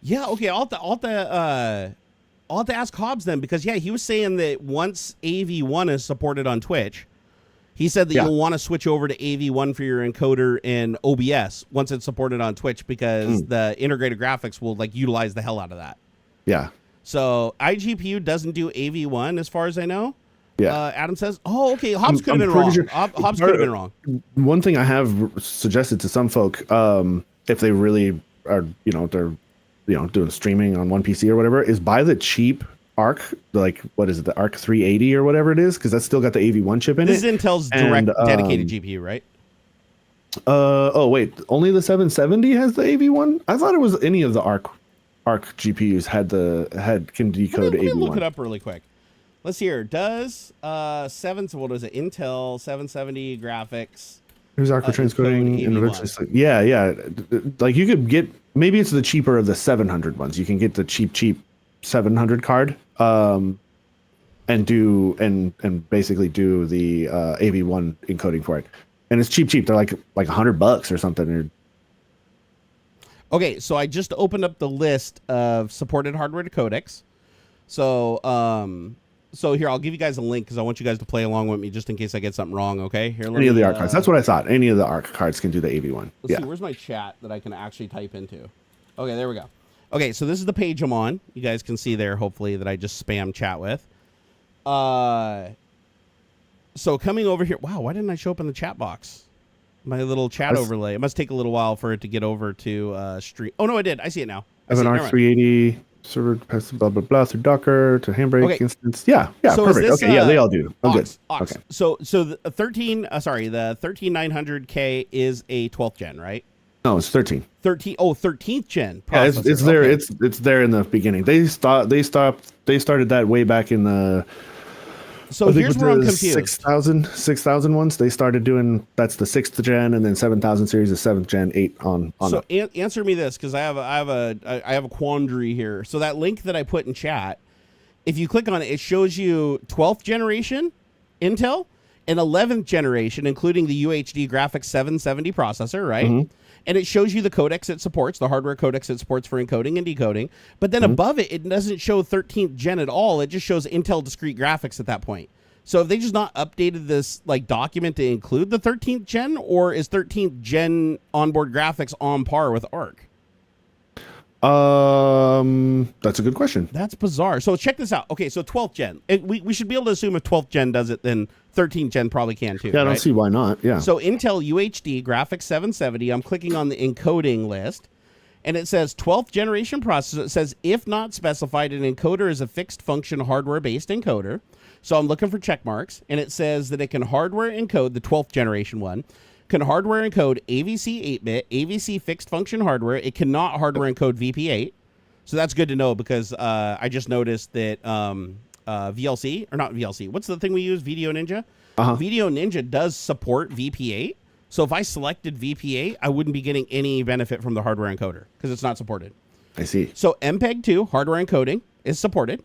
Yeah. Okay. I'll have to ask Hobbs then, because he was saying that once AV1 is supported on Twitch, he said that you'll want to switch over to AV1 for your encoder in OBS once it's supported on Twitch, because the integrated graphics will like utilize the hell out of that. Yeah. So iGPU doesn't do AV1 as far as I know. Yeah. Adam says, "Oh, okay. Hobbs could have been wrong. Sure. Hobbs could have been wrong." One thing I have suggested to some folk, if they really are, they're, doing streaming on one PC or whatever, is buy the cheap ARC, like what is it, the ARC 380 or whatever it is, because that's still got the AV1 chip in this it. This is Intel's direct dedicated GPU, right? Oh wait, only the 770 has the AV1. I thought it was any of the ARC GPUs can decode AV1. Let me look it up really quick. Let's hear. Does what is it? Intel 770 graphics. Here's ARC transcoding and eventually. Yeah. Like you could get, maybe it's the cheaper of the 700 ones. You can get the cheap 700 card, and basically do the AV1 encoding for it, and it's cheap. They're like $100 or something. Okay, so I just opened up the list of supported hardware codecs. So here, I'll give you guys a link because I want you guys to play along with me just in case I get something wrong, okay? Here, any of the ARC cards. That's what I thought. Any of the ARC cards can do the AV1. Let's see, where's my chat that I can actually type into? Okay, there we go. Okay, so this is the page I'm on. You guys can see there, hopefully, that I just spam chat with. So coming over here. Wow, why didn't I show up in the chat box? My little chat overlay. It must take a little while for it to get over to stream. Oh, no, I did. I see it now. I have an ARC 380 server, blah, blah, blah, through Docker to Handbrake instance. Yeah, so perfect. This, okay, they all do. Oh, good. Okay. So the 13900K is a 12th gen, right? No, it's 13. 13th gen. Yeah, it's there. Okay. It's there in the beginning. They started that way back in the. So here's where I'm confused. 6,000 ones. They started doing, that's the 6th gen, and then 7,000 series is 7th gen 8 on. So answer me this, because I have a quandary here. So that link that I put in chat, if you click on it, it shows you 12th generation Intel and 11th generation, including the UHD Graphics 770 processor, right? Mm-hmm. And it shows you the codecs it supports, the hardware codecs it supports for encoding and decoding. But then above it, it doesn't show 13th gen at all. It just shows Intel discrete graphics at that point. So have they just not updated this document to include the 13th gen, or is 13th gen onboard graphics on par with ARC? That's a good question. That's bizarre. So check this out. Okay, so 12th gen. We should be able to assume if 12th gen does it, then 13th gen probably can too. Yeah, I don't see why not. Yeah. So Intel UHD Graphics 770, I'm clicking on the encoding list, and it says 12th generation processor. It says, if not specified, an encoder is a fixed function hardware-based encoder. So I'm looking for check marks, and it says that it can hardware encode, the 12th generation one, can hardware encode AVC 8-bit, AVC fixed function hardware. It cannot hardware encode VP8. So that's good to know, because I just noticed that VLC, or not VLC, what's the thing we use? Video Ninja? Video Ninja does support VP8. So if I selected VP8, I wouldn't be getting any benefit from the hardware encoder because it's not supported. I see. So MPEG-2 hardware encoding is supported.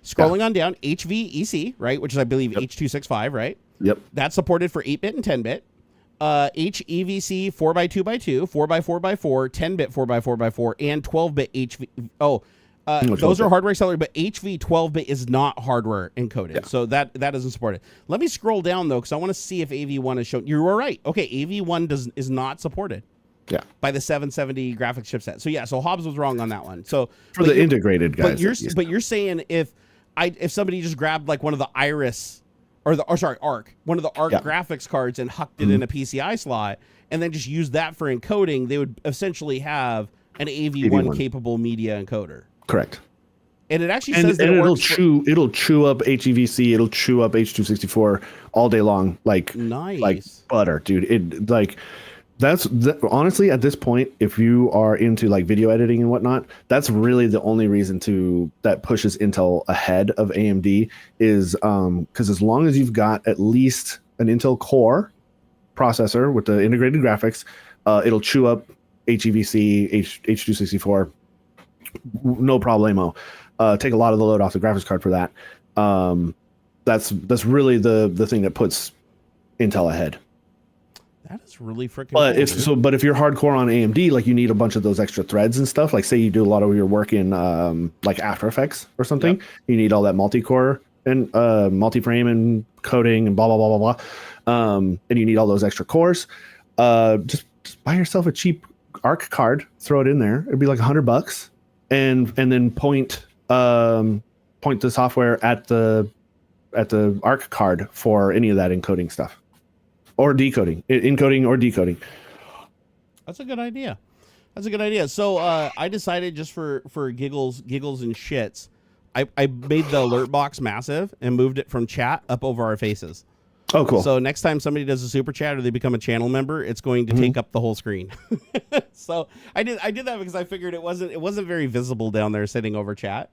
Scrolling on down, HVEC, right, which is, I believe, H.265, right? Yep. That's supported for 8-bit and 10-bit. HEVC 4x2x2, 4x4x4, 10-bit 4x4x4, and 12-bit HV. Those are hardware accelerated, but HV 12-bit is not hardware encoded. Yeah. So that isn't supported. Let me scroll down, though, because I want to see if AV1 is shown. You were right. Okay, AV1 is not supported. Yeah. By the 770 graphics chipset. So yeah, so Hobbs was wrong on that one. So for the integrated guys. But you're saying if somebody just grabbed like one of the Iris ARC, one of the ARC graphics cards and hucked it in a PCI slot and then just used that for encoding, they would essentially have an AV1 capable media encoder. Correct. And it actually says that it'll chew up HEVC, it'll chew up H.264 all day long, like butter, dude. Honestly, at this point, if you are into like video editing and whatnot, that's really the only reason that pushes Intel ahead of AMD is because as long as you've got at least an Intel Core processor with the integrated graphics, it'll chew up HEVC, H.264, no problemo. take a lot of the load off the graphics card for that. That's really the thing that puts Intel ahead. That is really freaking But cool, but if you're hardcore on AMD, like you need a bunch of those extra threads and stuff. Like say you do a lot of your work in like After Effects or something, you need all that multi-core and multi-frame and coding and blah blah blah blah blah. And you need all those extra cores. Just buy yourself a cheap ARC card, throw it in there. It'd be like $100, and then point the software at the ARC card for any of that encoding stuff. Or decoding, encoding or decoding. That's a good idea. So I decided just for giggles and shits, I made the alert box massive and moved it from chat up over our faces. Oh, cool. So next time somebody does a super chat or they become a channel member, it's going to take up the whole screen. So I did that because I figured it wasn't very visible down there sitting over chat.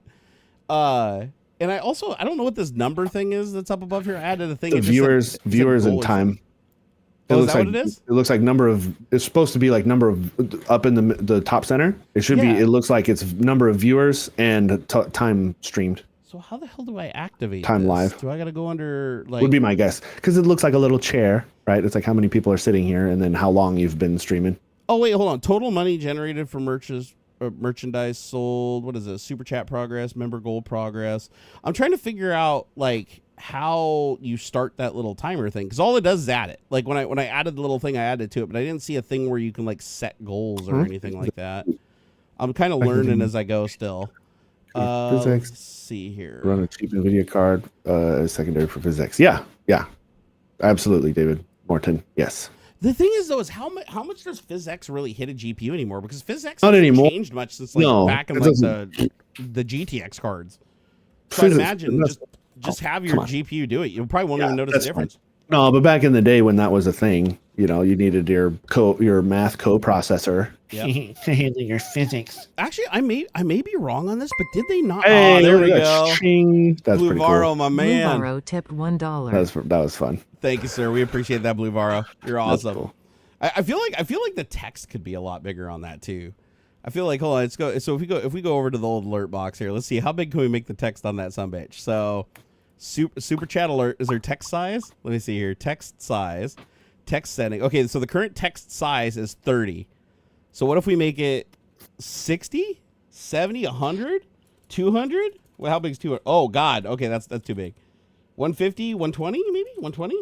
And I don't know what this number thing is that's up above here. I added a thing. The viewers and time. It looks like, what it is? It looks like it's supposed to be like number of up in the top center. It should be. It looks like it's number of viewers and time streamed. So how the hell do I activate time this? live? Do I got to go under like? Would be my guess because it looks like a little chair, right? It's like how many people are sitting here and then how long you've been streaming. Oh wait, hold on. Total money generated from merchandise sold. What is this? Super chat progress, member goal progress. I'm trying to figure out like how you start that little timer thing because all it does is add it. Like when I added the little thing, I added to it, but I didn't see a thing where you can like set goals or anything like that. I'm kind of learning as I go still. Let's see here. Run a cheap Nvidia card, secondary for physics. Yeah, absolutely, David Morton. Yes. The thing is, though, is how much does PhysX really hit a GPU anymore? Because PhysX not hasn't anymore. Changed much since like back in like the GTX cards. So I imagine just have your GPU do it. You probably won't even notice the difference. No, but back in the day when that was a thing, you needed your math coprocessor to handle your physics. Actually, I may be wrong on this, but did they not? Hey, there we go. Ching. That's Blue pretty Varo, cool. my man. Blue Varo tipped $1. That was fun. Thank you, sir. We appreciate that, Blue Varo. You're awesome. Cool. I feel like the text could be a lot bigger on that too. I feel like hold on, let's go. So if we go over to the old alert box here, let's see how big can we make the text on that sumbitch. So super chat alert, is there text size? Let me see here. Text size, text setting. Okay, so the current text size is 30. So what if we make it 60, 70, 100, 200? Well, how big is 200? Oh God. Okay, that's too big. 150, 120, maybe 120.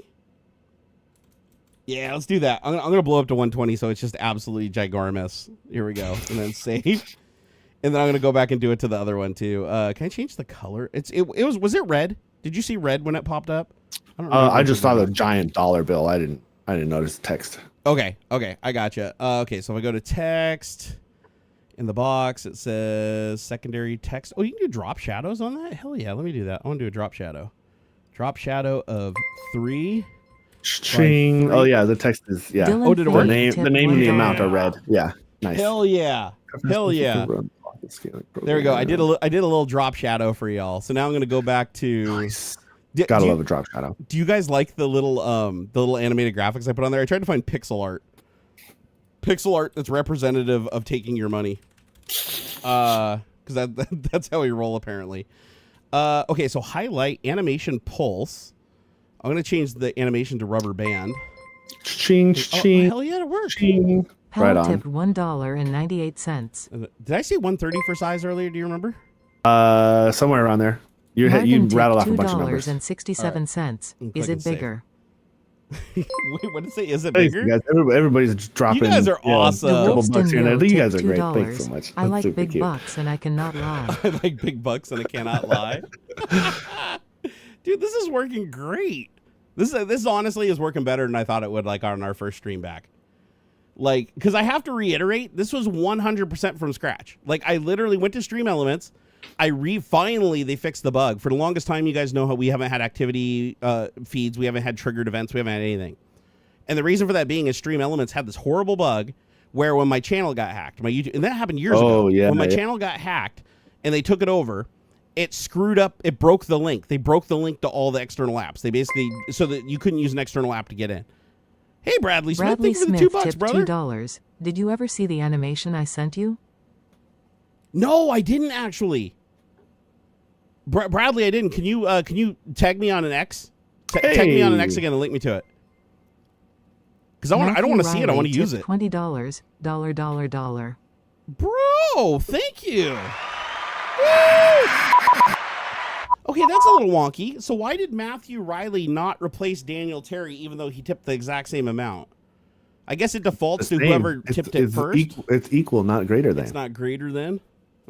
Yeah, let's do that. I'm gonna blow up to 120, so it's just absolutely ginormous. Here we go, and then save. And then I'm gonna go back and do it to the other one too. Can I change the color? Was it red? Did you see red when it popped up? I just saw the giant dollar bill. I didn't notice the text. Okay, I gotcha. Okay, so if I go to text in the box, it says secondary text. Oh, you can do drop shadows on that? Hell yeah, let me do that. I want to do a drop shadow. Drop shadow of 3. Ching. Oh yeah, the text is Dylan Oh, did it work? The name and the amount are red. Yeah, nice. Hell yeah. There we go. I did a little drop shadow for y'all. So now I'm gonna go back to. Nice. Gotta love a drop shadow. Do you guys like the little animated graphics I put on there? I tried to find pixel art that's representative of taking your money, because that's how we roll apparently. Okay, so highlight animation pulse. I'm going to change the animation to rubber band. Ching, ching. Oh, hell yeah, it worked. Ching. Right on. Tipped $1.98. Did I say 130 for size earlier? Do you remember? Somewhere around there. You rattled off a bunch of numbers. $2.67. Is it bigger? Wait, what did it say? Is it Thanks, bigger? guys. Everybody's just dropping. You guys are awesome. Couple bucks here and there. You guys are great. $2. Thanks so much. I That's like super big cute. bucks and I cannot lie. I like big bucks and I cannot lie. Dude, this is working great. This honestly is working better than I thought it would, like on our first stream back. Like, because I have to reiterate, this was 100% from scratch. Like, I literally went to Stream Elements. Finally, they fixed the bug. For the longest time, you guys know how we haven't had activity feeds. We haven't had triggered events. We haven't had anything. And the reason for that being is Stream Elements had this horrible bug where when my channel got hacked, my YouTube, and that happened years ago. Yeah, when my channel got hacked and they took it over, it screwed up. It broke the link. They broke the link to all the external apps. They basically, so that you couldn't use an external app to get in. Hey, Bradley Smith, Bradley thank you for the Smith $2, tipped brother. $2. Did you ever see the animation I sent you? No, I didn't actually. Bradley, I didn't. Can you tag me on an X? Tag me on an X again and link me to it. Because I don't want to see it. I want to use it. $20. $. Bro, thank you. Woo! Okay, that's a little wonky. So why did Matthew Riley not replace Daniel Terry even though he tipped the exact same amount? I guess it defaults to whoever tipped it first. It's equal, not greater than. It's not greater than?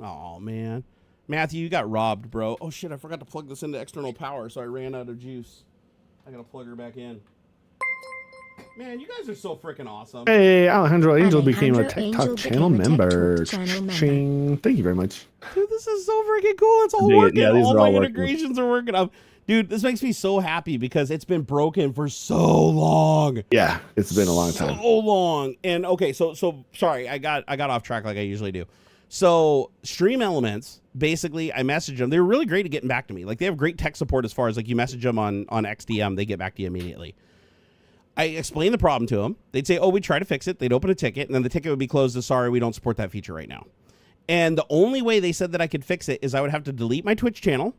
Oh, man. Matthew, you got robbed, bro. Oh, shit, I forgot to plug this into external power, so I ran out of juice. I got to plug her back in. Man, you guys are so freaking awesome. Hey, Alejandro Angel became a Alejandro Tech Angel Talk became channel a Tech member. Talk channel member. Ching. Thank you very much. Dude, this is so freaking cool. It's all Yeah, working. these All are my all working. integrations are working. Dude, this makes me so happy because it's been broken for so long. Yeah, it's been a long time. So long. And okay, so sorry, I got off track like I usually do. So Stream Elements, basically, I messaged them. They were really great at getting back to me. Like they have great tech support as far as like you message them on XDM, they get back to you immediately. I explained the problem to them. They'd say, oh, we try to fix it. They'd open a ticket, and then the ticket would be closed as, sorry, we don't support that feature right now. And the only way they said that I could fix it is I would have to delete my Twitch channel.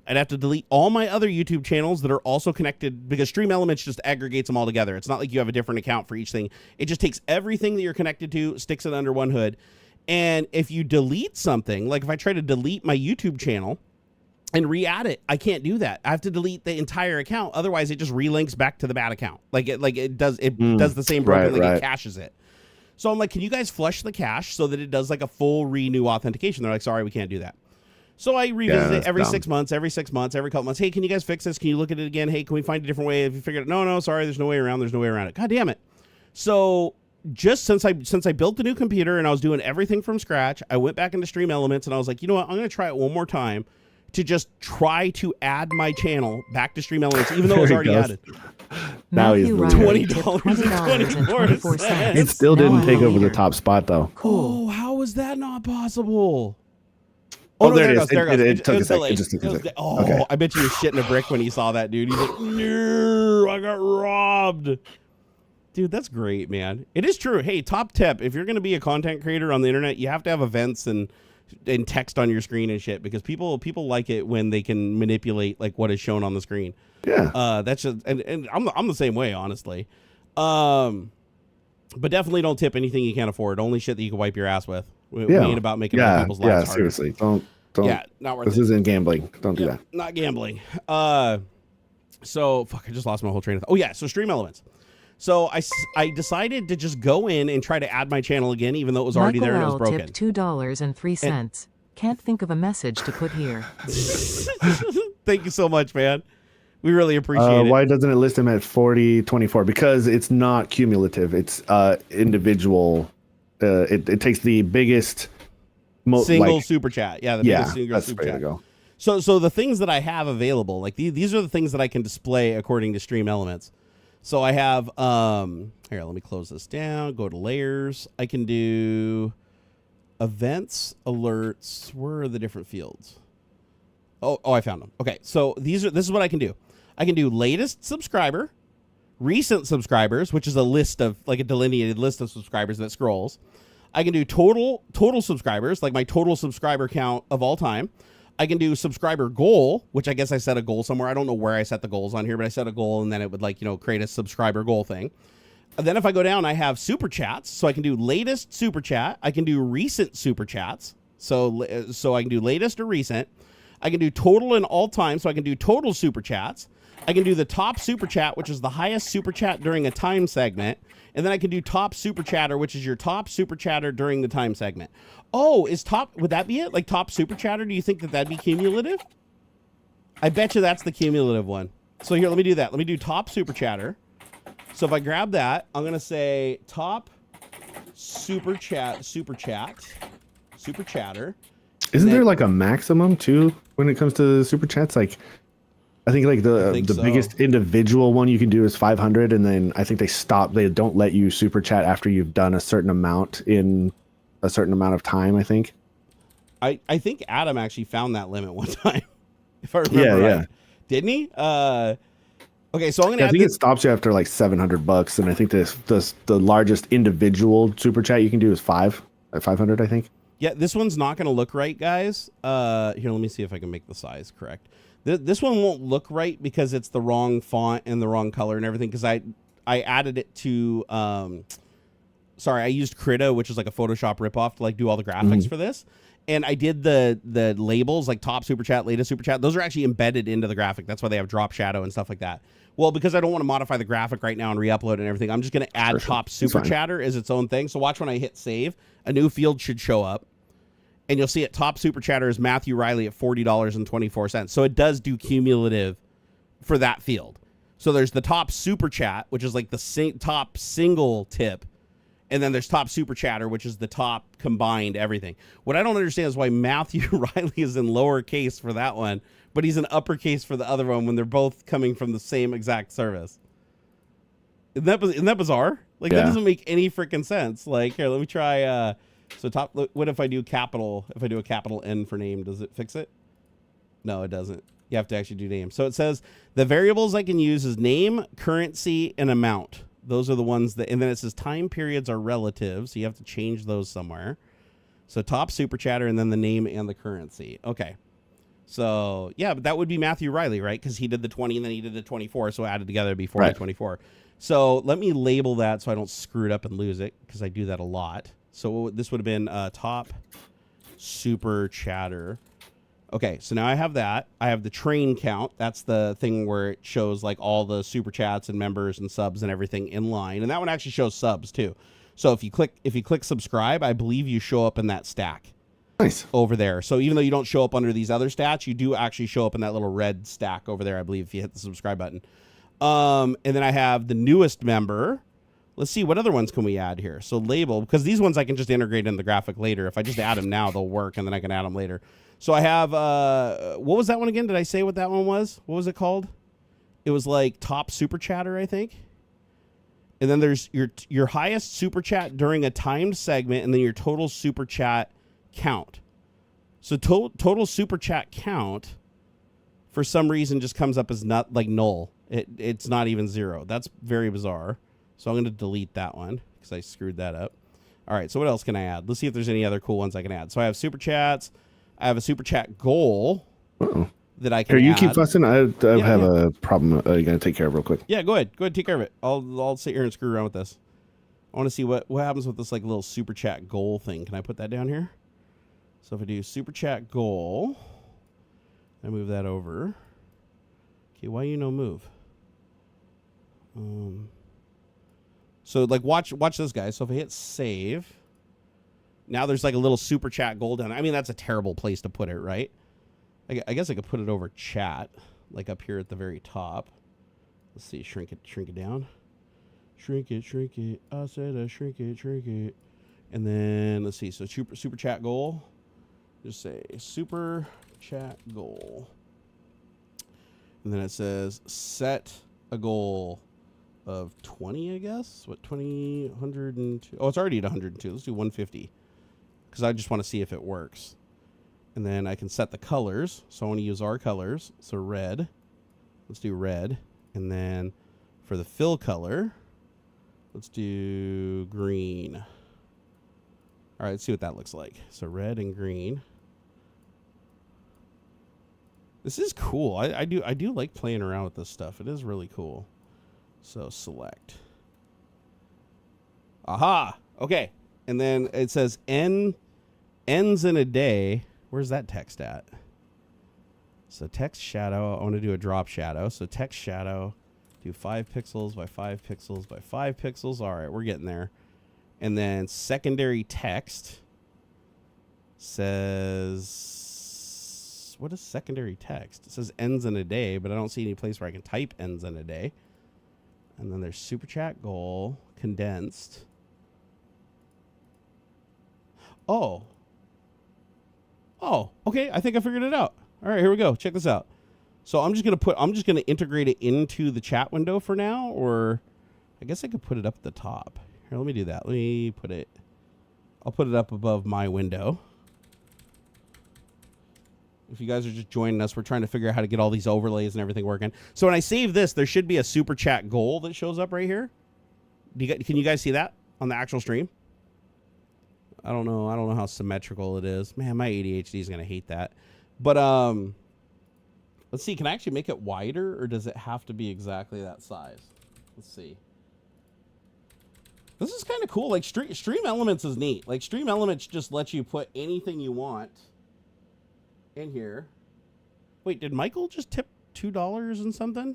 I'd have to delete all my other YouTube channels that are also connected because Stream Elements just aggregates them all together. It's not like you have a different account for each thing. It just takes everything that you're connected to, sticks it under one hood. And if you delete something, like if I try to delete my YouTube channel and re-add it, I can't do that. I have to delete the entire account. Otherwise, it just relinks back to the bad account. It does the same broken, right. It caches it. So I'm like, can you guys flush the cache so that it does like a full renew authentication? They're like, sorry, we can't do that. So I revisit it every 6 months, every couple months. Hey, can you guys fix this? Can you look at it again? Hey, can we find a different way? If you figured it, no, sorry, there's no way around it. God damn it. So just since I built the new computer and I was doing everything from scratch, I went back into Stream Elements and I was like, you know what? I'm going to try it one more time to just try to add my channel back to Stream Elements, even though it was already added. Now he's $20.24. It still didn't take over the top spot though. Cool. Oh, how was that not possible? Oh, no, there it is. There it goes. It took a sec. delayed. It just took a sec. Oh, Okay. I bet you was shitting a brick when he saw that, dude. He's like, no, I got robbed. Dude, that's great, man. It is true. Hey, top tip. If you're going to be a content creator on the internet, you have to have events and text on your screen and shit because people like it when they can manipulate like what is shown on the screen. Yeah. That's just and I'm the same way, honestly. But definitely don't tip anything you can't afford. Only shit that you can wipe your ass with. We ain't about making other people's lives harder. Seriously. Don't. Yeah, not worth it. This isn't gambling. Don't do that. Not gambling. So fuck, I just lost my whole train of thought. Oh yeah, so Stream Elements. So I decided to just go in and try to add my channel again, even though it was already there and it was broken. Tipped $2.03. Can't think of a message to put here. Thank you so much, man. We really appreciate it. Why doesn't it list him at 4024? Because it's not cumulative. It's individual. It takes the biggest single super chat. Yeah, the biggest single that's super chat. Go. So the things that I have available, like these are the things that I can display according to Stream Elements. So I have, here, let me close this down, go to layers. I can do events, alerts. Where are the different fields? Oh, I found them. Okay, so this is what I can do. I can do latest subscriber, recent subscribers, which is a list of, like a delineated list of subscribers that scrolls. I can do total subscribers, like my total subscriber count of all time. I can do subscriber goal, which I guess I set a goal somewhere. I don't know where I set the goals on here, but I set a goal and then it would create a subscriber goal thing. And then if I go down, I have super chats. So I can do latest super chat. I can do recent super chats. So I can do latest or recent. I can do total and all time. So I can do total super chats. I can do the top super chat, which is the highest super chat during a time segment. And then I can do top super chatter, which is your top super chatter during the time segment. Oh, would that be it? Like top super chatter? Do you think that'd be cumulative? I bet you that's the cumulative one. So here, let me do that. Let me do top super chatter. So if I grab that, I'm going to say top super chatter. Isn't there like a maximum too when it comes to super chats? Like, I think like the biggest individual one you can do is 500, and then I think they don't let you super chat after you've done a certain amount in a certain amount of time. I think. I think Adam actually found that limit one time, if I remember right. Yeah. Didn't he? Okay, so I'm gonna. I think it stops you after like $700, and I think the largest individual super chat you can do is 500. I think. Yeah, this one's not going to look right, guys. Here, let me see if I can make the size correct. This one won't look right because it's the wrong font and the wrong color and everything, because I added it to... sorry, I used Krita, which is like a Photoshop ripoff, to like do all the graphics for this. And I did the labels, like top super chat, latest super chat. Those are actually embedded into the graphic. That's why they have drop shadow and stuff like that. Well, because I don't want to modify the graphic right now and re-upload and everything, I'm just going to add top super chatter as its own thing. So watch when I hit save, a new field should show up. And you'll see it, top super chatter is Matthew Riley at $40.24. So it does do cumulative for that field. So there's the top super chat, which is like the top single tip. And then there's top super chatter, which is the top combined everything. What I don't understand is why Matthew Riley is in lowercase for that one, but he's in uppercase for the other one when they're both coming from the same exact service. Isn't that bizarre? Like, that doesn't make any freaking sense. Like, here, let me try. So top. What if I do capital? If I do a capital N for name, does it fix it? No, it doesn't. You have to actually do name. So it says the variables I can use is name, currency, and amount. Those are the ones that, and then it says time periods are relative, so you have to change those somewhere. So top super chatter, and then the name and the currency. Okay. So yeah, but that would be Matthew Riley, right? Because he did the 20 and then he did the 24, so added together it'd be 4024. So let me label that so I don't screw it up and lose it, because I do that a lot. So this would have been top super chatter. Okay, so now I have that. I have the train count. That's the thing where it shows like all the super chats and members and subs and everything in line. And that one actually shows subs too. So if you click subscribe, I believe you show up in that stack. Nice. Over there. So even though you don't show up under these other stats, you do actually show up in that little red stack over there, I believe, if you hit the subscribe button. And then I have the newest member. Let's see, what other ones can we add here? So label, because these ones I can just integrate in the graphic later. If I just add them now, they'll work, and then I can add them later. So I have, what was that one again? Did I say what that one was? What was it called? It was like top super chatter, I think. And then there's your highest super chat during a timed segment, and then your total super chat count. So total super chat count, for some reason, just comes up as not like null. It's not even 0. That's very bizarre. So I'm going to delete that one because I screwed that up. All right, so what else can I add? Let's see if there's any other cool ones I can add. So I have super chats. I have a super chat goal that I can add. You keep fussing. I have a problem you got to take care of real quick. Yeah, go ahead. Go ahead, take care of it. I'll sit here and screw around with this. I want to see what happens with this like little super chat goal thing. Can I put that down here? So if I do super chat goal, I move that over. Okay, why you no move? So like watch this, guys. So if I hit save, now there's like a little super chat goal down. I mean, that's a terrible place to put it, right? I guess I could put it over chat, like up here at the very top. Let's see, shrink it down. Shrink it. I said shrink it. And then let's see. So super chat goal. Just say super chat goal. And then it says set a goal of 20, I guess. What, 20, 102? Oh, it's already at 102. Let's do 150. Because I just want to see if it works. And then I can set the colors. So I want to use our colors. So red. Let's do red. And then for the fill color, let's do green. All right, let's see what that looks like. So red and green. This is cool. I do like playing around with this stuff. It is really cool. So select. Aha. Okay. And then it says ends in a day. Where's that text at? So text shadow. I want to do a drop shadow. So text shadow. Do 5 pixels by 5 pixels by 5 pixels. All right, we're getting there. And then secondary text says, what is secondary text? It says ends in a day, but I don't see any place where I can type ends in a day. And then there's super chat goal, condensed. Oh, okay. I think I figured it out. All right, here we go. Check this out. So I'm just gonna integrate it into the chat window for now, or I guess I could put it up at the top. Here, let me do that. I'll put it up above my window. If you guys are just joining us, we're trying to figure out how to get all these overlays and everything working. So when I save this, there should be a super chat goal that shows up right here. Can you guys see that on the actual stream? I don't know. I don't know how symmetrical it is. Man, my ADHD is gonna hate that. But let's see. Can I actually make it wider, or does it have to be exactly that size? Let's see. This is kind of cool. Like Stream Elements is neat. Like Stream Elements just lets you put anything you want in here. Wait, did Michael just tip $2 and something?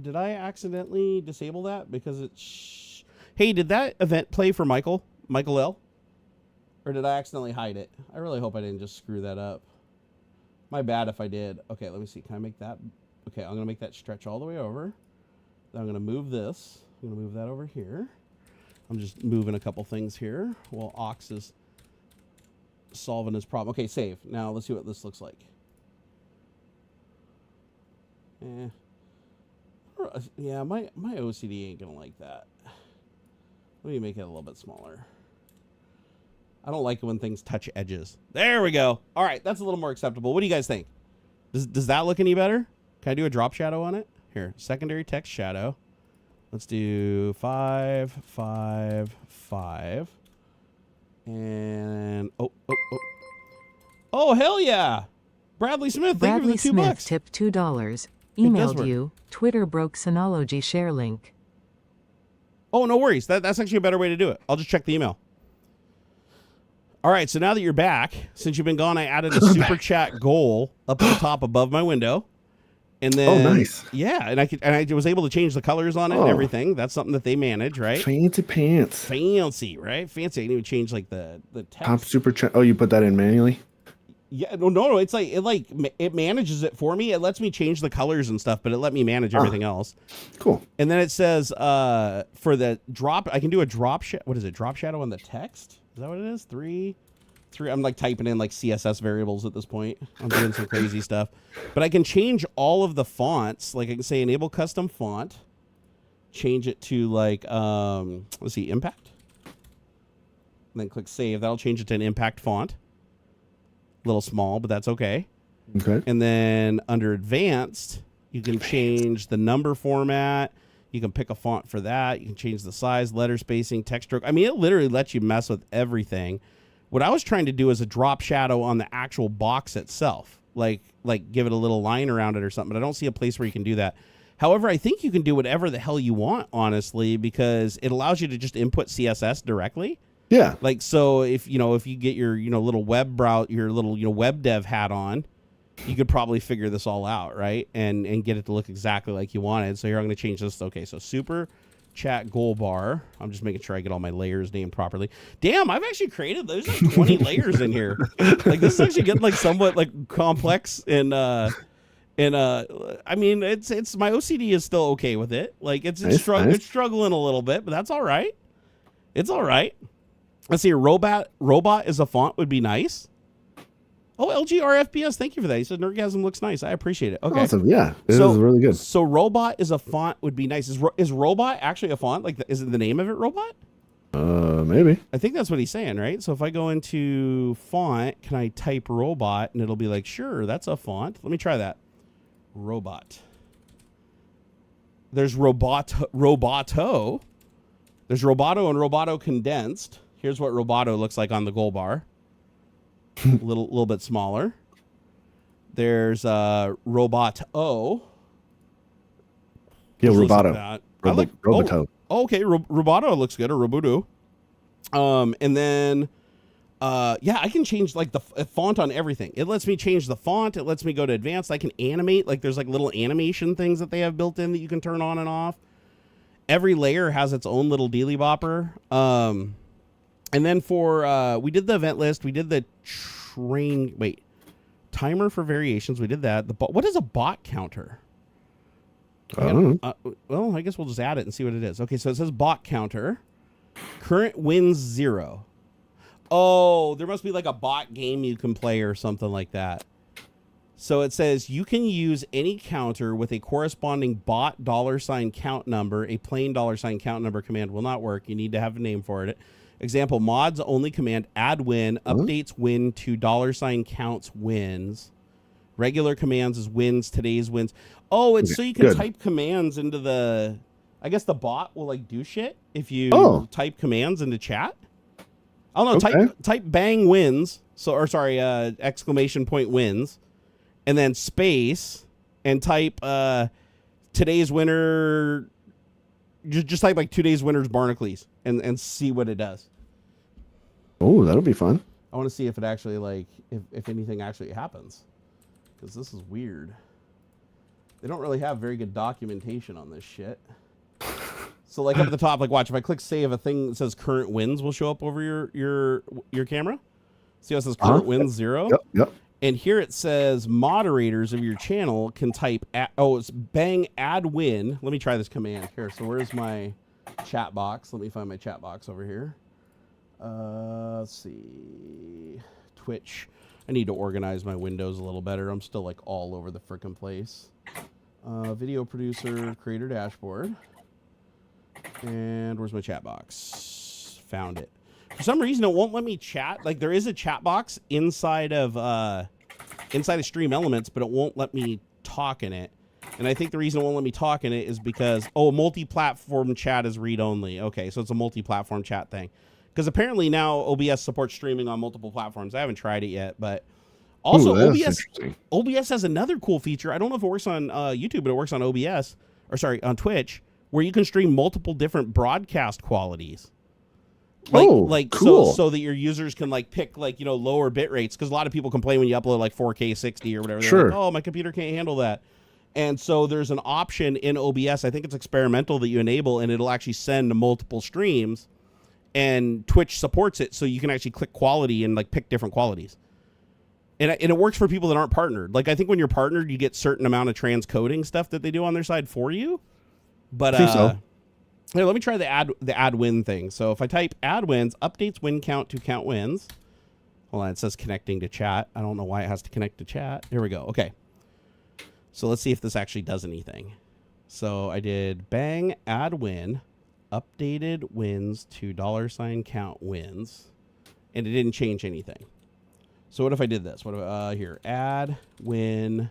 Did I accidentally disable that because it's? Hey, did that event play for Michael L? Or did I accidentally hide it? I really hope I didn't just screw that up. My bad if I did. Okay, let me see. Can I make that? Okay, I'm going to make that stretch all the way over. Then I'm going to move this. I'm going to move that over here. I'm just moving a couple things here while Ox is solving his problem. Okay, save. Now let's see what this looks like. Yeah, my OCD ain't going to like that. Let me make it a little bit smaller. I don't like it when things touch edges. There we go. All right, that's a little more acceptable. What do you guys think? Does that look any better? Can I do a drop shadow on it? Here, secondary text shadow. Let's do 5, 5, 5. And oh, hell yeah. Bradley Smith, thank you for the $2. Smith tipped $2. Emailed you. Twitter broke Synology share link. Oh, no worries. That's actually a better way to do it. I'll just check the email. All right, so now that you're back, since you've been gone, I added a super chat goal up at the top above my window. And then, nice. Yeah, and I was able to change the colors on it and everything. That's something that they manage, right? Fancy pants. Fancy, right? Fancy. I didn't even change like the text. Top super chat. Oh, you put that in manually? Yeah, no. It's like it manages it for me. It lets me change the colors and stuff, but it let me manage everything else. Cool. And then it says for the drop, I can do a drop shadow. What is it? Drop shadow on the text? Is that what it is? 3. I'm like typing in like CSS variables at this point. I'm doing some crazy stuff, but I can change all of the fonts. Like I can say enable custom font, change it to like let's see, impact, and then click save. That'll change it to an impact font. A little small, but that's okay. Okay. And then under advanced, you can change the number format. You can pick a font for that. You can change the size, letter spacing, text stroke. I mean, it literally lets you mess with everything. What I was trying to do is a drop shadow on the actual box itself, like give it a little line around it or something. But I don't see a place where you can do that. However, I think you can do whatever the hell you want, honestly, because it allows you to just input CSS directly. Yeah. Like, so if you get your, little web web dev hat on, you could probably figure this all out, right? And get it to look exactly like you wanted. So here I'm going to change this. Okay, so super chat goal bar. I'm just making sure I get all my layers named properly. Damn, I've actually created, there's like 20 layers in here. Like this is actually getting like somewhat like complex and I mean, it's my OCD is still okay with it. Like it's struggling a little bit, but that's all right. It's all right. Let's see, robot is a font would be nice. Oh, LG RFPS, thank you for that. He said Nerdgasm looks nice. I appreciate it. Okay. Awesome. Yeah, it is really good. So robot is a font would be nice. Is robot actually a font? Like, is it the name of it robot? Maybe. I think that's what he's saying, right? So if I go into font, can I type robot and it'll be like, sure, that's a font. Let me try that. Robot. There's roboto. There's roboto and roboto condensed. Here's what roboto looks like on the goal bar. A little bit smaller. There's roboto. Yeah, roboto. Roboto. Okay, roboto looks good, or roboto. And then I can change like the font on everything. It lets me change the font. It lets me go to advanced. I can animate. Like there's like little animation things that they have built in that you can turn on and off. Every layer has its own little dealy bopper. And then for, we did the event list. We did the timer for variations. We did that. What is a bot counter? I don't know. Well, I guess we'll just add it and see what it is. Okay, so it says bot counter. Current wins 0. Oh, there must be like a bot game you can play or something like that. So it says you can use any counter with a corresponding bot $count number. A plain $count number command will not work. You need to have a name for it. Example, mods only command add win, updates win to $counts wins. Regular commands is wins, today's wins. Oh, it's so you can type commands into I guess the bot will like do shit if you type commands into chat. I don't know. Okay. Type bang wins. So, or sorry, exclamation point wins, and then space, and type today's winner. Just type like today's winners Barnacules and see what it does. Oh, that'll be fun. I want to see if it actually like if anything actually happens, because this is weird. They don't really have very good documentation on this shit. So like up at the top, like watch, if I click save, a thing that says current wins will show up over your camera. See how it says current wins 0? Yep. And here it says moderators of your channel can type it's bang add win. Let me try this command here. So where's my chat box? Let me find my chat box over here. Let's see. Twitch. I need to organize my windows a little better. I'm still like all over the frickin' place. Video producer, creator dashboard. And where's my chat box? Found it. For some reason, it won't let me chat. Like there is a chat box inside of Stream Elements, but it won't let me talk in it. And I think the reason it won't let me talk in it is because multi-platform chat is read only. Okay, so it's a multi-platform chat thing. Because apparently now OBS supports streaming on multiple platforms. I haven't tried it yet, but also OBS has another cool feature. I don't know if it works on YouTube, but it works on on Twitch, where you can stream multiple different broadcast qualities. Like cool. so that your users can like pick like, you know, lower bit rates, because a lot of people complain when you upload like 4K 60 or whatever. They're Sure. like, oh, my computer can't handle that. And so there's an option in OBS, I think it's experimental, that you enable, and it'll actually send to multiple streams. And Twitch supports it, so you can actually click quality and like pick different qualities. And it works for people that aren't partnered. Like I think when you're partnered, you get certain amount of transcoding stuff that they do on their side for you. But I think so. Here, let me try the add win thing. So if I type add wins, updates win count to count wins. Hold on, it says connecting to chat. I don't know why it has to connect to chat. There we go. Okay. So let's see if this actually does anything. So I did bang add win. Updated wins to $count wins, and it didn't change anything. So what if I did this? What if here add win?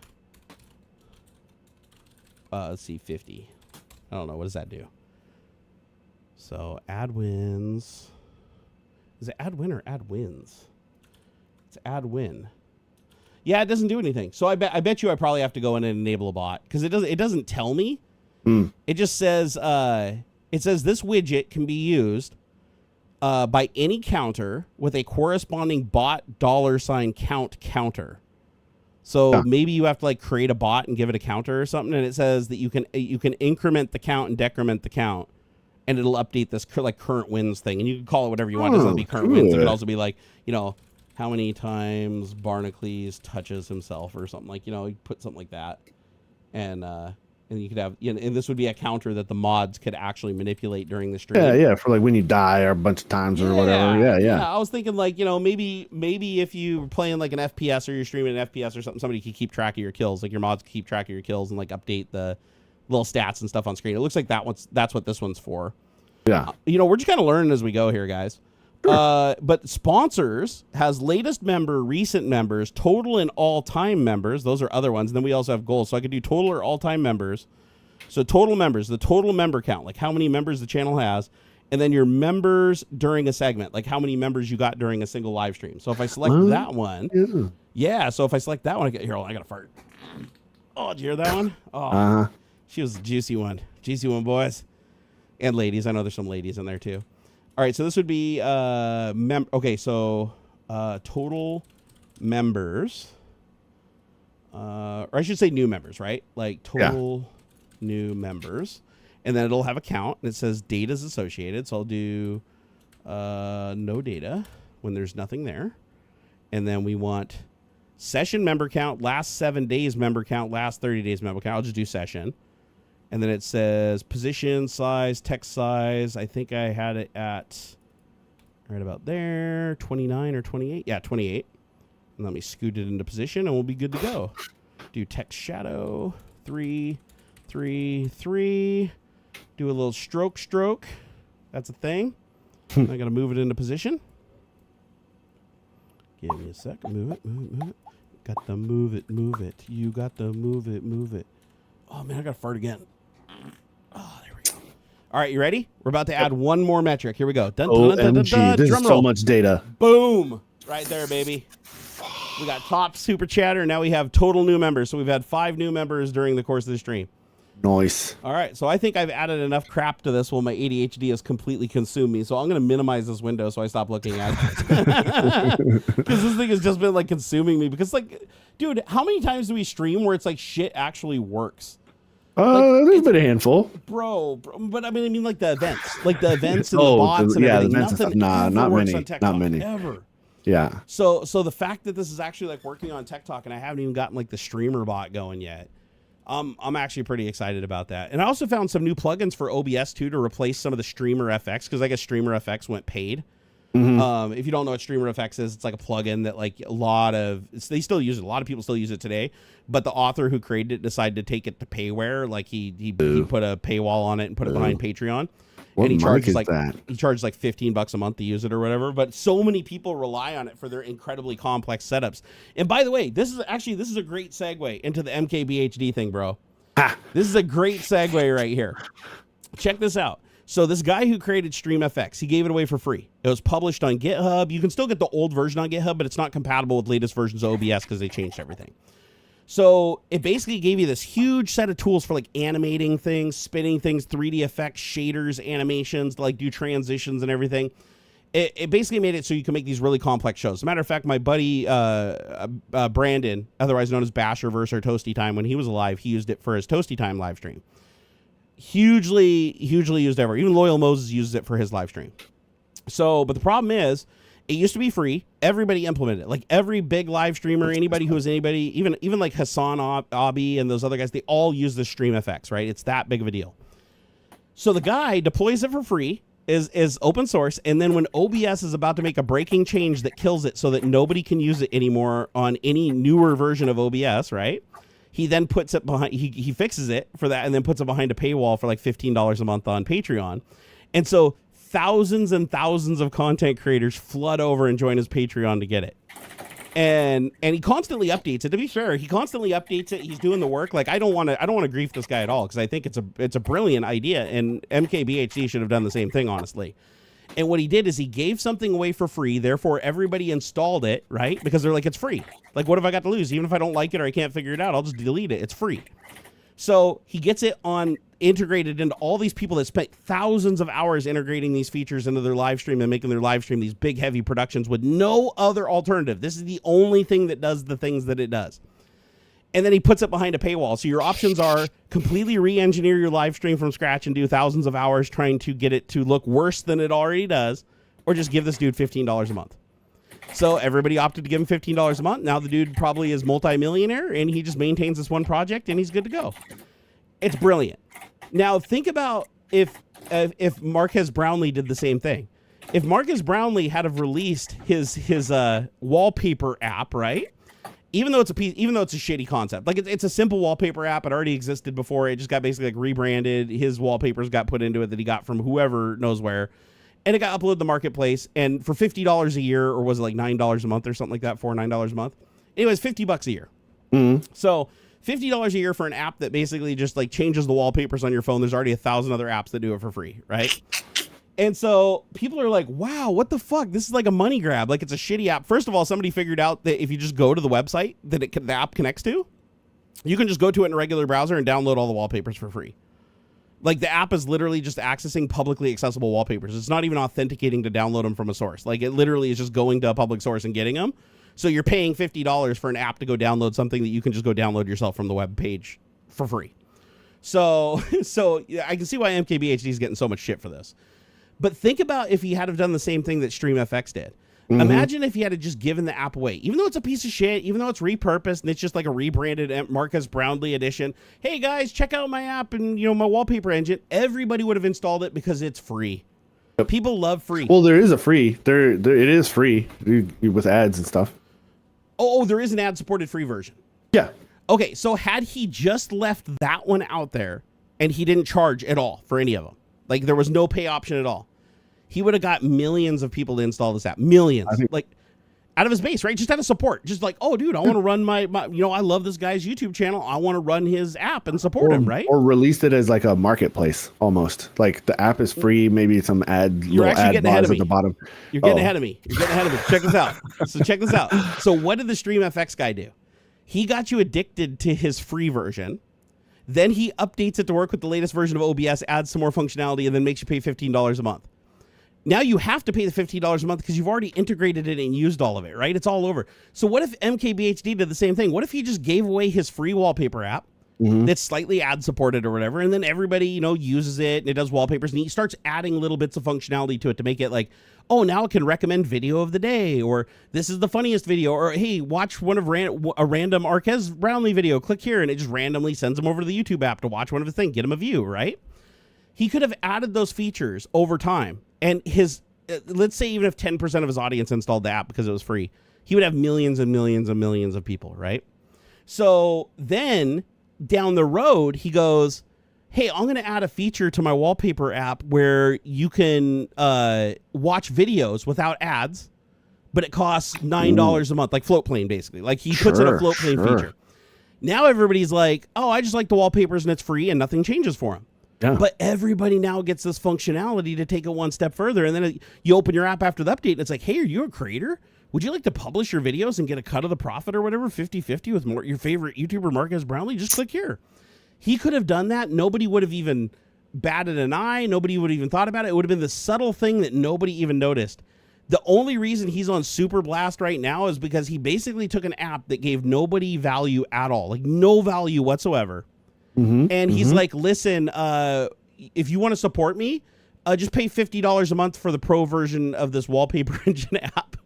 Let's see, 50. I don't know, what does that do? So add wins. Is it add win or add wins? It's add win. Yeah, it doesn't do anything. So I bet you I probably have to go in and enable a bot, because it doesn't tell me. It just says it says this widget can be used by any counter with a corresponding bot $count counter. So maybe you have to like create a bot and give it a counter or something, and it says that you can increment the count and decrement the count, and it'll update this like current wins thing. And you can call it whatever you want. It doesn't have to be current wins. It could also be like, you know, how many times Barnacules touches himself or something, like, you know, you put something like that, and you could have, you know, and this would be a counter that the mods could actually manipulate during the stream. Yeah, for like when you die or a bunch of times or whatever. Yeah. I was thinking like, you know, maybe if you're playing like an FPS or you're streaming an FPS or something, somebody could keep track of your kills. Like your mods could keep track of your kills and like update the little stats and stuff on screen. It looks like that's what this one's for. Yeah. You know, we're just kind of learning as we go here, guys. Sure. But sponsors has latest member, recent members, total and all-time members. Those are other ones. And then we also have goals. So I could do total or all-time members. So total members, the total member count, like how many members the channel has. And then your members during a segment, like how many members you got during a single live stream. So if I select that one, so if I select that one, I got to fart. Oh, did you hear that one? Oh, she was a juicy one. Juicy one, boys. And ladies. I know there's some ladies in there too. All right, so this would be total members, or I should say new members, right? Like total new members, and then it'll have a count, and it says data is associated. So I'll do no data when there's nothing there, and then we want session member count, last 7 days member count, last 30 days member count. I'll just do session. And then it says position, size, text size. I think I had it at right about there, 29 or 28. Yeah, 28. And let me scoot it into position, and we'll be good to go. Do text shadow, 3, 3, 3. Do a little stroke. That's a thing. I got to move it into position. Give me a sec. Move it. Got to move it. You got to move it. Oh, man, I got to fart again. Oh, there we go. All right, you ready? We're about to add one more metric. Here we go. Dun, dun, dun, dun, dun, OMG, dun. this Drum is roll. so much data. Boom. Right there, baby. We got top super chatter. Now we have total new members. So we've had 5 new members during the course of the stream. Nice. All right, so I think I've added enough crap to this while my ADHD has completely consumed me. So I'm going to minimize this window so I stop looking at it. Because this thing has just been like consuming me. Because like, dude, how many times do we stream where it's like shit actually works? There's been a handful. Bro, but I mean like the events. Like the events and the bots and everything. The events and stuff. Nah, not many. Not many. Ever. Yeah. So the fact that this is actually like working on Tech Talk and I haven't even gotten like the streamer bot going yet. I'm actually pretty excited about that. And I also found some new plugins for OBS too to replace some of the Streamer FX because I guess Streamer FX went paid. Mm-hmm. If you don't know what Streamer FX is, it's like a plugin that like they still use it. A lot of people still use it today, but the author who created it decided to take it to payware. Like he put a paywall on it and put it behind Patreon. What and he mark charges is like that? He charges like $15 a month to use it or whatever. But so many people rely on it for their incredibly complex setups. And by the way, this is a great segue into the MKBHD thing, bro. This is a great segue right here. Check this out. So this guy who created StreamFX, he gave it away for free. It was published on GitHub. You can still get the old version on GitHub, but it's not compatible with latest versions of OBS because they changed everything. So it basically gave you this huge set of tools for like animating things, spinning things, 3D effects, shaders, animations, to like do transitions and everything. It basically made it so you can make these really complex shows. As a matter of fact, my buddy Brandon, otherwise known as Basherverse or Toasty Time, when he was alive, he used it for his Toasty Time live stream. Hugely used ever. Even Loyal Moses uses it for his live stream. So, but the problem is, it used to be free. Everybody implemented it. Like every big live streamer, anybody who was anybody, even like Hassan Abi and those other guys, they all use the StreamFX, right? It's that big of a deal. So the guy deploys it for free, is open source, and then when OBS is about to make a breaking change that kills it so that nobody can use it anymore on any newer version of OBS, right? He then puts it behind, he fixes it for that and then puts it behind a paywall for like $15 a month on Patreon. And so thousands and thousands of content creators flood over and join his Patreon to get it. And he constantly updates it. To be fair, he constantly updates it. He's doing the work. Like I don't want to grief this guy at all because I think it's a brilliant idea, and MKBHD should have done the same thing, honestly. And what he did is he gave something away for free. Therefore, everybody installed it, right? Because they're like, it's free. Like, what have I got to lose? Even if I don't like it or I can't figure it out, I'll just delete it. It's free. So he gets it integrated into all these people that spent thousands of hours integrating these features into their live stream and making their live stream these big, heavy productions with no other alternative. This is the only thing that does the things that it does. And then he puts it behind a paywall. So your options are completely re-engineer your live stream from scratch and do thousands of hours trying to get it to look worse than it already does, or just give this dude $15 a month. So everybody opted to give him $15 a month. Now the dude probably is multi-millionaire, and he just maintains this one project, and he's good to go. It's brilliant. Now think about if Marques Brownlee did the same thing. If Marques Brownlee had have released his wallpaper app, right? Even though it's a shitty concept, like it's a simple wallpaper app. It already existed before. It just got basically like rebranded. His wallpapers got put into it that he got from whoever knows where. And it got uploaded to the marketplace, and for $50 a year, or was it like $9 a month or something like that, $9 a month? Anyways, $50 a year. Mm-hmm. So $50 a year for an app that basically just like changes the wallpapers on your phone. There's already 1,000 other apps that do it for free, right? And so people are like, wow, what the fuck? This is like a money grab. Like it's a shitty app. First of all, somebody figured out that if you just go to the website that the app connects to, you can just go to it in a regular browser and download all the wallpapers for free. Like the app is literally just accessing publicly accessible wallpapers. It's not even authenticating to download them from a source. Like it literally is just going to a public source and getting them. So you're paying $50 for an app to go download something that you can just go download yourself from the web page for free. So I can see why MKBHD is getting so much shit for this. But think about if he had have done the same thing that StreamFX did. Mm-hmm. Imagine if he had just given the app away, even though it's a piece of shit, even though it's repurposed and it's just like a rebranded Marques Brownlee edition. Hey guys, check out my app and my wallpaper engine. Everybody would have installed it because it's free. People love free. Well, there is a free. There it is free with ads and stuff. Oh, there is an ad-supported free version. Yeah. Okay, so had he just left that one out there and he didn't charge at all for any of them, like there was no pay option at all, he would have got millions of people to install this app. Millions. out of his base, right? Just out of support. Just like, oh, dude, I want to run my, I love this guy's YouTube channel. I want to run his app and support him, right? Or released it as like a marketplace almost. Like the app is free, maybe some little ad bars at the bottom. You're getting ahead of me. You're getting ahead of me. Check this out. Check this out. So what did the StreamFX guy do? He got you addicted to his free version. Then he updates it to work with the latest version of OBS, adds some more functionality, and then makes you pay $15 a month. Now you have to pay the $15 a month because you've already integrated it and used all of it, right? It's all over. So what if MKBHD did the same thing? What if he just gave away his free wallpaper app that's slightly ad supported or whatever, and then everybody, uses it and it does wallpapers, and he starts adding little bits of functionality to it to make it like, oh, now it can recommend video of the day, or this is the funniest video, or hey, watch one of a random Arquez Brownlee video, click here, and it just randomly sends him over to the YouTube app to watch one of his things, get him a view, right? He could have added those features over time. And let's say even if 10% of his audience installed the app because it was free, he would have millions and millions and millions of people, right? So then down the road, he goes, hey, I'm going to add a feature to my wallpaper app where you can watch videos without ads, but it costs $9 a month, like Floatplane, basically. Like he puts in a Floatplane feature. Now everybody's like, oh, I just like the wallpapers and it's free and nothing changes for him. Yeah. But everybody now gets this functionality to take it one step further. And then you open your app after the update and it's like, hey, are you a creator? Would you like to publish your videos and get a cut of the profit or whatever, 50-50 with your favorite YouTuber, Marquez Brownlee? Just click here. He could have done that. Nobody would have even batted an eye. Nobody would have even thought about it. It would have been the subtle thing that nobody even noticed. The only reason he's on super blast right now is because he basically took an app that gave nobody value at all, like no value whatsoever. And he's like, listen, if you want to support me, just pay $50 a month for the pro version of this wallpaper engine app.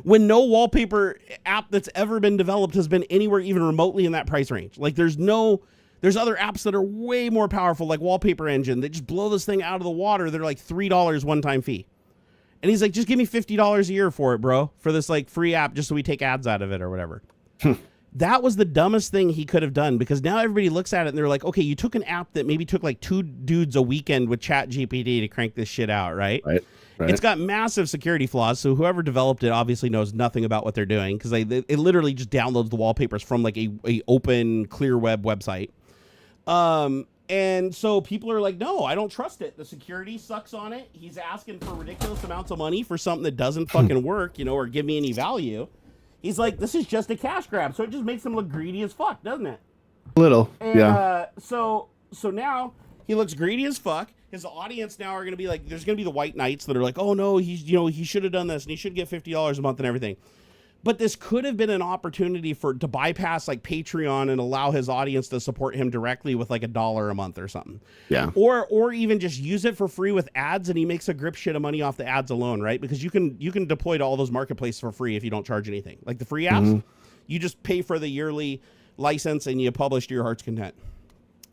When no wallpaper app that's ever been developed has been anywhere even remotely in that price range. Like there's other apps that are way more powerful, like Wallpaper Engine, that just blow this thing out of the water. They're like $3 one-time fee. And he's like, just give me $50 a year for it, bro, for this like free app just so we take ads out of it or whatever. That was the dumbest thing he could have done, because now everybody looks at it and they're like, okay, you took an app that maybe took like 2 dudes a weekend with ChatGPT to crank this shit out, right? Right. It's got massive security flaws, so whoever developed it obviously knows nothing about what they're doing, because it literally just downloads the wallpapers from like a open clear web website. And so people are like, no, I don't trust it. The security sucks on it. He's asking for ridiculous amounts of money for something that doesn't fucking work, or give me any value. He's like, this is just a cash grab. So it just makes him look greedy as fuck, doesn't it? A little, and, yeah. So now he looks greedy as fuck. His audience now are going to be like, there's going to be the white knights that are like, oh no, he should have done this and he should get $50 a month and everything. But this could have been an opportunity to bypass like Patreon and allow his audience to support him directly with like $1 a month or something. Yeah. Or even just use it for free with ads, and he makes a grip shit of money off the ads alone, right? Because you can deploy to all those marketplaces for free if you don't charge anything. Like the free apps, you just pay for the yearly license and you publish to your heart's content.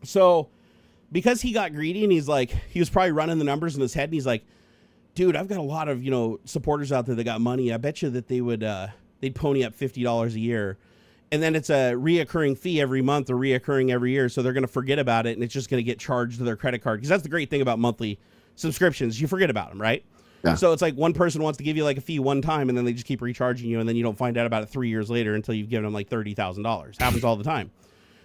So because he got greedy and he was probably running the numbers in his head, and he's like, dude, I've got a lot of, supporters out there that got money. I bet you that they would, they'd pony up $50 a year, and then it's a reoccurring fee every month or reoccurring every year. So they're going to forget about it, and it's just going to get charged to their credit card. Because that's the great thing about monthly subscriptions. You forget about them, right? Yeah. So it's like one person wants to give you like a fee one time, and then they just keep recharging you, and then you don't find out about it 3 years later until you've given them like $30,000. Happens all the time.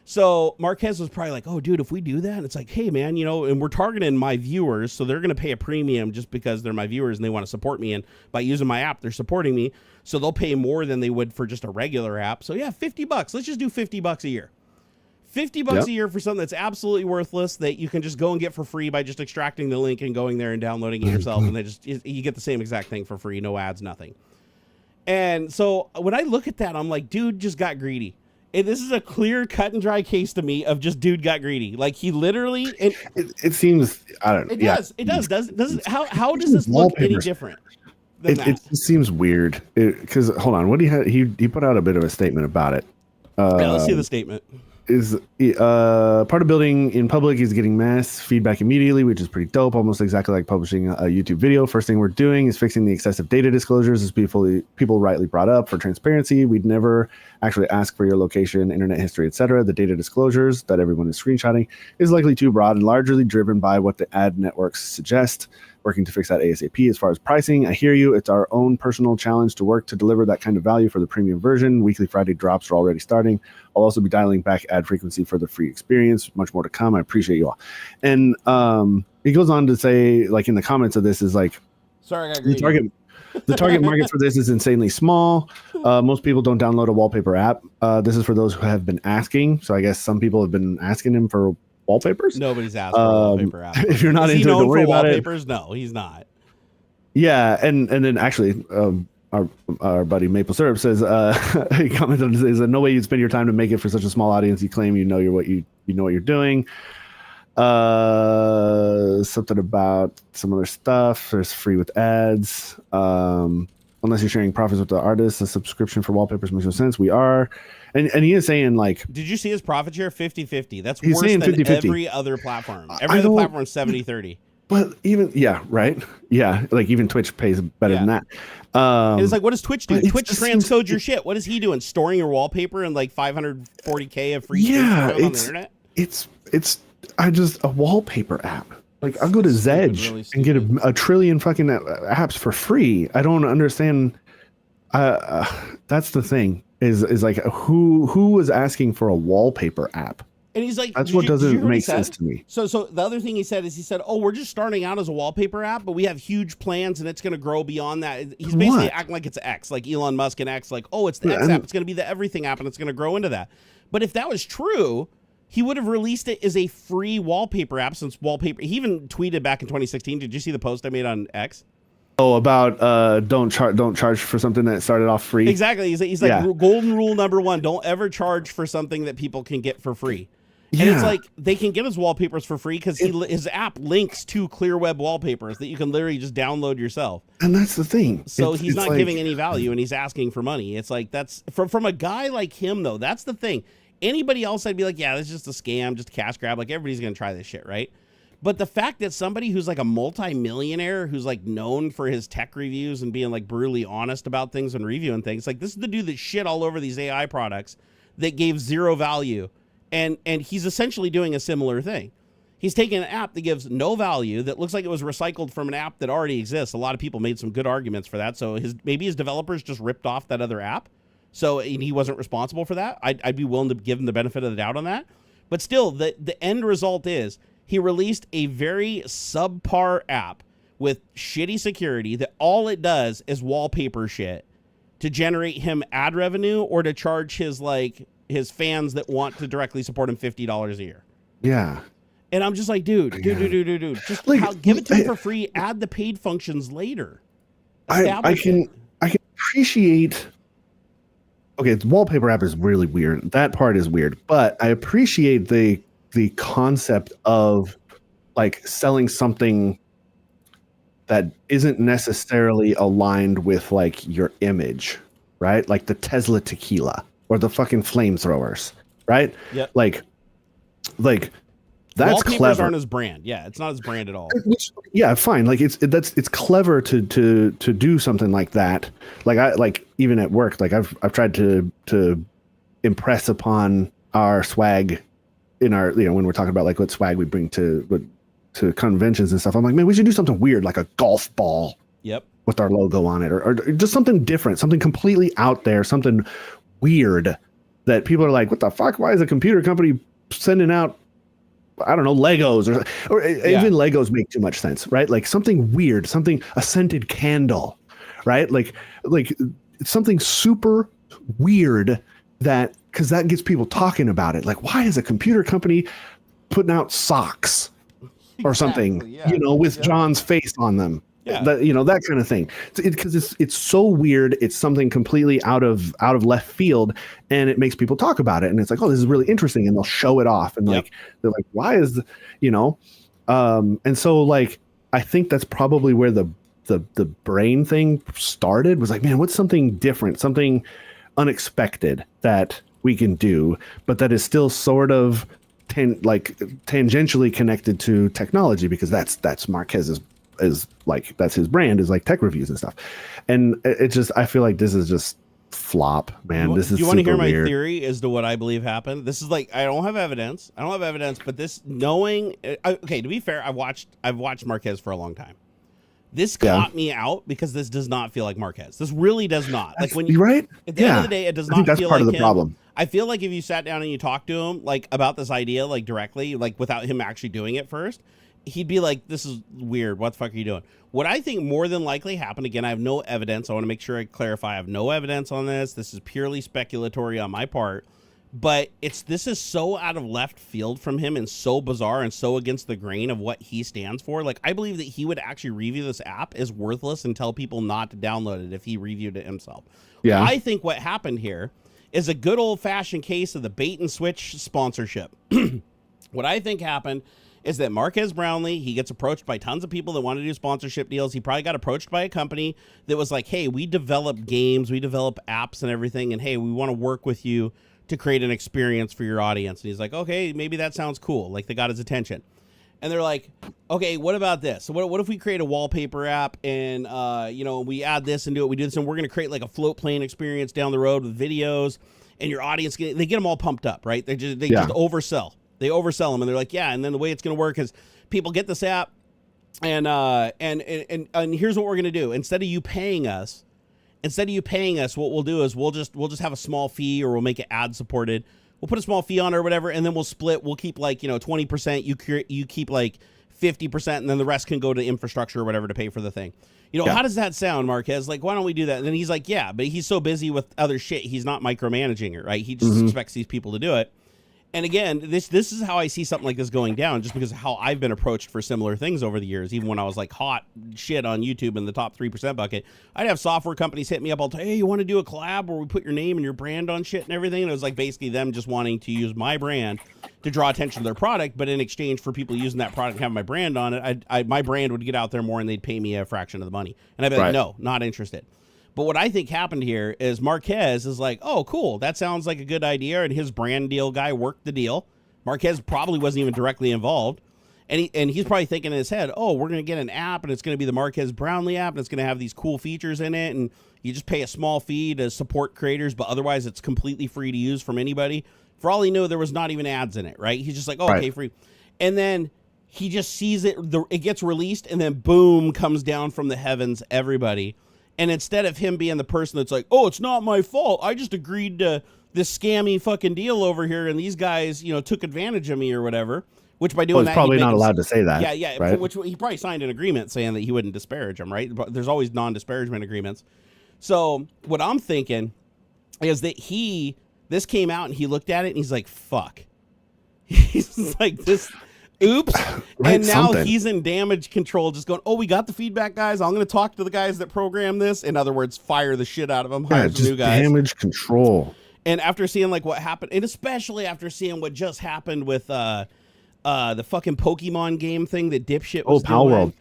So Marquez was probably like, oh, dude, if we do that, and it's like, hey, man, and we're targeting my viewers, so they're going to pay a premium just because they're my viewers and they want to support me. And by using my app, they're supporting me. So they'll pay more than they would for just a regular app. So, yeah, $50. Let's just do $50 a year. $50 a year for something that's absolutely worthless that you can just go and get for free by just extracting the link and going there and downloading it yourself. And you get the same exact thing for free. No ads, nothing. And so when I look at that, I'm like, dude just got greedy. And this is a clear, cut and dry case to me of just dude got greedy. Like he literally. It seems. I don't know. It does. It does. Doesn't. How does this look any different? It just seems weird. Because hold on, what he put out a bit of a statement about it. Let's see the statement. Is part of building in public is getting mass feedback immediately, which is pretty dope, almost exactly like publishing a YouTube video. First thing we're doing is fixing the excessive data disclosures, as people rightly brought up. For transparency, we'd never actually ask for your location, internet history, etc. The data disclosures that everyone is screenshotting is likely too broad and largely driven by what the ad networks suggest. working to fix that ASAP. As far as pricing, I hear you. It's our own personal challenge to work to deliver that kind of value for the premium version. Weekly Friday drops are already starting. I'll also be dialing back ad frequency for the free experience. Much more to come. I appreciate you all. And he goes on to say, like in the comments of this, is like, sorry, I got greedy. The target market for this is insanely small. Most people don't download a wallpaper app. This is for those who have been asking. So I guess some people have been asking him for wallpapers. Nobody's asked for a wallpaper app. If you're not into it, don't worry about wallpapers? No, he's not. Yeah, and then actually, our buddy Maple Syrup says he commented on says no way you'd spend your time to make it for such a small audience. You claim you know what you're doing. Something about some other stuff. There's free with ads. Unless you're sharing profits with the artists, a subscription for wallpapers makes no sense. We are. And he is saying, like... Did you see his profit share? 50-50. That's worse than 50-50. Every other platform. Every other platform is 70-30. But even... Yeah, right? Yeah, like even Twitch pays better than that. And it's like, what does Twitch do? Twitch transcodes your shit. What is he doing? Storing your wallpaper and like 540K of free shit on the internet? It's a wallpaper app. Like, I'll go to Zedge and get a trillion fucking apps for free. I don't understand. That's the thing. Is like who was asking for a wallpaper app? And he's like, that's what doesn't make sense to me. So the other thing he said, oh, we're just starting out as a wallpaper app, but we have huge plans and it's going to grow beyond that. He's basically acting like it's X, like Elon Musk and X, like, oh, it's the X app. It's going to be the everything app and it's going to grow into that. But if that was true, he would have released it as a free wallpaper app, since wallpaper. He even tweeted back in 2016. Did you see the post I made on X? Oh, about don't charge for something that started off free. Exactly. He's like golden rule number 1: don't ever charge for something that people can get for free. And it's like they can get his wallpapers for free because his app links to clear web wallpapers that you can literally just download yourself. And that's the thing. So he's not giving any value, and he's asking for money. It's like that's from a guy like him, though. That's the thing. Anybody else, I'd be like, yeah, this is just a scam, just a cash grab. Like, everybody's going to try this shit, right? But the fact that somebody who's like a multi-millionaire, who's like known for his tech reviews and being like brutally honest about things and reviewing things, like this is the dude that shit all over these AI products that gave zero value. And he's essentially doing a similar thing. He's taking an app that gives no value, that looks like it was recycled from an app that already exists. A lot of people made some good arguments for that. So maybe his developers just ripped off that other app. So he wasn't responsible for that. I'd be willing to give him the benefit of the doubt on that. But still, the end result is he released a very subpar app with shitty security that all it does is wallpaper shit to generate him ad revenue or to charge his fans that want to directly support him $50 a year. Yeah. And I'm just like, dude. Just give it to him for free. Add the paid functions later. I can appreciate... Okay, the wallpaper app is really weird. That part is weird, but I appreciate the concept of like selling something that isn't necessarily aligned with like your image, right? Like the Tesla tequila or the fucking flamethrowers, right? Yeah. Like that's wallpapers clever. Aren't his brand. Yeah, it's not his brand at all. Yeah, fine. Like it's clever to do something like that. Like even at work, like I've tried to impress upon our swag in our, when we're talking about like what swag we bring to conventions and stuff. I'm like, man, we should do something weird, like a golf ball. Yep. With our logo on it, or just something different, something completely out there, something weird that people are like, what the fuck? Why is a computer company sending out, I don't know, Legos or even Legos make too much sense, right? Like something weird, a scented candle, right? Like something super weird because that gets people talking about it. Like, why is a computer company putting out socks or something, with John's face on them? Yeah. That kind of thing. Because it's so weird. It's something completely out of left field, and it makes people talk about it. And it's like, oh, this is really interesting, and they'll show it off. And like they're like, why is and so like I think that's probably where the brain thing started. Was like, man, what's something different, something unexpected that we can do, but that is still sort of tangentially connected to technology, because that's Marquez's. Is like that's his brand, is like tech reviews and stuff, and it just, I feel like this is just flop, man. This is. Do you want to hear my theory as to what I believe happened? This is like, I don't have evidence, but this knowing. Okay, to be fair, I've watched Marquez for a long time. This caught me out because this does not feel like Marquez. This really does not. Like when you right? At the end of the day, it does not think that's feel part like of the him. problem. I feel like if you sat down and you talked to him like about this idea, like directly, like without him actually doing it first, he'd be like, this is weird. What the fuck are you doing? What I think more than likely happened, again, I have no evidence. I want to make sure I clarify. I have no evidence on this. This is purely speculatory on my part. But this is so out of left field from him and so bizarre and so against the grain of what he stands for. Like, I believe that he would actually review this app as worthless and tell people not to download it if he reviewed it himself. Yeah. I think what happened here is a good old-fashioned case of the bait and switch sponsorship. What I think happened is that Marquez Brownlee, he gets approached by tons of people that want to do sponsorship deals. He probably got approached by a company that was like, hey, we develop games, we develop apps and everything, and hey, we want to work with you to create an experience for your audience. And he's like, okay, maybe that sounds cool. Like, they got his attention. And they're like, okay, what about this? So what if we create a wallpaper app and, we add this and do it, we do this, and we're going to create like a float plane experience down the road with videos, and your audience, they get them all pumped up, right? They just oversell. They oversell them, and they're like, yeah, and then the way it's going to work is people get this app, and here's what we're going to do. Instead of you paying us, what we'll do is we'll just have a small fee, or we'll make it ad supported. We'll put a small fee on it or whatever, and then we'll split. We'll keep like 20%. You keep like 50%, and then the rest can go to infrastructure or whatever to pay for the thing. How does that sound, Marquez? Like, why don't we do that? And then he's like, yeah, but he's so busy with other shit, he's not micromanaging it, right? He just expects these people to do it. And again, this is how I see something like this going down, just because of how I've been approached for similar things over the years. Even when I was like hot shit on YouTube in the top 3% bucket, I'd have software companies hit me up all the time. Hey, you want to do a collab where we put your name and your brand on shit and everything? And it was like basically them just wanting to use my brand to draw attention to their product, but in exchange for people using that product and having my brand on it, my brand would get out there more and they'd pay me a fraction of the money. And I'd be like, no, not interested. But what I think happened here is Marquez is like, oh, cool, that sounds like a good idea. And his brand deal guy worked the deal. Marquez probably wasn't even directly involved. And he's probably thinking in his head, oh, we're going to get an app, and it's going to be the Marquez Brownlee app, and it's going to have these cool features in it, and you just pay a small fee to support creators, but otherwise it's completely free to use from anybody. For all he knew, there was not even ads in it, right? He's just like, oh, okay, free. And then he just sees it, it gets released, and then boom, comes down from the heavens, everybody. And instead of him being the person that's like, oh, it's not my fault, I just agreed to this scammy fucking deal over here, and these guys, took advantage of me or whatever. Which by doing that, he's probably not allowed to say that. Yeah. Right? Which he probably signed an agreement saying that he wouldn't disparage him, right? But there's always non-disparagement agreements. So what I'm thinking is that this came out and he looked at it and he's like, fuck. He's like, this, oops. And now he's in damage control, just going, oh, we got the feedback, guys. I'm going to talk to the guys that program this. In other words, fire the shit out of them. Hire some new guys. Damage control. And after seeing like what happened, and especially after seeing what just happened with the fucking Pokemon game thing that dipshit was doing. Palworld.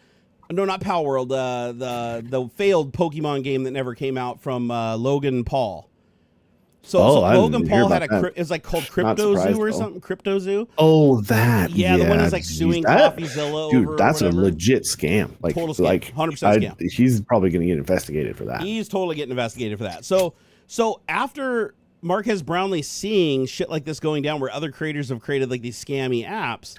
No, not Palworld. The failed Pokemon game that never came out from Logan Paul. So Logan Paul had it's like called Crypto Zoo or something. Crypto Zoo. Oh, that. Yeah, the one is like suing CoffeeZilla. Dude, that's a legit scam. Like, total scam. Like 100% scam. He's probably going to get investigated for that. He's totally getting investigated for that. So after Marquez Brownlee seeing shit like this going down, where other creators have created like these scammy apps,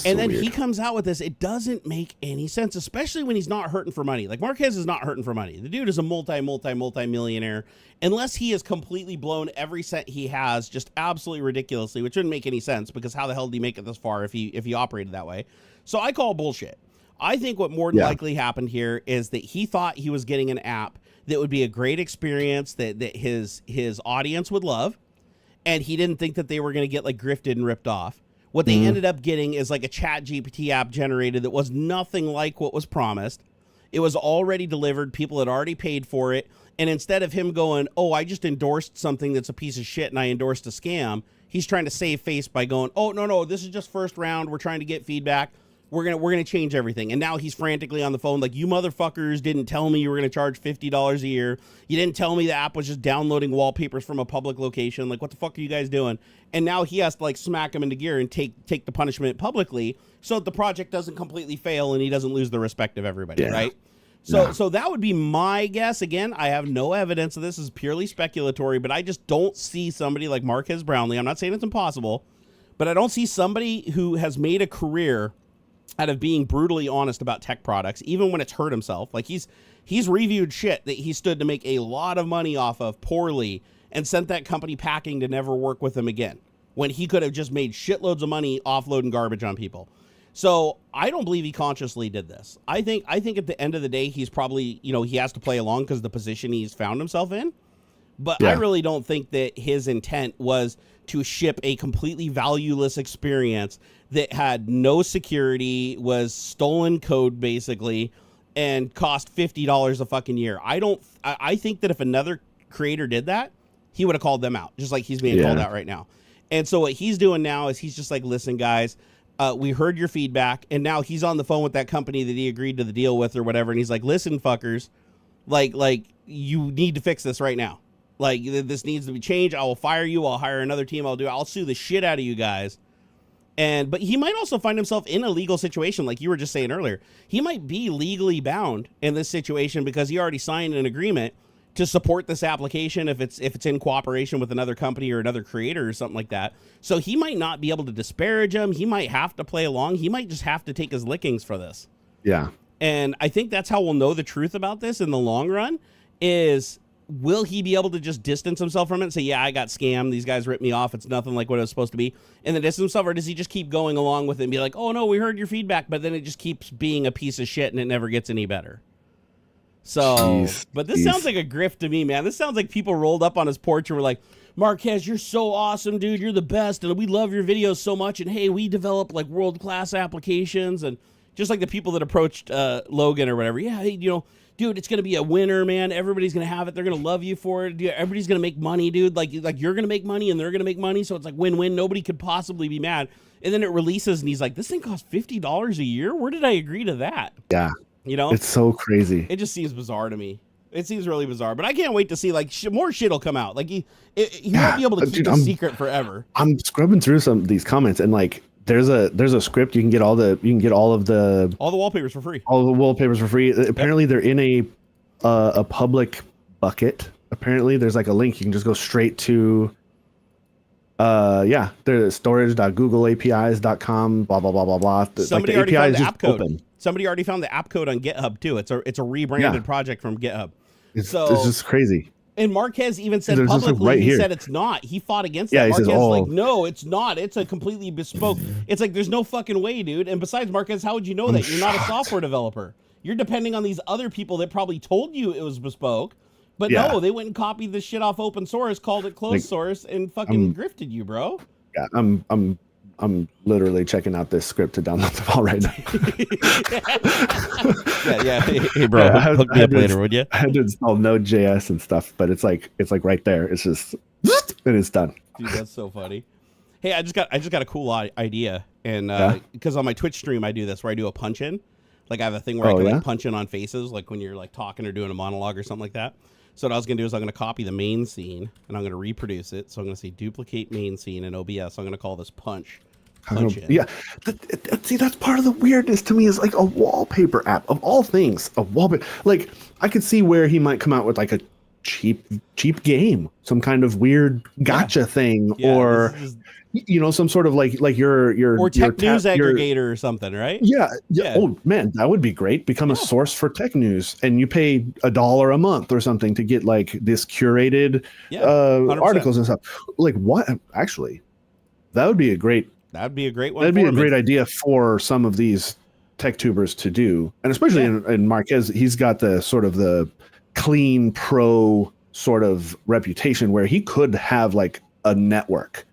and then he comes out with this, it doesn't make any sense, especially when he's not hurting for money. Like, Marquez is not hurting for money. The dude is a multi-millionaire, unless he has completely blown every cent he has just absolutely ridiculously, which wouldn't make any sense, because how the hell did he make it this far if he operated that way? So I call bullshit. I think what more than likely happened here is that he thought he was getting an app that would be a great experience that his audience would love, and he didn't think that they were going to get like grifted and ripped off. What they ended up getting is like a chat GPT app generated that was nothing like what was promised. It was already delivered. People had already paid for it. And instead of him going, oh, I just endorsed something that's a piece of shit and I endorsed a scam, he's trying to save face by going, oh, no, this is just first round. We're trying to get feedback. We're gonna change everything. And now he's frantically on the phone like, you motherfuckers didn't tell me you were gonna charge $50 a year. You didn't tell me the app was just downloading wallpapers from a public location. Like, what the fuck are you guys doing? And now he has to like smack him into gear and take the punishment publicly, so that the project doesn't completely fail and he doesn't lose the respect of everybody, right? So that would be my guess. Again, I have no evidence of this. Is purely speculatory, but I just don't see somebody like Marquez Brownlee. I'm not saying it's impossible, but I don't see somebody who has made a career out of being brutally honest about tech products, even when it's hurt himself. Like he's reviewed shit that he stood to make a lot of money off of poorly and sent that company packing to never work with him again, when he could have just made shitloads of money offloading garbage on people. So I don't believe he consciously did this. I think at the end of the day, he's probably, he has to play along because of the position he's found himself in. But I really don't think that his intent was to ship a completely valueless experience that had no security, was stolen code basically, and cost $50 a fucking year. I think that if another creator did that, he would have called them out, just like he's being called out right now. And so what he's doing now is he's just like, listen, guys, we heard your feedback, and now he's on the phone with that company that he agreed to the deal with or whatever, and he's like, listen, fuckers, like you need to fix this right now. Like, this needs to be changed. I will fire you. I'll hire another team. I'll sue the shit out of you guys. But he might also find himself in a legal situation, like you were just saying earlier. He might be legally bound in this situation because he already signed an agreement to support this application if it's in cooperation with another company or another creator or something like that. So he might not be able to disparage him. He might have to play along. He might just have to take his lickings for this. Yeah. And I think that's how we'll know the truth about this in the long run is, will he be able to just distance himself from it and say, yeah, I got scammed. These guys ripped me off. It's nothing like what it was supposed to be. And then distance himself, or does he just keep going along with it and be like, oh, no, we heard your feedback, but then it just keeps being a piece of shit and it never gets any better. So, but this sounds like a grift to me, man. This sounds like people rolled up on his porch and were like, Marquez, you're so awesome, dude. You're the best. And we love your videos so much. And hey, we develop like world-class applications. And just like the people that approached Logan or whatever. Yeah, hey, dude, it's going to be a winner, man. Everybody's going to have it. They're going to love you for it. Dude, everybody's going to make money, dude. Like you're going to make money and they're going to make money. So it's like win-win. Nobody could possibly be mad. And then it releases and he's like, this thing costs $50 a year? Where did I agree to that? Yeah. It's so crazy. It just seems bizarre to me. It seems really bizarre. But I can't wait to see, like, more shit will come out. Like, he won't be able to keep the secret forever. I'm scrubbing through some of these comments and, like, there's a script you can get all the wallpapers for free. All the wallpapers for free. Apparently they're in a public bucket. Apparently there's like a link you can just go straight to there's storage.googleapis.com blah blah blah blah blah. Somebody already found the app code. Open. Somebody already found the app code on GitHub too. It's a rebranded project from GitHub. It's just crazy. And Marquez even said publicly, he said it's not. He fought against that. Marquez like, no, it's not. It's a completely bespoke. It's like, there's no fucking way, dude. And besides, Marquez, how would you know that? You're not a software developer. You're depending on these other people that probably told you it was bespoke. But no, they went and copied this shit off open source, called it closed source, and fucking grifted you, bro. Yeah, I'm literally checking out this script to download the file right now. yeah. Hey, bro, hook me up later, would you? I had to install Node.js and stuff, but it's like right there. It's just and it's done. Dude, that's so funny. Hey, I just got a cool idea, and because on my Twitch stream I do this where I do a punch in. Like I have a thing where I can like punch in on faces, like when you're like talking or doing a monologue or something like that. So what I was going to do is I'm going to copy the main scene and I'm going to reproduce it. So I'm going to say duplicate main scene in OBS. I'm going to call this punch. Yeah. See, that's part of the weirdness to me is like a wallpaper app of all things. A wallpaper. Like I could see where he might come out with like a cheap game, some kind of weird gotcha thing, or some sort of like your or tech news aggregator or something, right? Yeah. Oh man, that would be great. Become a source for tech news, and you pay $1 a month or something to get like this curated articles and stuff. Like what? Actually, that would be a great. That'd be a great one. That'd be a great idea for some of these tech tubers to do, and especially in Marquez, he's got the sort of the clean pro sort of reputation where he could have like a network.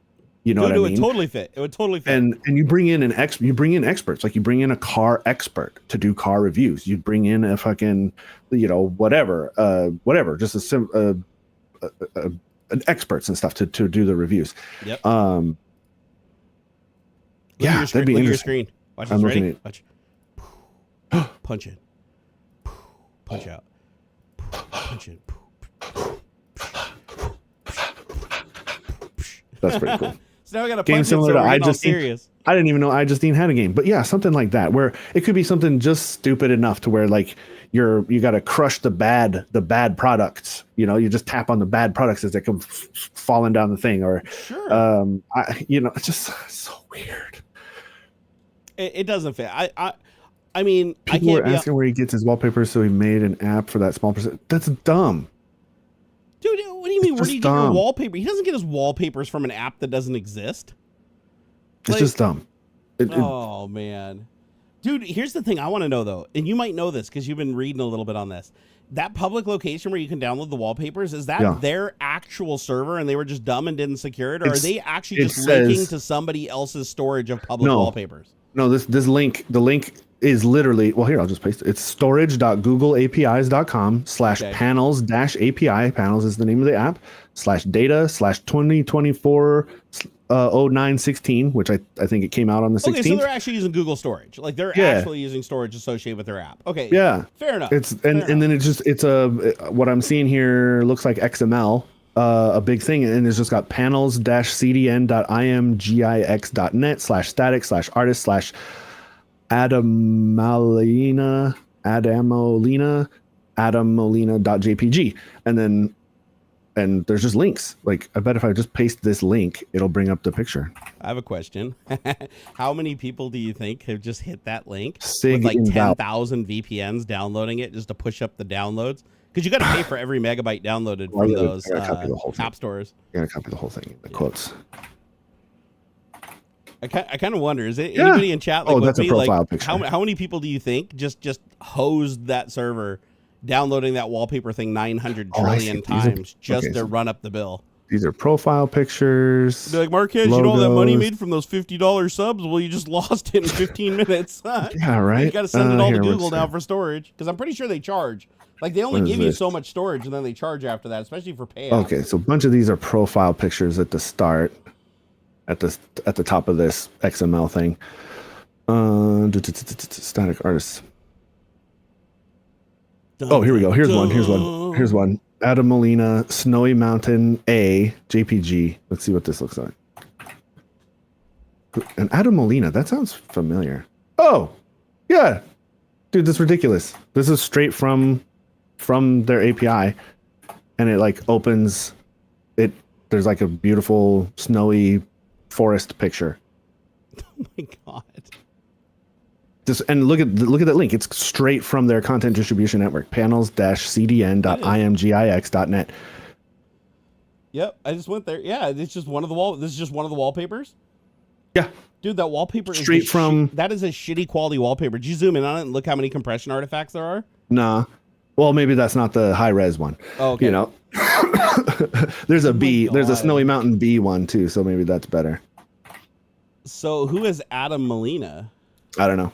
You know what I mean? It would totally fit. It would totally fit. And you bring in you bring in experts, like you bring in a car expert to do car reviews. You bring in a fucking, whatever, just an experts and stuff to do the reviews. Yep. That'd be interesting. Look at your screen. Watch this. Ready? Watch. Punch in. Punch out. Punch in. That's pretty cool. So now we got a game similar to I didn't even know iJustine had a game, but yeah, something like that where it could be something just stupid enough to where like you got to crush the bad products. You just tap on the bad products as they come falling down the thing, or it's just so weird. It doesn't fit. I mean, People I were can't asking where he gets his wallpapers, so he made an app for that small percent. That's dumb. Dude, what do you mean? Where do you get your dumb. wallpaper? He doesn't get his wallpapers from an app that doesn't exist. It's just dumb. Oh, man. Dude, here's the thing I want to know, though, and you might know this because you've been reading a little bit on this. That public location where you can download the wallpapers, is that their actual server and they were just dumb and didn't secure it? Or are they actually just linking to somebody else's storage of public wallpapers? No, this link, the link is literally, well, here, I'll just paste it. It's storage.googleapis.com/panels-API. Panels is the name of the app, /data/2024 0916, which I think it came out on the 16th. Okay, so they're actually using Google storage. Like they're actually using storage associated with their app. Okay. Yeah. Fair enough. And then it's what I'm seeing here looks like XML, a big thing, and it's just got panels-cdn.imgix.net/static/artist/adamolina.jpg, and there's just links. Like, I bet if I just paste this link, it'll bring up the picture. I have a question. How many people do you think have just hit that link Sig with like invalid. 10,000 VPNs downloading it just to push up the downloads? Because you got to pay for every megabyte downloaded from those app stores. You got to copy the whole thing in the quotes. I kind of wonder, is it anybody in chat like that's with a me? profile Like, picture. how many people do you think just hosed that server, downloading that wallpaper thing 900 trillion times just to run up the bill? These are profile pictures. Be like, Marquez, you know all that money you made from those $50 subs? Well, you just lost it in 15 minutes. Yeah, right. You got to send it all to Google now for storage, because I'm pretty sure they charge. Like, they only give you so much storage, and then they charge after that, especially for payouts. Okay, so a bunch of these are profile pictures at the start, at the top of this XML thing. Static artists. Oh, here we go. Here's one. Adam Molina, Snowy Mountain A, JPG. Let's see what this looks like. And Adam Molina, that sounds familiar. Oh, yeah. Dude, this is ridiculous. This is straight from their API. And it like opens it. There's like a beautiful snowy forest picture. Oh my God. And look at that link. It's straight from their content distribution network, panels-cdn.imgix.net. Yep, I just went there. Yeah, it's just one of the This is just one of the wallpapers. Yeah, dude, that wallpaper straight from. That is a shitty quality wallpaper. Did you zoom in on it and look how many compression artifacts there are? Nah. Well, maybe that's not the high res one. Oh, okay. You know, there's a B. There's a Snowy Mountain B one too, so maybe that's better. So who is Adam Molina? I don't know.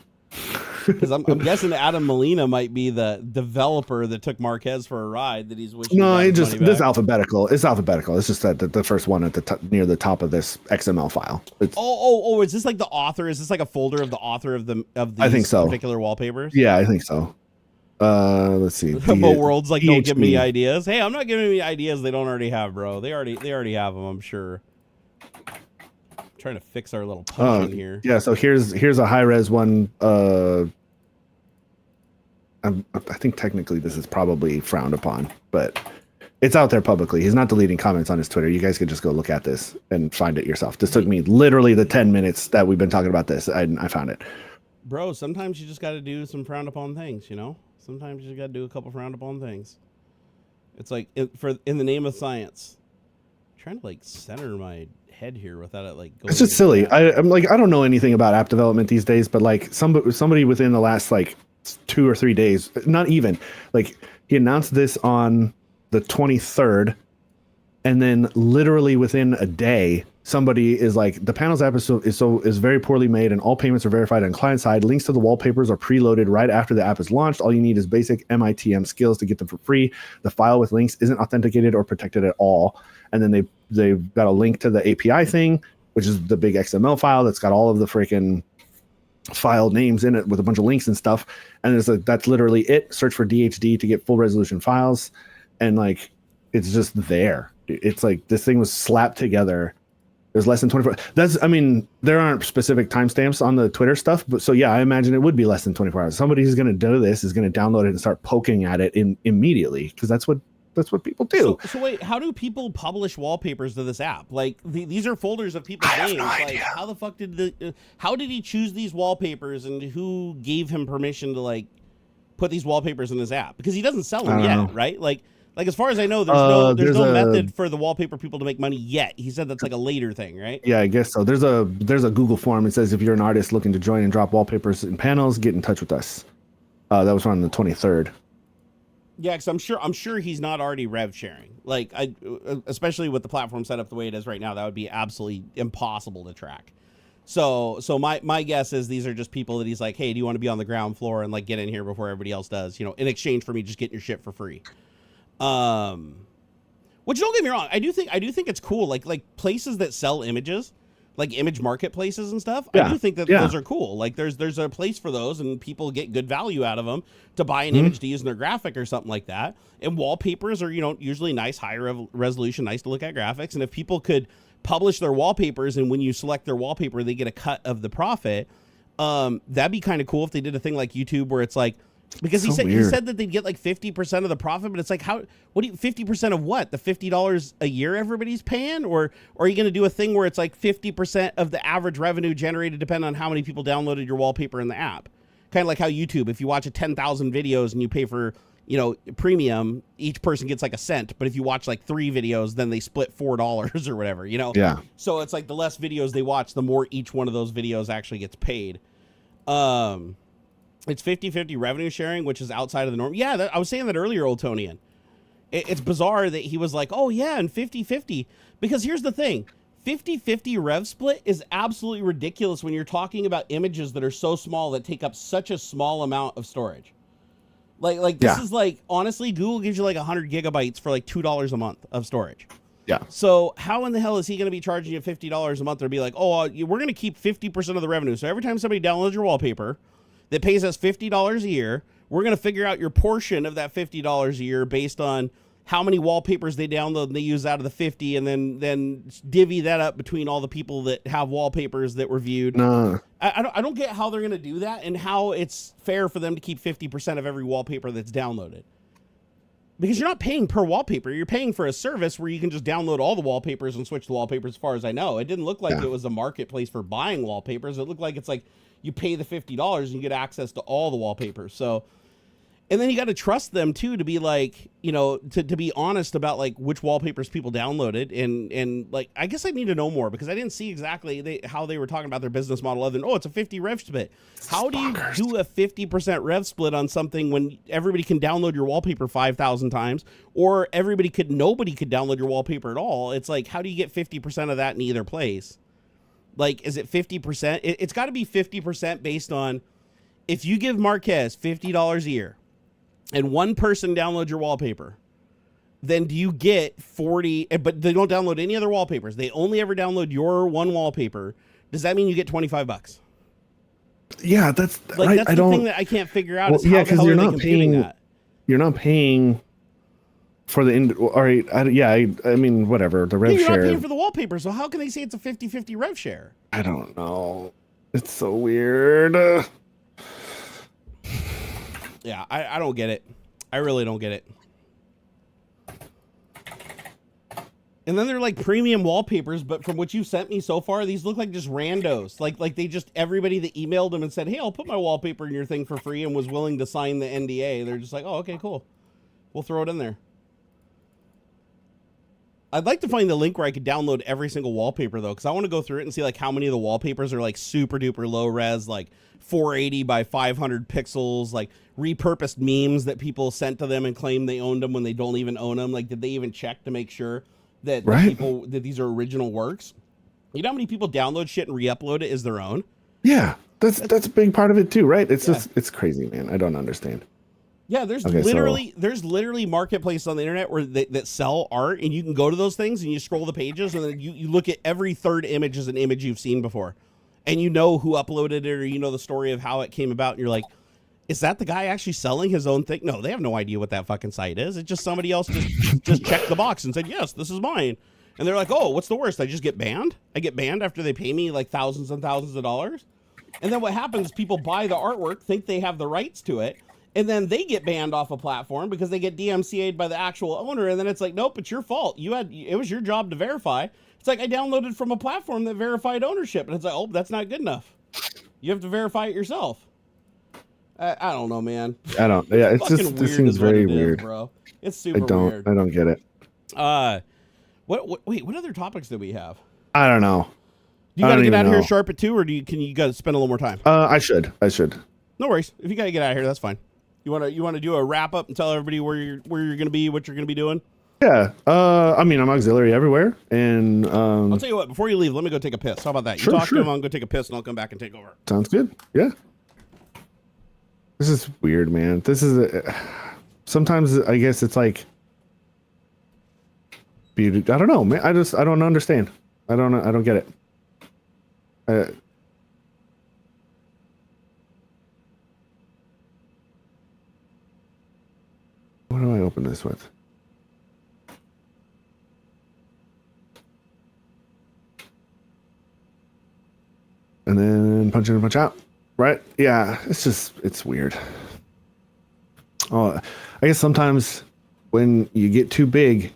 Because I'm guessing Adam Molina might be the developer that took Marquez for a ride that he's wishing. No, it just this alphabetical. It's alphabetical. It's just that the first one at the near the top of this XML file. It's, is this like the author? Is this like a folder of the author of these I think so. particular wallpapers? Yeah, I think so. Let's see. Mo World's like, don't give me ideas. Hey, I'm not giving me ideas they don't already have, bro. They already have them, I'm sure. Trying to fix our little punch in here. Yeah, so here's a high res one. I think technically this is probably frowned upon, but it's out there publicly. He's not deleting comments on his Twitter. You guys could just go look at this and find it yourself. This took me literally the 10 minutes that we've been talking about this. I found it. Bro, sometimes you just got to do some frowned upon things, you know? Sometimes you just got to do a couple frowned upon things. It's like in the name of science. I'm trying to like center my head here without it like going. It's just silly. I'm like, I don't know anything about app development these days, but like somebody within the last like 2 or 3 days, not even, like he announced this on the 23rd, and then literally within a day somebody is like, the panels app is very poorly made and all payments are verified on client side. Links to the wallpapers are preloaded right after the app is launched. All you need is basic MITM skills to get them for free. The file with links isn't authenticated or protected at all. And then they've got a link to the API thing, which is the big XML file that's got all of the freaking file names in it with a bunch of links and stuff. And that's literally it. Search for DHD to get full resolution files. And like, it's just there. It's like this thing was slapped together. There's less than 24. There aren't specific timestamps on the Twitter stuff, but so yeah, I imagine it would be less than 24 hours. Somebody who's going to do this is going to download it and start poking at it immediately, because that's what That's what people do. So wait, how do people publish wallpapers to this app? Like these are folders of people's names. No like idea. how the fuck did how did he choose these wallpapers, and who gave him permission to like put these wallpapers in his app? Because he doesn't sell them yet, know. Like as far as I know, there's no method for the wallpaper people to make money yet. He said that's like a later thing, right? Yeah, I guess so. There's a Google form. It says if you're an artist looking to join and drop wallpapers and panels, get in touch with us. That was on the 23rd. Yeah, because I'm sure he's not already rev sharing. Like especially with the platform set up the way it is right now, that would be absolutely impossible to track. So my guess is these are just people that he's like, hey, do you want to be on the ground floor and like get in here before everybody else does? You know, in exchange for me just getting your shit for free. Which, don't get me wrong, I do think it's cool. Like places that sell images, like image marketplaces and stuff. Yeah. I do think that those are cool. Like there's a place for those, and people get good value out of them to buy an image to use in their graphic or something like that. And wallpapers are, you know, usually nice, high resolution, nice to look at graphics. And if people could publish their wallpapers, and when you select their wallpaper, they get a cut of the profit. That'd be kind of cool if they did a thing like YouTube where it's like, because he said that they'd get like 50% of the profit, but it's like, 50% of what? The $50 a year everybody's paying? Or are you going to do a thing where it's like 50% of the average revenue generated depending on how many people downloaded your wallpaper in the app? Kind of like how YouTube, if you watch 10,000 videos and you pay for, you know, premium, each person gets like a cent. But if you watch like 3 videos, then they split $4 or whatever, you know? Yeah. So it's like the less videos they watch, the more each one of those videos actually gets paid. It's 50-50 revenue sharing, which is outside of the norm. Yeah, I was saying that earlier, Old Tonian. It's bizarre that he was like, oh, yeah, and 50-50. Because here's the thing. 50-50 rev split is absolutely ridiculous when you're talking about images that are so small that take up such a small amount of storage. Like this is like, honestly, Google gives you like 100 gigabytes for like $2 a month of storage. Yeah. So how in the hell is he going to be charging you $50 a month? Or be like, oh, we're going to keep 50% of the revenue. So every time somebody downloads your wallpaper that pays us $50 a year, we're going to figure out your portion of that $50 a year based on how many wallpapers they download and they use out of the 50, and then divvy that up between all the people that have wallpapers that were viewed. No. I don't get how they're going to do that, and how it's fair for them to keep 50% of every wallpaper that's downloaded. Because you're not paying per wallpaper. You're paying for a service where you can just download all the wallpapers and switch the wallpapers, as far as I know. It didn't look like it was a marketplace for buying wallpapers. It looked like it's like you pay the $50 and you get access to all the wallpapers. So, and then you got to trust them too, to be like, you know, to be honest about like which wallpapers people downloaded. And like, I guess I need to know more, because I didn't see exactly how they were talking about their business model other than, oh, it's a 50 rev split. How do you do a 50% rev split on something when everybody can download your wallpaper 5,000 times, or nobody could download your wallpaper at all? It's like, how do you get 50% of that in either place? Like, is it 50%? It's got to be 50% based on, if you give Marquez $50 a year and one person downloads your wallpaper, then do you get 40, but they don't download any other wallpapers. They only ever download your one wallpaper. Does that mean you get $25? Yeah, that's like, right. That's the thing that I can't figure out. Is how the hell you're are they not computing paying that? You're not paying for the all right. I mean, whatever. The rev you're share. Not paying for the wallpaper, so how can they say it's a 50-50 rev share? I don't know. It's so weird. Yeah, I don't get it. I really don't get it. And then they're like premium wallpapers, but from what you sent me so far, these look like just randos. Like they just, everybody that emailed them and said, hey, I'll put my wallpaper in your thing for free, and was willing to sign the NDA. They're just like, oh, okay, cool. We'll throw it in there. I'd like to find the link where I could download every single wallpaper, though, because I want to go through it and see like how many of the wallpapers are like super duper low res, like 480 by 500 pixels, like repurposed memes that people sent to them and claim they owned them when they don't even own them. Like, did they even check to make sure that that these are original works? You know how many people download shit and re-upload it as their own? Yeah, that's a big part of it too, right? It's just, it's crazy, man. I don't understand. Yeah, there's literally marketplaces on the internet where that sell art, and you can go to those things and you scroll the pages, and then you look at every third image as an image you've seen before, and you know who uploaded it, or you know the story of how it came about, and you're like, is that the guy actually selling his own thing? No, they have no idea what that fucking site is. It's just somebody else just checked the box and said, yes, this is mine. And they're like, oh, what's the worst? I just get banned? I get banned after they pay me like thousands and thousands of dollars? And then what happens is people buy the artwork, think they have the rights to it, And then they get banned off a platform because they get DMCA'd by the actual owner. And then it's like, nope, it's your fault. It was your job to verify. It's like I downloaded from a platform that verified ownership. And it's like, oh, that's not good enough. You have to verify it yourself. I don't know, man. I don't. Yeah, it's just this seems very weird, bro. It's super weird. I don't get it. What other topics do we have? I don't know. You got to get out of here sharp at 2, or can you guys spend a little more time? I should. No worries. If you got to get out of here, that's fine. You want to do a wrap up and tell everybody where you're going to be, what you're going to be doing? Yeah. I mean, I'm AuxxZillary everywhere, and I'll tell you what. Before you leave, let me go take a piss. How about that? You talk to him. I'll go take a piss, and I'll come back and take over. Sounds good. Yeah. This is weird, man. This is sometimes I guess it's like beauty. I don't know, man. I don't understand. I don't get it. What do I open this with? And then punch in and punch out. Right? Yeah, it's weird. Oh, I guess sometimes when you get too big,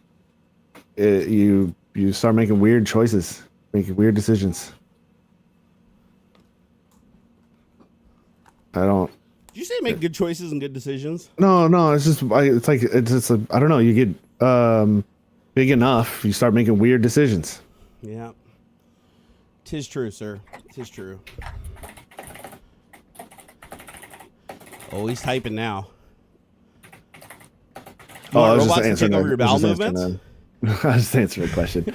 you start making weird choices, making weird decisions. I don't. Did you say make good choices and good decisions? No, it's just I don't know. You get big enough, you start making weird decisions. Yeah. 'Tis true, sir. 'Tis true. Oh, he's typing now. I was robots just to take over your bowel movements? I was just answering a question.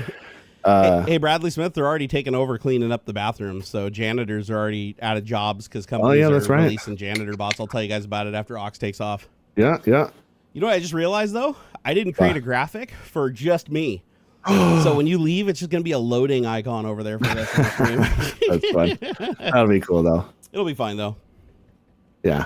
Hey, Bradley Smith, they're already taking over cleaning up the bathrooms. So janitors are already out of jobs because companies are releasing janitor bots. I'll tell you guys about it after Aux takes off. Yeah. You know what I just realized, though? I didn't create a graphic for just me. So when you leave, it's just going to be a loading icon over there for the rest of the stream. That's fun. That'll be cool, though. It'll be fine, though. Yeah.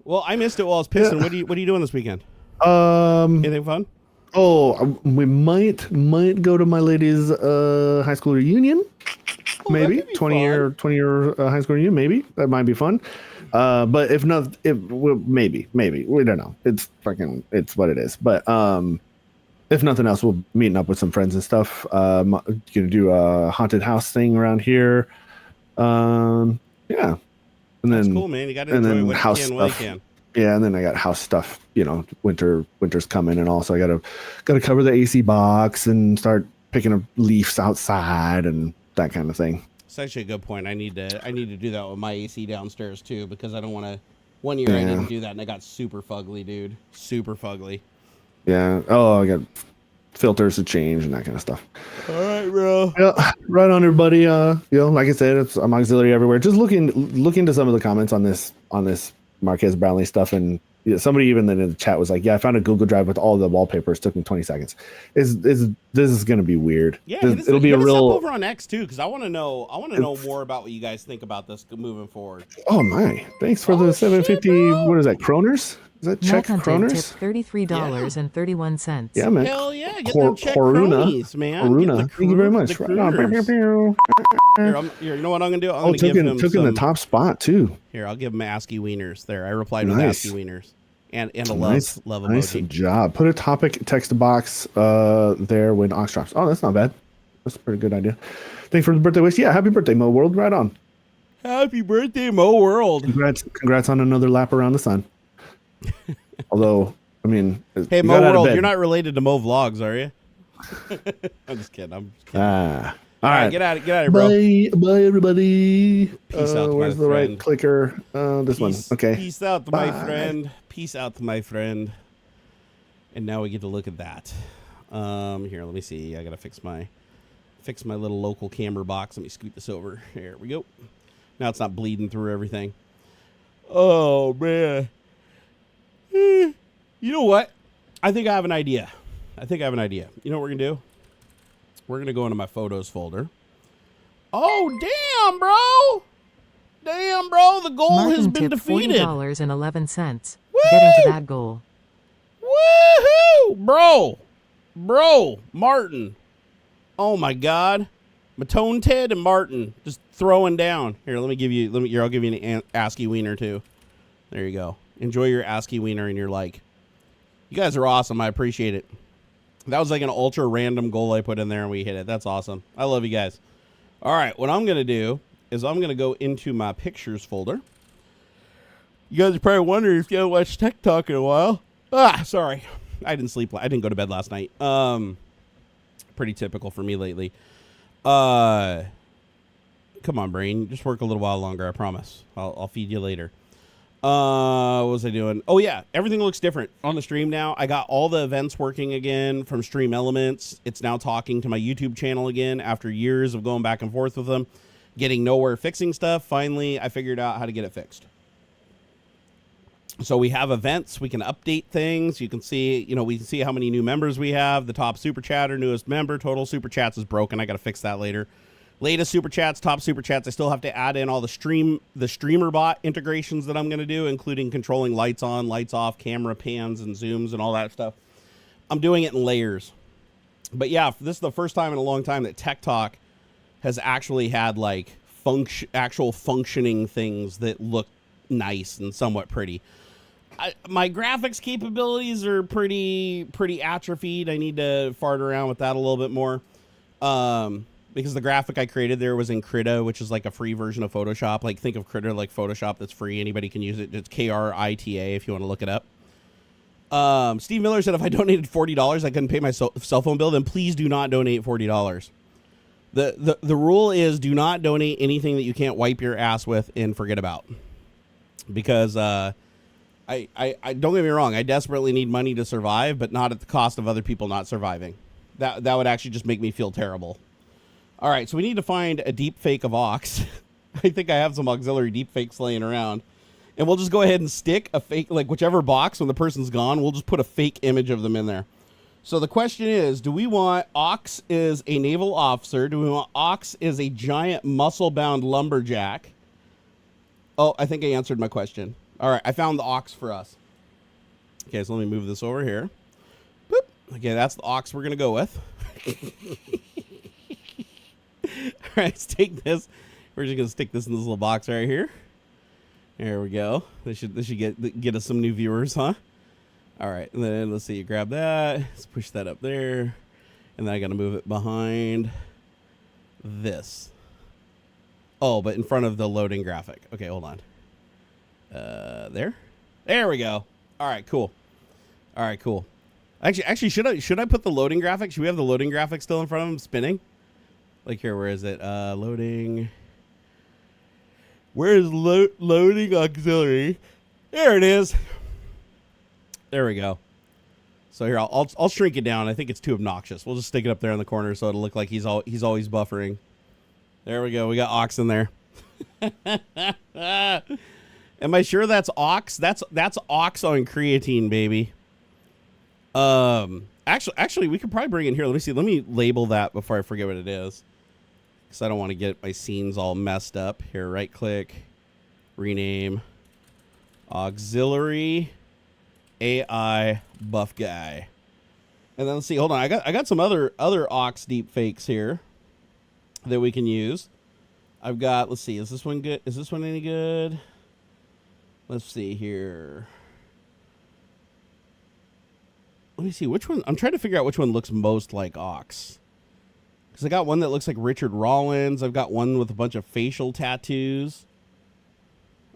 Well, I missed it while I was pissing. Yeah. What are you doing this weekend? Anything fun? Oh, we might go to my lady's high school reunion. Maybe 20-year high school reunion. Maybe that might be fun. But if not, maybe we don't know. It's what it is. But if nothing else, we'll meeting up with some friends and stuff. Gonna do a haunted house thing around here. Yeah. And then, that's cool, man. You got to enjoy what house you can, stuff. what you can. Yeah, and then I got house stuff. Winter's coming, and also I gotta cover the AC box and start picking up leaves outside and that kind of thing. It's actually a good point. I need to do that with my AC downstairs too, because I don't want to. One year I didn't do that, and I got super fugly, dude. Super fugly. Yeah. Oh, I got filters to change and that kind of stuff. All right, bro. Yeah, right on, everybody. Like I said, I'm AuxxZillary everywhere. Just look into some of the comments on this Marquez Brownlee stuff, and somebody even in the chat was like, "Yeah, I found a Google Drive with all the wallpapers. Took me 20 seconds." This is gonna be weird. Yeah, it'll be a real over on X too, because I want to know more about what you guys think about this moving forward. Oh my! Thanks for the 750. What is that? Kroners? Is that Czech kroners? $33.31. Yeah, man. Hell yeah! Get them Czech cronies, man. Coruna. Thank you very much. Right on. Here, you know what I'm gonna do? I'm gonna give him the top spot too. Here, I'll give him ASCII wieners. There, I replied with ASCII wieners and a love emoji. Nice job. Put a topic text box there when Aux drops. Oh, that's not bad. That's a pretty good idea. Thanks for the birthday wish. Yeah, happy birthday, Mo World. Right on. Happy birthday, Mo World. Congrats on another lap around the sun. Although, I mean, hey, Mo World, you're not related to Mo Vlogs, are you? I'm just kidding. All right, get out of here, bro. Bye, everybody. Peace out, where's the right clicker? This one. Okay. Peace out to my friend. Peace out to my friend. And now we get to look at that. Here, let me see. I gotta fix my little local camera box. Let me scoot this over. Here we go. Now it's not bleeding through everything. Oh man. You know what? I think I have an idea. You know what we're gonna do? We're gonna go into my photos folder. Oh damn, bro! The goal Martin has been tipped defeated. $40.11. Woo! Getting to that goal. Woohoo! Bro, Martin. Oh my God. Matone Ted and Martin just throwing down. Here, I'll give you an ASCII wiener too. There you go. Enjoy your ASCII wiener and your like. You guys are awesome. I appreciate it. That was like an ultra random goal I put in there and we hit it. That's awesome. I love you guys. All right, what I'm going to do is I'm going to go into my pictures folder. You guys are probably wondering if you haven't watched Tech Talk in a while. Sorry. I didn't sleep. I didn't go to bed last night. Pretty typical for me lately. Come on, brain. Just work a little while longer, I promise. I'll feed you later. What was I doing? Oh, yeah. Everything looks different on the stream now. I got all the events working again from Stream Elements. It's now talking to my YouTube channel again after years of going back and forth with them, getting nowhere fixing stuff. Finally, I figured out how to get it fixed. So we have events. We can update things. You can see, we can see how many new members we have. The top super chatter, newest member, total super chats is broken. I got to fix that later. Latest super chats, top super chats. I still have to add in all the streamer bot integrations that I'm going to do, including controlling lights on, lights off, camera pans and zooms and all that stuff. I'm doing it in layers. But yeah, this is the first time in a long time that Tech Talk has actually had like actual functioning things that look nice and somewhat pretty. My graphics capabilities are pretty atrophied. I need to fart around with that a little bit more. Because the graphic I created there was in Krita, which is like a free version of Photoshop. Like, think of Krita like Photoshop that's free. Anybody can use it. It's Krita if you want to look it up. Steve Miller said if I donated $40, I couldn't pay my cell phone bill. Then please do not donate $40. The rule is do not donate anything that you can't wipe your ass with and forget about. Because I don't get me wrong, I desperately need money to survive, but not at the cost of other people not surviving. That would actually just make me feel terrible. All right, so we need to find a deep fake of Aux. I think I have some AuxxZillary deep fakes laying around. And we'll just go ahead and stick a fake, like whichever box when the person's gone, we'll just put a fake image of them in there. So the question is, do we want Aux is a naval officer? Do we want Aux is a giant muscle-bound lumberjack? Oh, I think I answered my question. All right, I found the Aux for us. Okay, so let me move this over here. Boop. Okay, that's the Aux we're going to go with. All right, let's take this. We're just going to stick this in this little box right here. There we go. This should get us some new viewers, huh? All right, and then let's see. You grab that. Let's push that up there. And then I got to move it behind this. Oh, but in front of the loading graphic. Okay, hold on. There we go. All right, cool. All right, cool. Actually, should I put the loading graphic? Should we have the loading graphic still in front of him spinning? Like here, where is it? Loading. Where is loading AuxxZillary? There it is. There we go. So here, I'll shrink it down. I think it's too obnoxious. We'll just stick it up there in the corner so it'll look like he's always buffering. There we go. We got Aux in there. Am I sure that's Aux? That's Aux on creatine, baby. Actually, we could probably bring in here. Let me see. Let me label that before I forget what it is, because I don't want to get my scenes all messed up. Here, right click, rename, AuxxZillary AI buff guy, and then let's see. Hold on, I got some other Aux deep fakes here that we can use. I've got. Let's see. Is this one good? Is this one any good? Let's see here. Let me see which one. I'm trying to figure out which one looks most like Aux. Because I got one that looks like Richard Rollins. I've got one with a bunch of facial tattoos.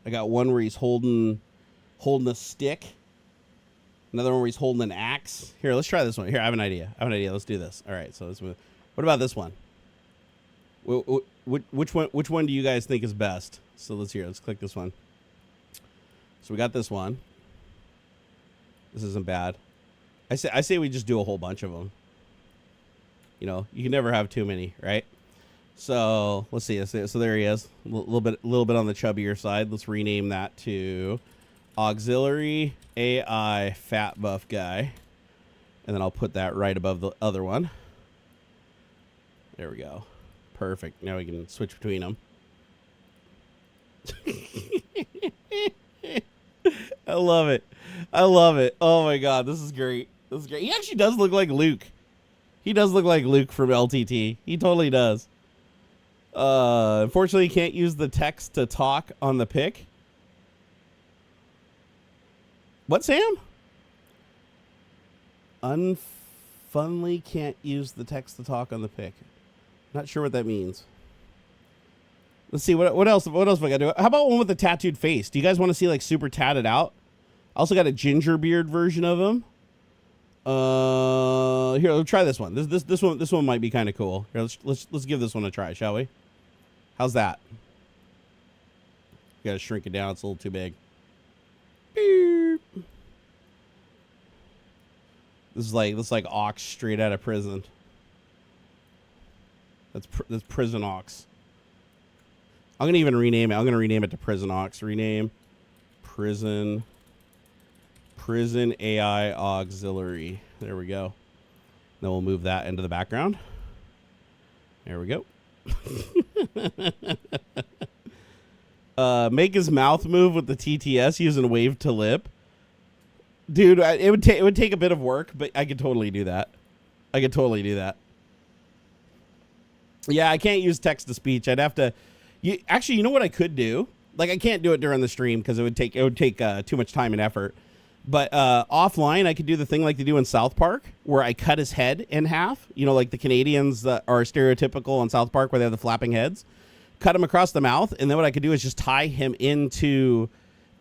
I got one where he's holding a stick. Another one where he's holding an axe. Here, let's try this one. Here, I have an idea. Let's do this. All right. So what about this one? Which one do you guys think is best? So let's click this one. So we got this one. This isn't bad. I say we just do a whole bunch of them. You know, you can never have too many, right? So let's see. So there he is, a little bit on the chubbier side. Let's rename that to AuxxZillary AI Fat Buff Guy, and then I'll put that right above the other one. There we go. Perfect. Now we can switch between them. I love it. Oh my god, this is great. He actually does look like Luke. He does look like Luke from LTT. He totally does. Unfortunately, you can't use the text to talk on the pic. What, Sam? Unfunly can't use the text to talk on the pic. Not sure what that means. Let's see, what else have I got to do? How about one with a tattooed face? Do you guys want to see like super tatted out? I also got a ginger beard version of him. Here, let's try this one. This one might be kind of cool. Here, let's give this one a try, shall we? How's that? Got to shrink it down. It's a little too big. Beep. This is like Aux straight out of prison. That's prison Aux. I'm gonna even rename it. I'm gonna rename it to Prison Aux. Rename Prison AI AuxxZillary. There we go. Then we'll move that into the background. There we go. Make his mouth move with the TTS using wave to lip. Dude, it would take a bit of work, but I could totally do that. Yeah, I can't use text to speech. I'd have to. Actually, you know what I could do? Like, I can't do it during the stream because it would take too much time and effort. But offline, I could do the thing like they do in South Park, where I cut his head in half. You know, like the Canadians that are stereotypical in South Park, where they have the flapping heads. Cut him across the mouth, and then what I could do is just tie him into,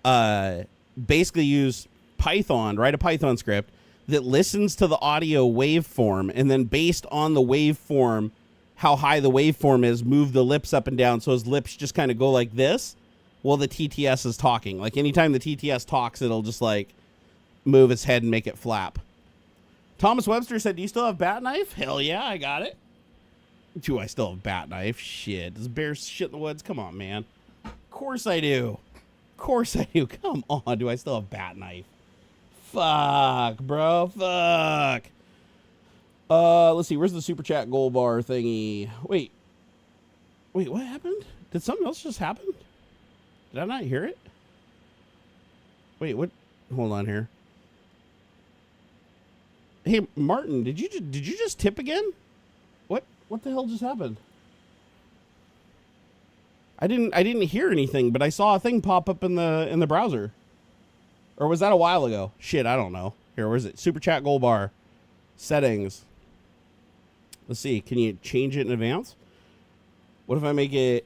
basically use Python, write a Python script that listens to the audio waveform, and then based on the waveform, how high the waveform is, move the lips up and down so his lips just kind of go like this while the TTS is talking. Like anytime the TTS talks, it'll just like move its head and make it flap. Thomas Webster said, do you still have bat knife? Hell yeah, I got it. Do I still have bat knife? Shit. Does bear shit in the woods? Come on, man. Of course I do. Come on. Do I still have bat knife? Fuck, bro. Fuck. Let's see. Where's the super chat gold bar thingy? Wait, what happened? Did something else just happen? Did I not hear it? Wait, what? Hold on here. Hey, Martin, did you just tip again? What the hell just happened? I didn't hear anything, but I saw a thing pop up in the browser. Or was that a while ago? Shit, I don't know. Here, where is it? Super chat gold bar. Settings. Let's see. Can you change it in advance? What if I make it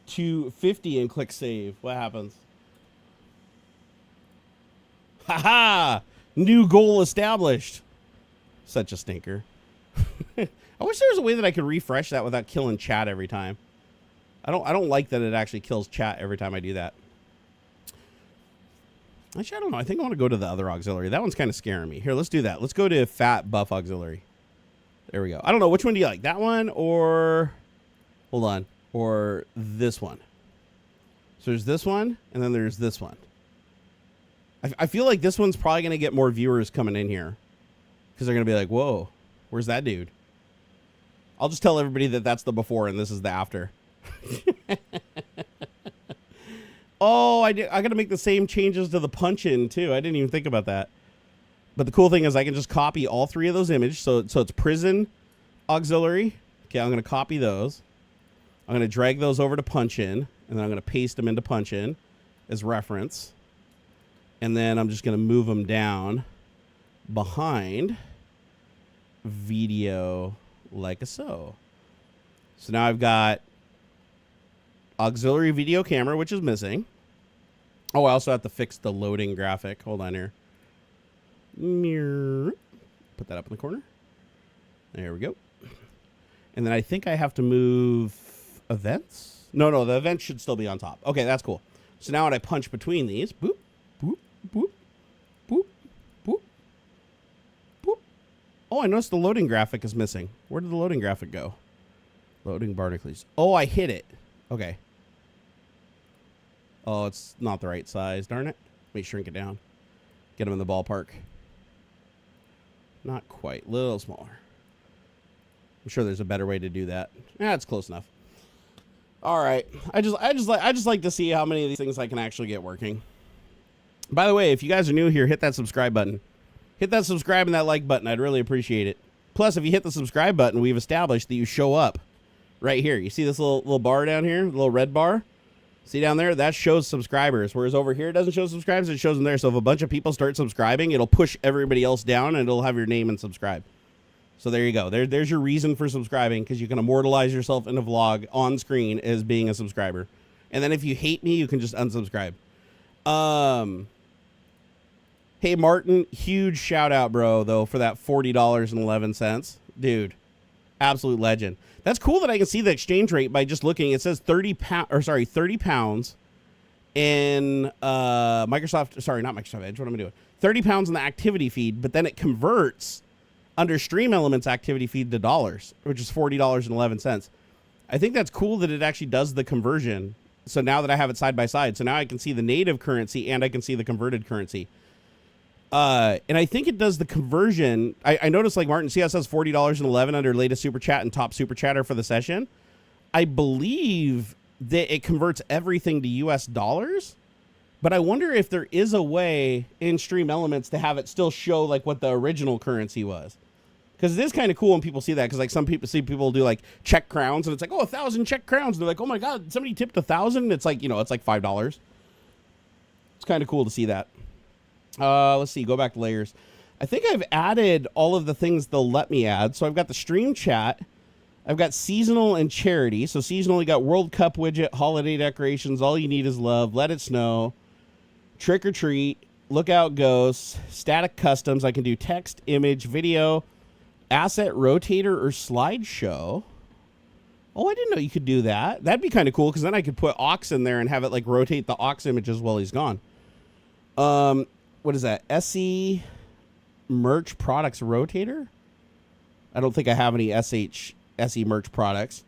250 and click save? What happens? Haha! New goal established. Such a stinker. I wish there was a way that I could refresh that without killing chat every time. I don't like that it actually kills chat every time I do that. Actually, I don't know. I think I want to go to the other auxiliary. That one's kind of scaring me. Here, let's do that. Let's go to fat buff auxiliary. There we go. I don't know. Which one do you like? That one or... Hold on. Or this one. So there's this one, and then there's this one. I feel like this one's probably going to get more viewers coming in here. Because they're going to be like, whoa, where's that dude? I'll just tell everybody that that's the before and this is the after. Oh, I got to make the same changes to the punch-in, too. I didn't even think about that. But the cool thing is I can just copy all three of those images. So it's prison auxiliary. Okay, I'm going to copy those. I'm going to drag those over to punch-in. And then I'm going to paste them into punch-in as reference. And then I'm just going to move them down behind video like so. So now I've got auxiliary video camera, which is missing. Oh, I also have to fix the loading graphic. Hold on here. Put that up in the corner. There we go. And then I think I have to move events. No, the events should still be on top. Okay, that's cool. So now when I punch between these, boop, boop, boop, boop, boop, boop. Oh, I noticed the loading graphic is missing. Where did the loading graphic go? Loading Barnacules. Oh, I hit it. Okay. Oh, it's not the right size. Darn it. Let me shrink it down. Get them in the ballpark. Not quite. Little smaller. I'm sure there's a better way to do that. It's close enough. All right. I just like to see how many of these things I can actually get working. By the way, if you guys are new here, hit that subscribe button. Hit that subscribe and that like button. I'd really appreciate it. Plus, if you hit the subscribe button, we've established that you show up right here. You see this little bar down here, the little red bar? See down there? That shows subscribers. Whereas over here, it doesn't show subscribers. It shows them there. So if a bunch of people start subscribing, it'll push everybody else down and it'll have your name and subscribe. So there you go. There's your reason for subscribing, because you can immortalize yourself in a vlog on screen as being a subscriber. And then if you hate me, you can just unsubscribe. Hey, Martin, huge shout out, bro, though, for that $40.11. Dude, absolute legend. That's cool that I can see the exchange rate by just looking. It says 30 pounds in Microsoft. Sorry, not Microsoft Edge. What am I doing? 30 pounds in the activity feed, but then it converts under Stream Elements activity feed to dollars, which is $40.11. I think that's cool that it actually does the conversion. So now that I have it side by side, so now I can see the native currency and I can see the converted currency. And I think it does the conversion. I noticed, like, Martin, see how it says $40.11 under latest super chat and top super chatter for the session. I believe that it converts everything to US dollars, but I wonder if there is a way in Stream Elements to have it still show like what the original currency was. Because it is kind of cool when people see that, because like some people do like Czech crowns and it's like, oh, 1,000 Czech crowns. And they're like, oh my God, somebody tipped 1,000. It's like, it's like $5. It's kind of cool to see that. Let's see, go back to layers. I think I've added all of the things they'll let me add. So I've got the stream chat. I've got seasonal and charity. So seasonal, you got World Cup widget, holiday decorations, all you need is love, let it snow, trick or treat, lookout ghosts, static customs. I can do text, image, video, asset rotator, or slideshow. Oh, I didn't know you could do that. That'd be kind of cool, because then I could put Aux in there and have it like rotate the Aux images while he's gone. What is that? SE merch products rotator? I don't think I have any SE merch products.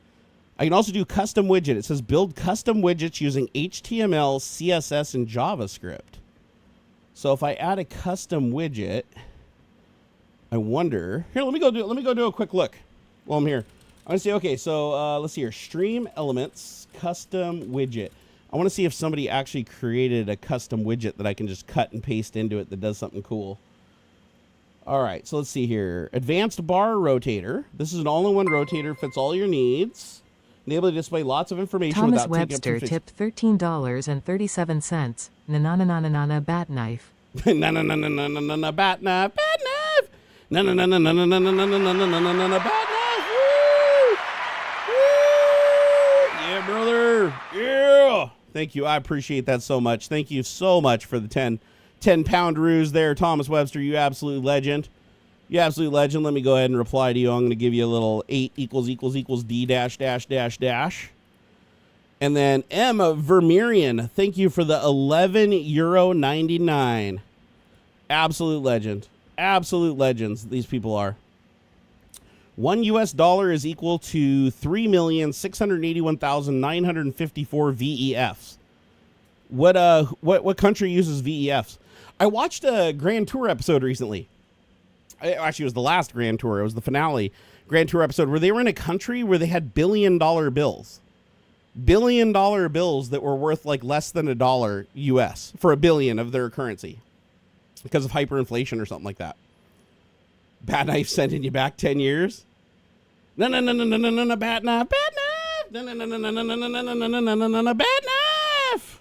I can also do custom widget. It says build custom widgets using HTML, CSS, and JavaScript. So if I add a custom widget, I wonder. Here, let me go do a quick look while I'm here. I'm gonna say, okay, so let's see here. Stream Elements custom widget. I want to see if somebody actually created a custom widget that I can just cut and paste into it that does something cool. All right, so let's see here. Advanced bar rotator. This is an all-in-one rotator, fits all your needs. Enable to display lots of information Thomas without taking up Webster tipped $13.37. Na-na-na-na-na-na bat knife. Na-na-na-na-na-na-na bat knife. Bat knife. Na-na-na-na-na-na-na-na-na-na-na-na bat knife. Woo! Woo! Yeah, brother. Yeah. Thank you. I appreciate that so much. Thank you so much for the 10-pound ruse there, Thomas Webster. You absolute legend. You absolute legend. Let me go ahead and reply to you. I'm going to give you a little 8 = D --. And then M. Vermirion, thank you for the €11.99. Absolute legend. Absolute legends, these people are. $1 is equal to 3,681,954 VEFs. What country uses VEFs? I watched a Grand Tour episode recently. Actually, it was the last Grand Tour. It was the finale Grand Tour episode where they were in a country where they had billion-dollar bills. Billion-dollar bills that were worth like less than $1 US for $1 billion of their currency because of hyperinflation or something like that. Bat knife sending you back 10 years. No, bat knife, bat knife. No, bat knife.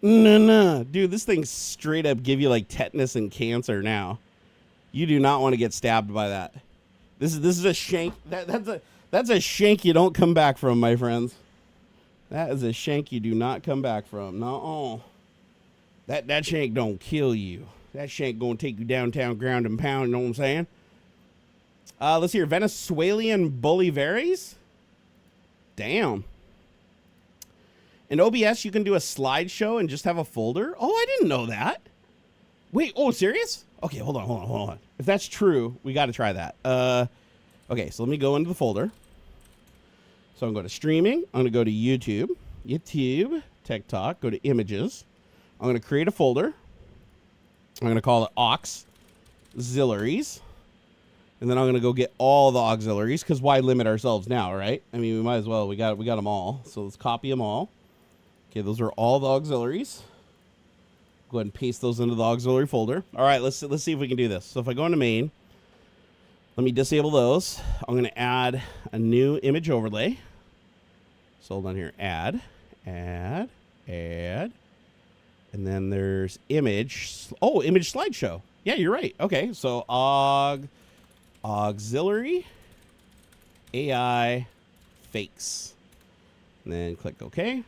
No. Dude, this thing straight up give you like tetanus and cancer now. You do not want to get stabbed by that. This is a shank. That's a shank you don't come back from, my friends. That is a shank you do not come back from. No. That shank don't kill you. That shank gonna take you downtown ground and pound, you know what I'm saying? Let's hear Venezuelan Bolivares. Damn. In OBS, you can do a slideshow and just have a folder. Oh, I didn't know that. Wait, oh, serious? Okay, hold on. If that's true, we got to try that. Okay, so let me go into the folder. So I'm going to streaming. I'm going to go to YouTube, TikTok, go to images. I'm going to create a folder. I'm going to call it AuxxZillaries. And then I'm going to go get all the auxiliaries, because why limit ourselves now, right? I mean, we might as well. We got them all. So let's copy them all. Okay, those are all the auxiliaries. Go ahead and paste those into the auxiliary folder. All right, let's see if we can do this. So if I go into main, let me disable those. I'm going to add a new image overlay. So hold on here. Add. And then there's image. Oh, image slideshow. Yeah, you're right. Okay, so AuxxZillary AI fakes. And then click OK.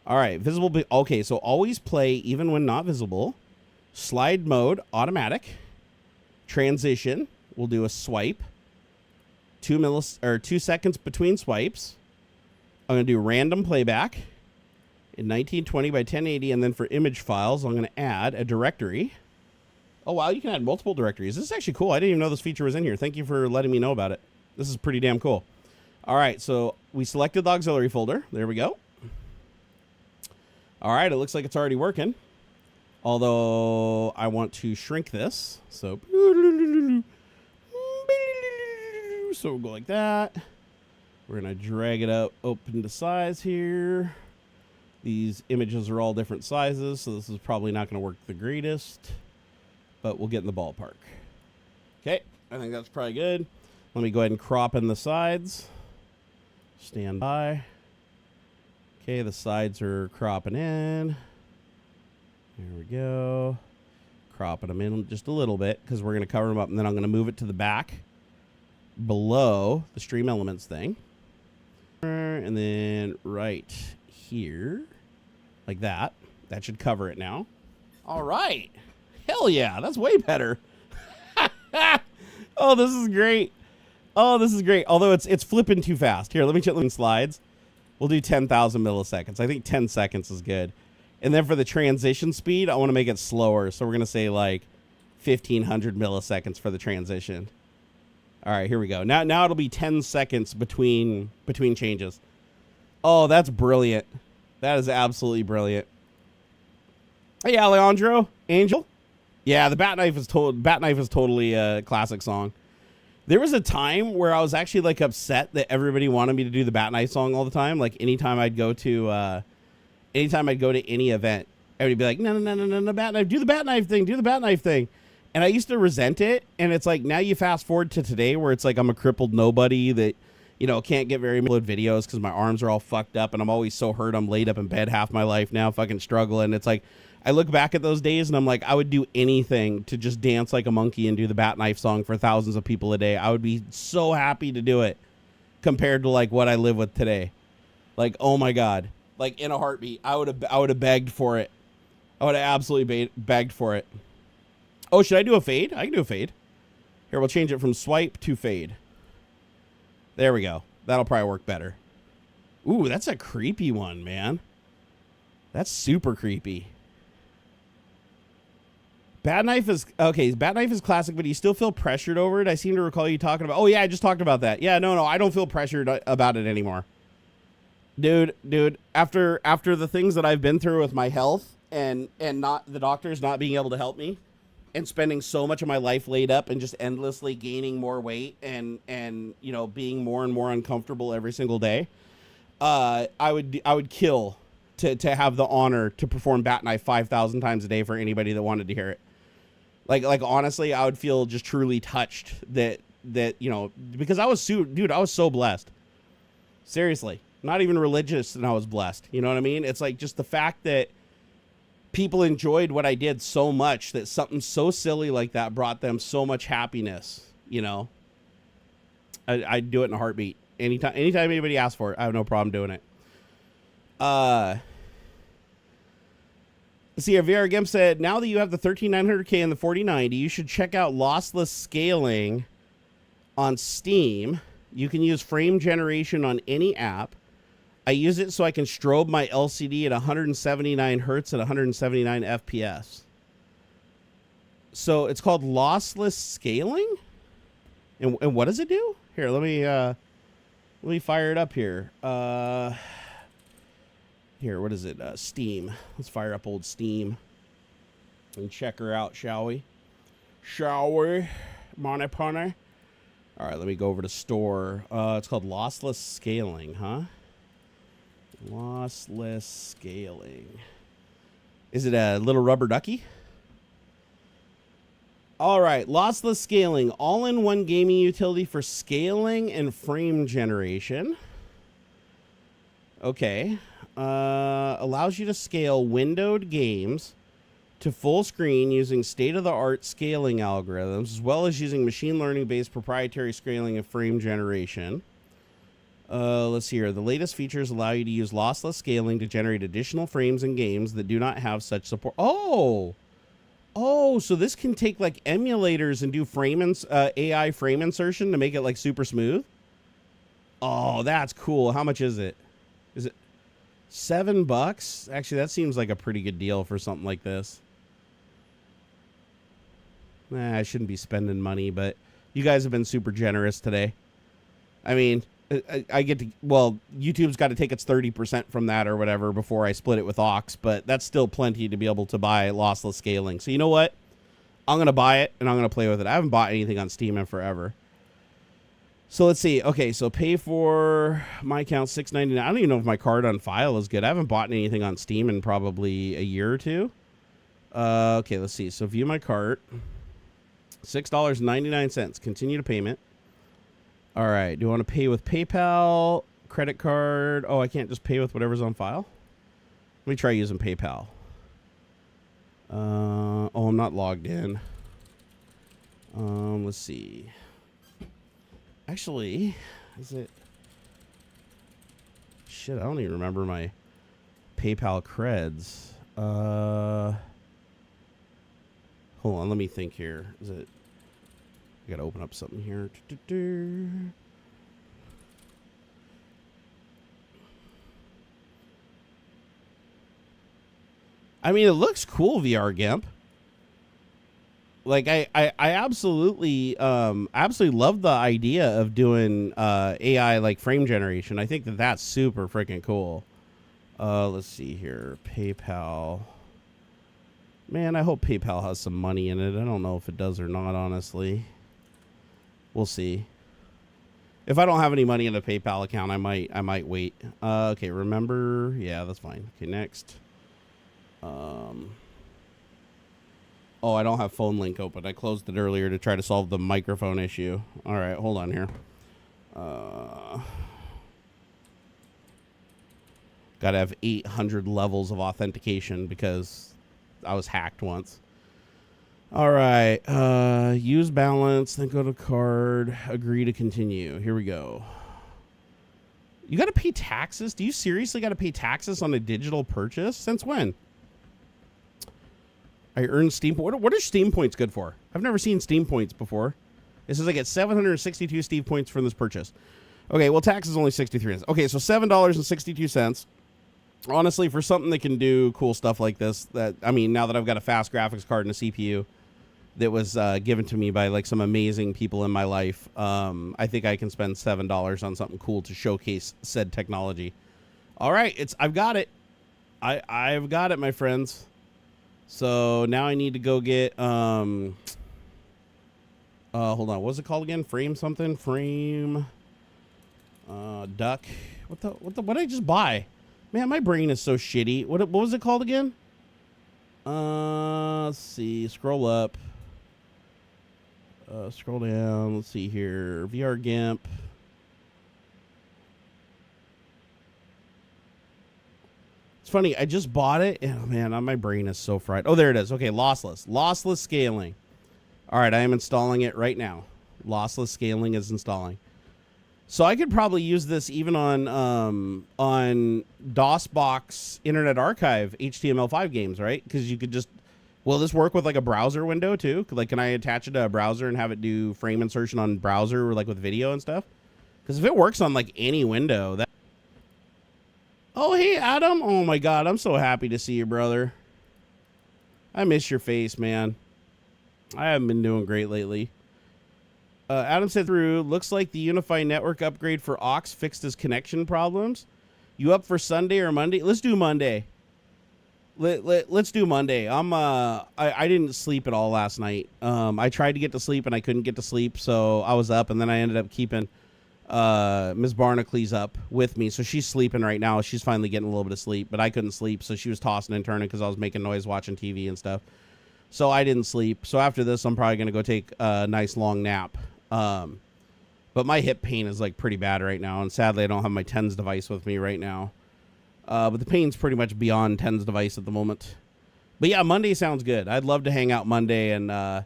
All right, visible. Okay, so always play even when not visible. Slide mode, automatic. Transition, we'll do a swipe. 2 seconds between swipes. I'm going to do random playback in 1920 by 1080, and then for image files, I'm going to add a directory. Oh, wow, you can add multiple directories. This is actually cool. I didn't even know this feature was in here. Thank you for letting me know about it. This is pretty damn cool. All right, so we selected the auxiliary folder. There we go. All right, it looks like it's already working. Although I want to shrink this. So we'll go like that. We're going to drag it up, open to size here. These images are all different sizes, so this is probably not going to work the greatest. But we'll get in the ballpark. Okay, I think that's probably good. Let me go ahead and crop in the sides. Stand by. Okay, the sides are cropping in. There we go. Cropping them in just a little bit because we're going to cover them up, and then I'm going to move it to the back below the stream elements thing. And then right here, like that. That should cover it now. All right. Hell yeah, that's way better. Oh, this is great. Oh, this is great. Although it's flipping too fast. Here, let me check the slides. We'll do 10,000 milliseconds. I think 10 seconds is good. And then for the transition speed, I want to make it slower. So we're going to say like 1,500 milliseconds for the transition. All right, here we go. Now it'll be 10 seconds between changes. Oh, that's brilliant. That is absolutely brilliant. Hey, Alejandro, Angel. Yeah, the Bat Knife is totally a classic song. There was a time where I was actually like upset that everybody wanted me to do the Bat Knife song all the time. Like anytime I'd go to any event, everybody would be like, no, Bat Knife, do the Bat Knife thing. And I used to resent it. And it's like, now you fast forward to today where it's like I'm a crippled nobody that, you know, can't get very many videos because my arms are all fucked up and I'm always so hurt. I'm laid up in bed half my life now, fucking struggling. It's like, I look back at those days and I'm like, I would do anything to just dance like a monkey and do the Bat Knife song for thousands of people a day. I would be so happy to do it compared to like what I live with today. Like, oh my God, like in a heartbeat, I would have begged for it. I would have absolutely begged for it. Oh, should I do a fade? I can do a fade. Here, we'll change it from swipe to fade. There we go. That'll probably work better. Ooh, that's a creepy one, man. That's super creepy. Bat Knife is okay. Bat Knife is classic, but you still feel pressured over it. I seem to recall you talking about. Oh yeah, I just talked about that. Yeah, no, I don't feel pressured about it anymore, dude. After the things that I've been through with my health and not the doctors not being able to help me, and spending so much of my life laid up and just endlessly gaining more weight and you know being more and more uncomfortable every single day, I would kill to have the honor to perform Bat Knife 5,000 times a day for anybody that wanted to hear it. Like honestly, I would feel just truly touched that you know, because I was so blessed. Seriously, not even religious, and I was blessed. You know what I mean? It's like just the fact that people enjoyed what I did so much that something so silly like that brought them so much happiness. You know, I'd do it in a heartbeat. Anytime anybody asks for it, I have no problem doing it. See, VR Gimp said, now that you have the 13900K and the 4090, you should check out lossless scaling on Steam. You can use frame generation on any app. I use it so I can strobe my LCD at 179 hertz at 179 FPS. So it's called lossless scaling? And what does it do? Here, let me fire it up here. Here, what is it? Steam. Let's fire up old Steam and check her out, shall we? Money punny. All right, let me go over to store. It's called lossless scaling, huh? Lossless scaling. Is it a little rubber ducky? All right, lossless scaling, all-in-one gaming utility for scaling and frame generation. Okay. Allows you to scale windowed games to full screen using state-of-the-art scaling algorithms, as well as using machine learning-based proprietary scaling and frame generation. Let's see here. The latest features allow you to use lossless scaling to generate additional frames in games that do not have such support. Oh, so this can take like emulators and do AI frame insertion to make it like super smooth. Oh, that's cool. How much is it? Is it $7? Actually, that seems like a pretty good deal for something like this. I shouldn't be spending money, but you guys have been super generous today. I mean, I get to, well, YouTube's got to take its 30% from that or whatever before I split it with Aux, but that's still plenty to be able to buy lossless scaling. So you know what? I'm going to buy it and I'm going to play with it. I haven't bought anything on Steam in forever. So let's see. Okay, so pay for my account $6.99. I don't even know if my card on file is good. I haven't bought anything on Steam in probably a year or two. Okay, let's see. So view my cart. $6.99. Continue to payment. All right. Do you want to pay with PayPal, credit card? Oh, I can't just pay with whatever's on file. Let me try using PayPal. Oh, I'm not logged in. Let's see. Actually, is it? Shit, I don't even remember my PayPal creds. Hold on, let me think here. Is it? I gotta open up something here. I mean, it looks cool, VR GIMP. Like I absolutely love the idea of doing AI like frame generation. I think that that's super freaking cool. Let's see here, PayPal. Man, I hope PayPal has some money in it. I don't know if it does or not, honestly. We'll see. If I don't have any money in a PayPal account, I might wait. Okay, remember? Yeah, that's fine. Okay, next. Oh, I don't have phone link open. I closed it earlier to try to solve the microphone issue. All right, hold on here. Gotta have 800 levels of authentication because I was hacked once. All right, use balance, then go to card, agree to continue. Here we go. You got to pay taxes? Do you seriously got to pay taxes on a digital purchase? Since when? I earned Steam. What are Steam points good for? I've never seen Steam points before. It says I get 762 Steam points from this purchase. Okay, well, tax is only 63 cents. Okay, so $7.62. Honestly, for something that can do cool stuff like this, that I mean, now that I've got a fast graphics card and a CPU that was given to me by like some amazing people in my life, I think I can spend $7 on something cool to showcase said technology. All right, I've got it. I've got it, my friends. So now I need to go get hold on, what was it called again? Frame something? Frame duck. What did I just buy? Man, my brain is so shitty. What was it called again? Let's see. Scroll up. Scroll down. Let's see here. VR GIMP. It's funny. I just bought it. Oh, man, my brain is so fried. Oh, there it is. Okay, lossless. Lossless scaling. All right, I am installing it right now. Lossless scaling is installing. So I could probably use this even on DOSBox Internet Archive HTML5 games, right? Because you could just, will this work with like a browser window too? Like, can I attach it to a browser and have it do frame insertion on browser or like with video and stuff? Because if it works on like any window, that. Oh, hey, Adam. Oh my God, I'm so happy to see you, brother. I miss your face, man. I haven't been doing great lately. Adam said through, looks like the Unify network upgrade for Aux fixed his connection problems. You up for Sunday or Monday? Let's do Monday. Let's do Monday. I didn't sleep at all last night. I tried to get to sleep and I couldn't get to sleep, so I was up, and then I ended up keeping Ms. Barnacules up with me, so she's sleeping right now. She's finally getting a little bit of sleep, but I couldn't sleep, so she was tossing and turning because I was making noise watching TV and stuff. So I didn't sleep. So after this, I'm probably going to go take a nice long nap. But my hip pain is like pretty bad right now, and sadly I don't have my TENS device with me right now. But the pain's pretty much beyond 10's device at the moment. But yeah, Monday sounds good. I'd love to hang out Monday and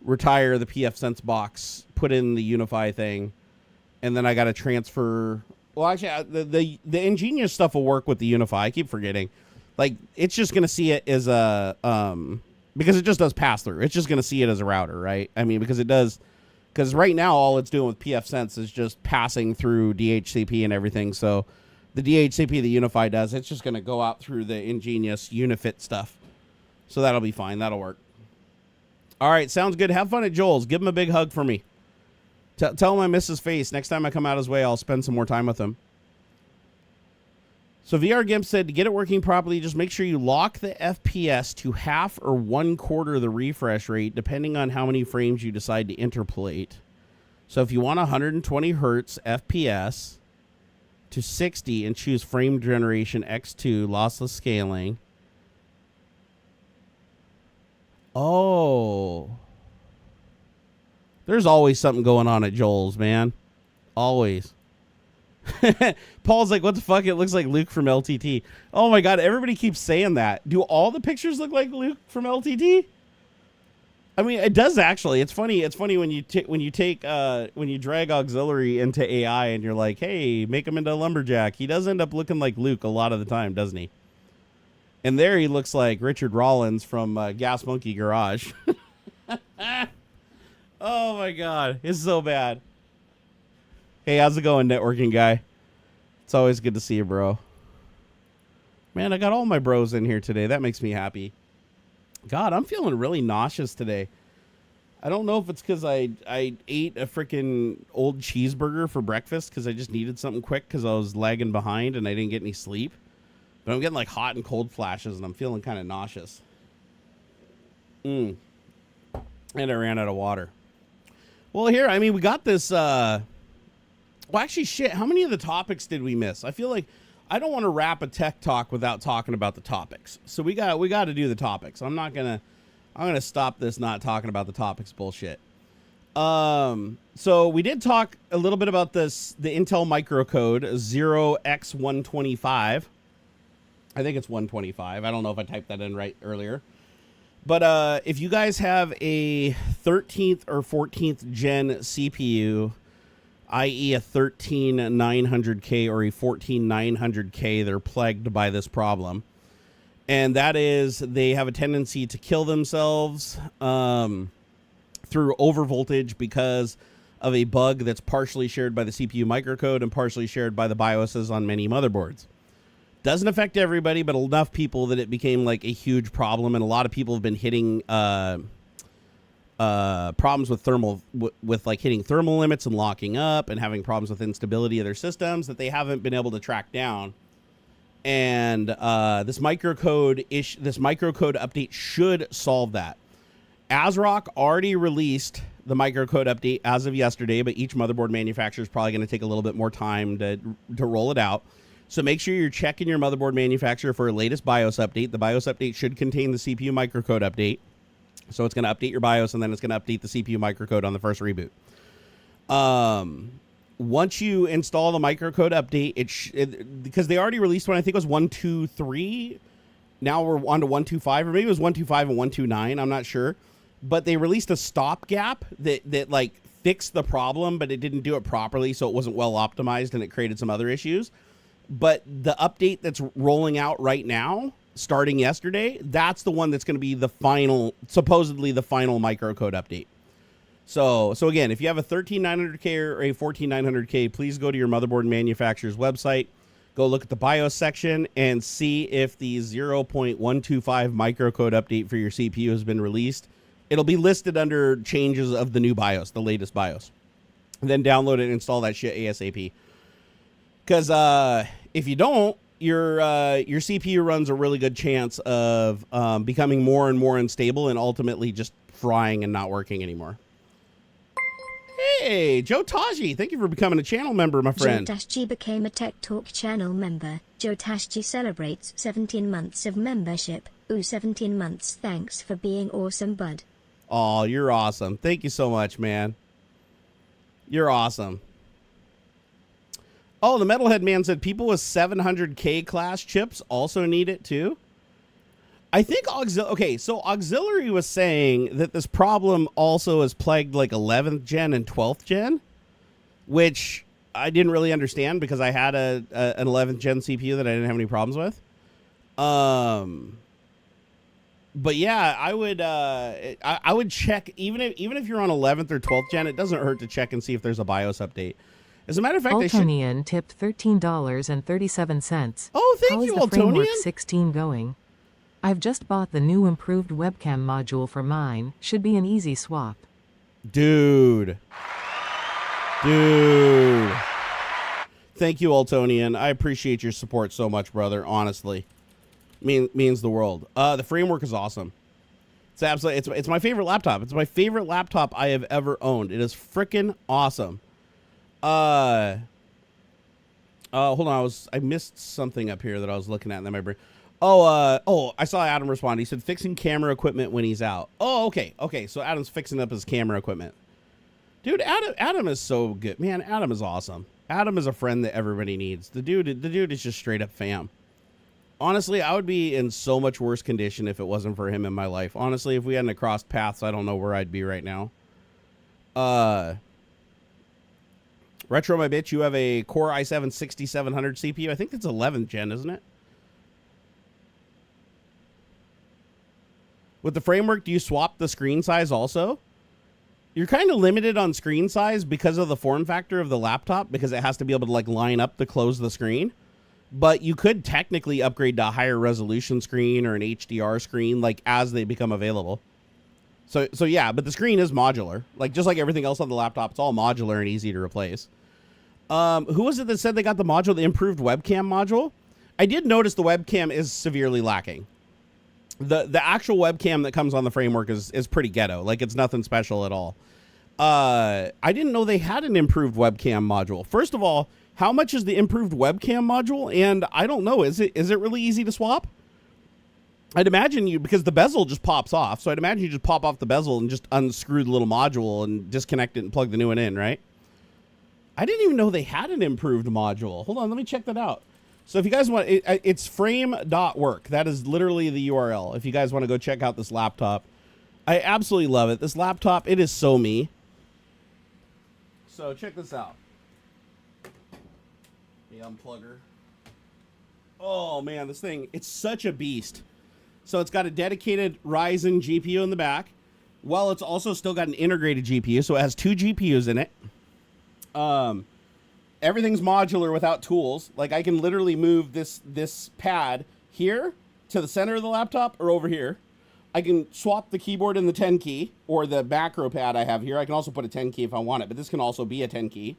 retire the pfSense box, put in the Unify thing, and then I got to transfer. Well, actually, the ingenious stuff will work with the Unify. I keep forgetting. Like, it's just going to see it as a because it just does pass through. It's just going to see it as a router, right? I mean, because it does. Because right now, all it's doing with pfSense is just passing through DHCP and everything. So the DHCP the Unify does, it's just going to go out through the ingenious Unifit stuff. So that'll be fine. That'll work. All right, sounds good. Have fun at Joel's. Give him a big hug for me. Tell him I miss his face. Next time I come out his way, I'll spend some more time with him. So VR Gimp said, to get it working properly, just make sure you lock the FPS to half or 1/4 the refresh rate, depending on how many frames you decide to interpolate. So if you want 120 hertz FPS to 60 and choose frame generation X2, lossless scaling. Oh. There's always something going on at Joel's, man. Always. Paul's like, what the fuck? It looks like Luke from LTT. Oh my God, everybody keeps saying that. Do all the pictures look like Luke from LTT? I mean, it does actually. It's funny. It's funny when you drag AuxxZillary into AI and you're like, hey, make him into a lumberjack. He does end up looking like Luke a lot of the time, doesn't he? And there he looks like Richard Rollins from Gas Monkey Garage. Oh my God, it's so bad. Hey, how's it going, networking guy? It's always good to see you, bro. Man, I got all my bros in here today. That makes me happy. God, I'm feeling really nauseous today. I don't know if it's because I ate a freaking old cheeseburger for breakfast because I just needed something quick because I was lagging behind and I didn't get any sleep. But I'm getting like hot and cold flashes and I'm feeling kind of nauseous. And I ran out of water. Well, here, I mean, we got this... well, actually, shit, how many of the topics did we miss? I feel like I don't want to wrap a tech talk without talking about the topics. So we got to do the topics. I'm going to stop this not talking about the topics bullshit. So we did talk a little bit about this, the Intel Microcode 0x125. I think it's 125. I don't know if I typed that in right earlier. But if you guys have a 13th or 14th gen CPU, i.e. a 13900K or a 14900K, they're plagued by this problem. And that is they have a tendency to kill themselves through overvoltage because of a bug that's partially shared by the CPU microcode and partially shared by the BIOSes on many motherboards. Doesn't affect everybody, but enough people that it became like a huge problem, and a lot of people have been hitting problems with like hitting thermal limits and locking up and having problems with instability of their systems that they haven't been able to track down. And this microcode update should solve that. ASRock already released the microcode update as of yesterday, but each motherboard manufacturer is probably going to take a little bit more time to roll it out. So make sure you're checking your motherboard manufacturer for a latest BIOS update. The BIOS update should contain the CPU microcode update. So it's going to update your BIOS, and then it's going to update the CPU microcode on the first reboot. Once you install the microcode update, because they already released one, I think it was 1.2.3. Now we're on to 1.2.5, or maybe it was 1.2.5 and 1.2.9. I'm not sure. But they released a stopgap that like fixed the problem, but it didn't do it properly, so it wasn't well optimized, and it created some other issues. But the update that's rolling out right now, starting yesterday, that's the one that's going to be the final, supposedly the final microcode update. So again, if you have a 13900K or a 14900K, please go to your motherboard manufacturer's website, go look at the BIOS section, and see if the 0.125 microcode update for your CPU has been released. It'll be listed under changes of the new BIOS, the latest BIOS. And then download it and install that shit ASAP. Because if you don't, your CPU runs a really good chance of becoming more and more unstable and ultimately just frying and not working anymore. Hey, Joe Taji, thank you for becoming a channel member, my friend. Joe Taji became a Tech Talk channel member. Joe Taji celebrates 17 months of membership. Ooh, 17 months. Thanks for being awesome, bud. Oh, you're awesome. Thank you so much, man. You're awesome. Oh, the Metalhead Man said people with 700K class chips also need it too. I think so AuxxZillary was saying that this problem also has plagued like 11th gen and 12th gen, which I didn't really understand because I had an 11th gen CPU that I didn't have any problems with. But yeah, I would check even if you're on 11th or 12th gen, it doesn't hurt to check and see if there's a BIOS update. As a matter of fact, Altonian tipped $13.37. Oh, thank you, How is the Framework Altonian. 16 going? I've just bought the new improved webcam module for mine. Should be an easy swap. Dude. Thank you, Altonian. I appreciate your support so much, brother. Honestly, means the world. The framework is awesome. It's absolutely it's my favorite laptop. It's my favorite laptop I have ever owned. It is freaking awesome. Hold on. I missed something up here that I was looking at in my brain. I saw Adam respond. He said fixing camera equipment when he's out. Oh, okay. So Adam's fixing up his camera equipment. Dude, Adam is so good. Man, Adam is awesome. Adam is a friend that everybody needs. The dude is just straight up fam. Honestly, I would be in so much worse condition if it wasn't for him in my life. Honestly, if we hadn't crossed paths, I don't know where I'd be right now. Retro, my bitch, you have a Core i7 6700 CPU. I think it's 11th gen, isn't it? With the framework, do you swap the screen size also? You're kind of limited on screen size because of the form factor of the laptop, because it has to be able to like line up to close the screen. But you could technically upgrade to a higher resolution screen or an HDR screen like as they become available. So yeah, but the screen is modular. Like just like everything else on the laptop, it's all modular and easy to replace. Who was it that said they got the improved webcam module? I did notice the webcam is severely lacking. The actual webcam that comes on the framework is pretty ghetto. Like it's nothing special at all. I didn't know they had an improved webcam module. First of all, how much is the improved webcam module? And I don't know, is it really easy to swap? I'd imagine because the bezel just pops off. So I'd imagine you just pop off the bezel and just unscrew the little module and disconnect it and plug the new one in, right? I didn't even know they had an improved module. Hold on, let me check that out. So if you guys want, it's frame.work. That is literally the URL. If you guys want to go check out this laptop. I absolutely love it. This laptop, it is so me. So check this out. The unplugger. Oh man, this thing, it's such a beast. So it's got a dedicated Ryzen GPU in the back. Well, it's also still got an integrated GPU, so it has 2 GPUs in it. Everything's modular without tools. Like I can literally move this pad here to the center of the laptop or over here. I can swap the keyboard and the 10 key or the macro pad I have here. I can also put a 10 key if I want it, but this can also be a 10 key.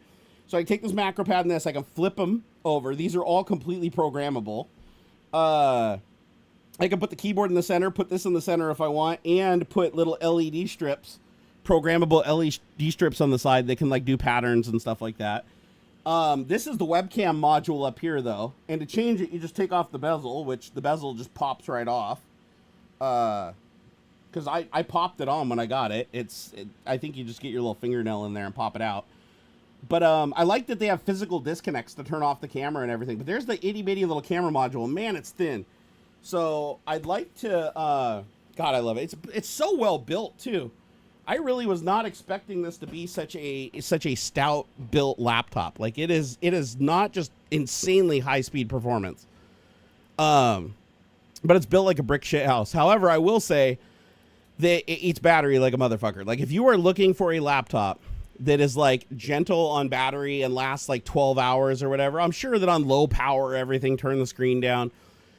So I take this macro pad and this, I can flip them over. These are all completely programmable. I can put the keyboard in the center, put this in the center if I want, and put little LED strips, programmable LED strips on the side that can like do patterns and stuff like that. This is the webcam module up here though. And to change it, you just take off the bezel, which the bezel just pops right off. Cause I popped it on when I got it. I think you just get your little fingernail in there and pop it out. But, I like that they have physical disconnects to turn off the camera and everything, but there's the itty bitty little camera module. Man, it's thin. So I'd like to, God, I love it. It's so well built too. I really was not expecting this to be such a stout built laptop. Like it is not just insanely high speed performance. But it's built like a brick shit house. However, I will say that it eats battery like a motherfucker. Like if you are looking for a laptop that is like gentle on battery and lasts like 12 hours or whatever, I'm sure that on low power, everything, turn the screen down,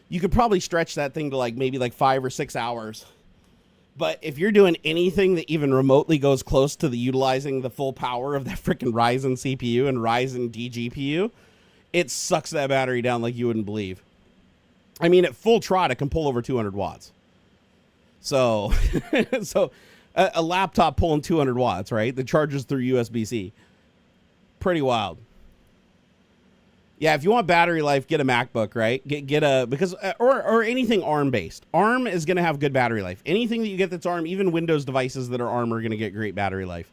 you could probably stretch that thing to like maybe like 5 or 6 hours. But if you're doing anything that even remotely goes close to the utilizing the full power of that freaking Ryzen CPU and Ryzen DGPU, it sucks that battery down like you wouldn't believe. I mean, at full trot, it can pull over 200 watts. So, a laptop pulling 200 watts, right? The charges through USB-C. Pretty wild. Yeah, if you want battery life, get a MacBook, right? Get a, because, or anything ARM based. ARM is going to have good battery life. Anything that you get that's ARM, even Windows devices that are ARM are going to get great battery life.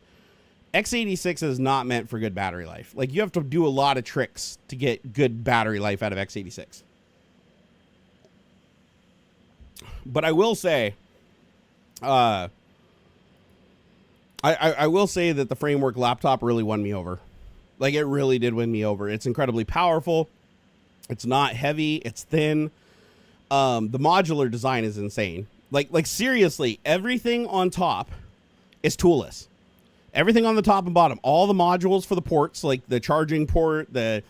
x86 is not meant for good battery life. Like, you have to do a lot of tricks to get good battery life out of x86. But I will say, I will say that the Framework laptop really won me over. Like, it really did win me over. It's incredibly powerful. It's not heavy. It's thin. The modular design is insane. Like seriously, everything on top is toolless. Everything on the top and bottom, all the modules for the ports, like the charging port, the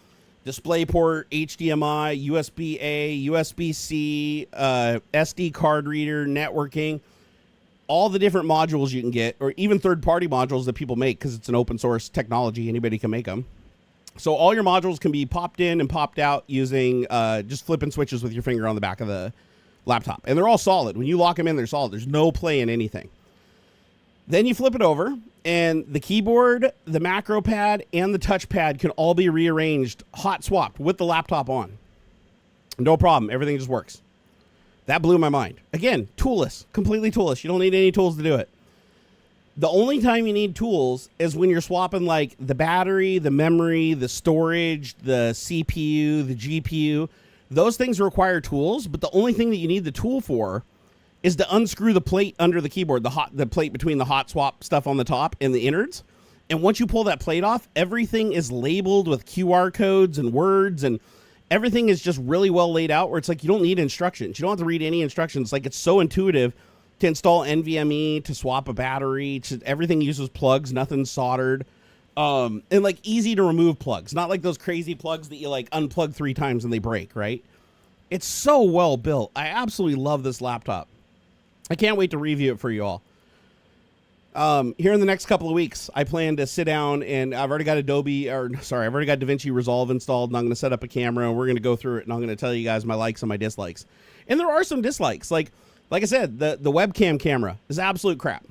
display port, HDMI, USB-A, USB-C, SD card reader, networking, all the different modules you can get, or even third-party modules that people make because it's an open source technology. Anybody can make them. So all your modules can be popped in and popped out using just flipping switches with your finger on the back of the laptop. And they're all solid. When you lock them in, they're solid. There's no play in anything. Then you flip it over, and the keyboard, the macro pad, and the touchpad can all be rearranged, hot swapped with the laptop on. No problem. Everything just works. That blew my mind. Again, toolless, completely toolless. You don't need any tools to do it. The only time you need tools is when you're swapping like the battery, the memory, the storage, the CPU, the GPU. Those things require tools, but the only thing that you need the tool for is to unscrew the plate under the keyboard, the plate between the hot swap stuff on the top and the innards. And once you pull that plate off, everything is labeled with QR codes and words, and everything is just really well laid out where it's like you don't need instructions. You don't have to read any instructions. Like, it's so intuitive to install NVMe, to swap a battery, everything uses plugs, nothing's soldered. And like easy to remove plugs, not like those crazy plugs that you like unplug 3 times and they break, right? It's so well built. I absolutely love this laptop. I can't wait to review it for you all. Here in the next couple of weeks, I plan to sit down, and I've already got I've already got DaVinci Resolve installed, and I'm going to set up a camera, and we're going to go through it, and I'm going to tell you guys my likes and my dislikes. And there are some dislikes. Like I said, the webcam camera is absolute crap.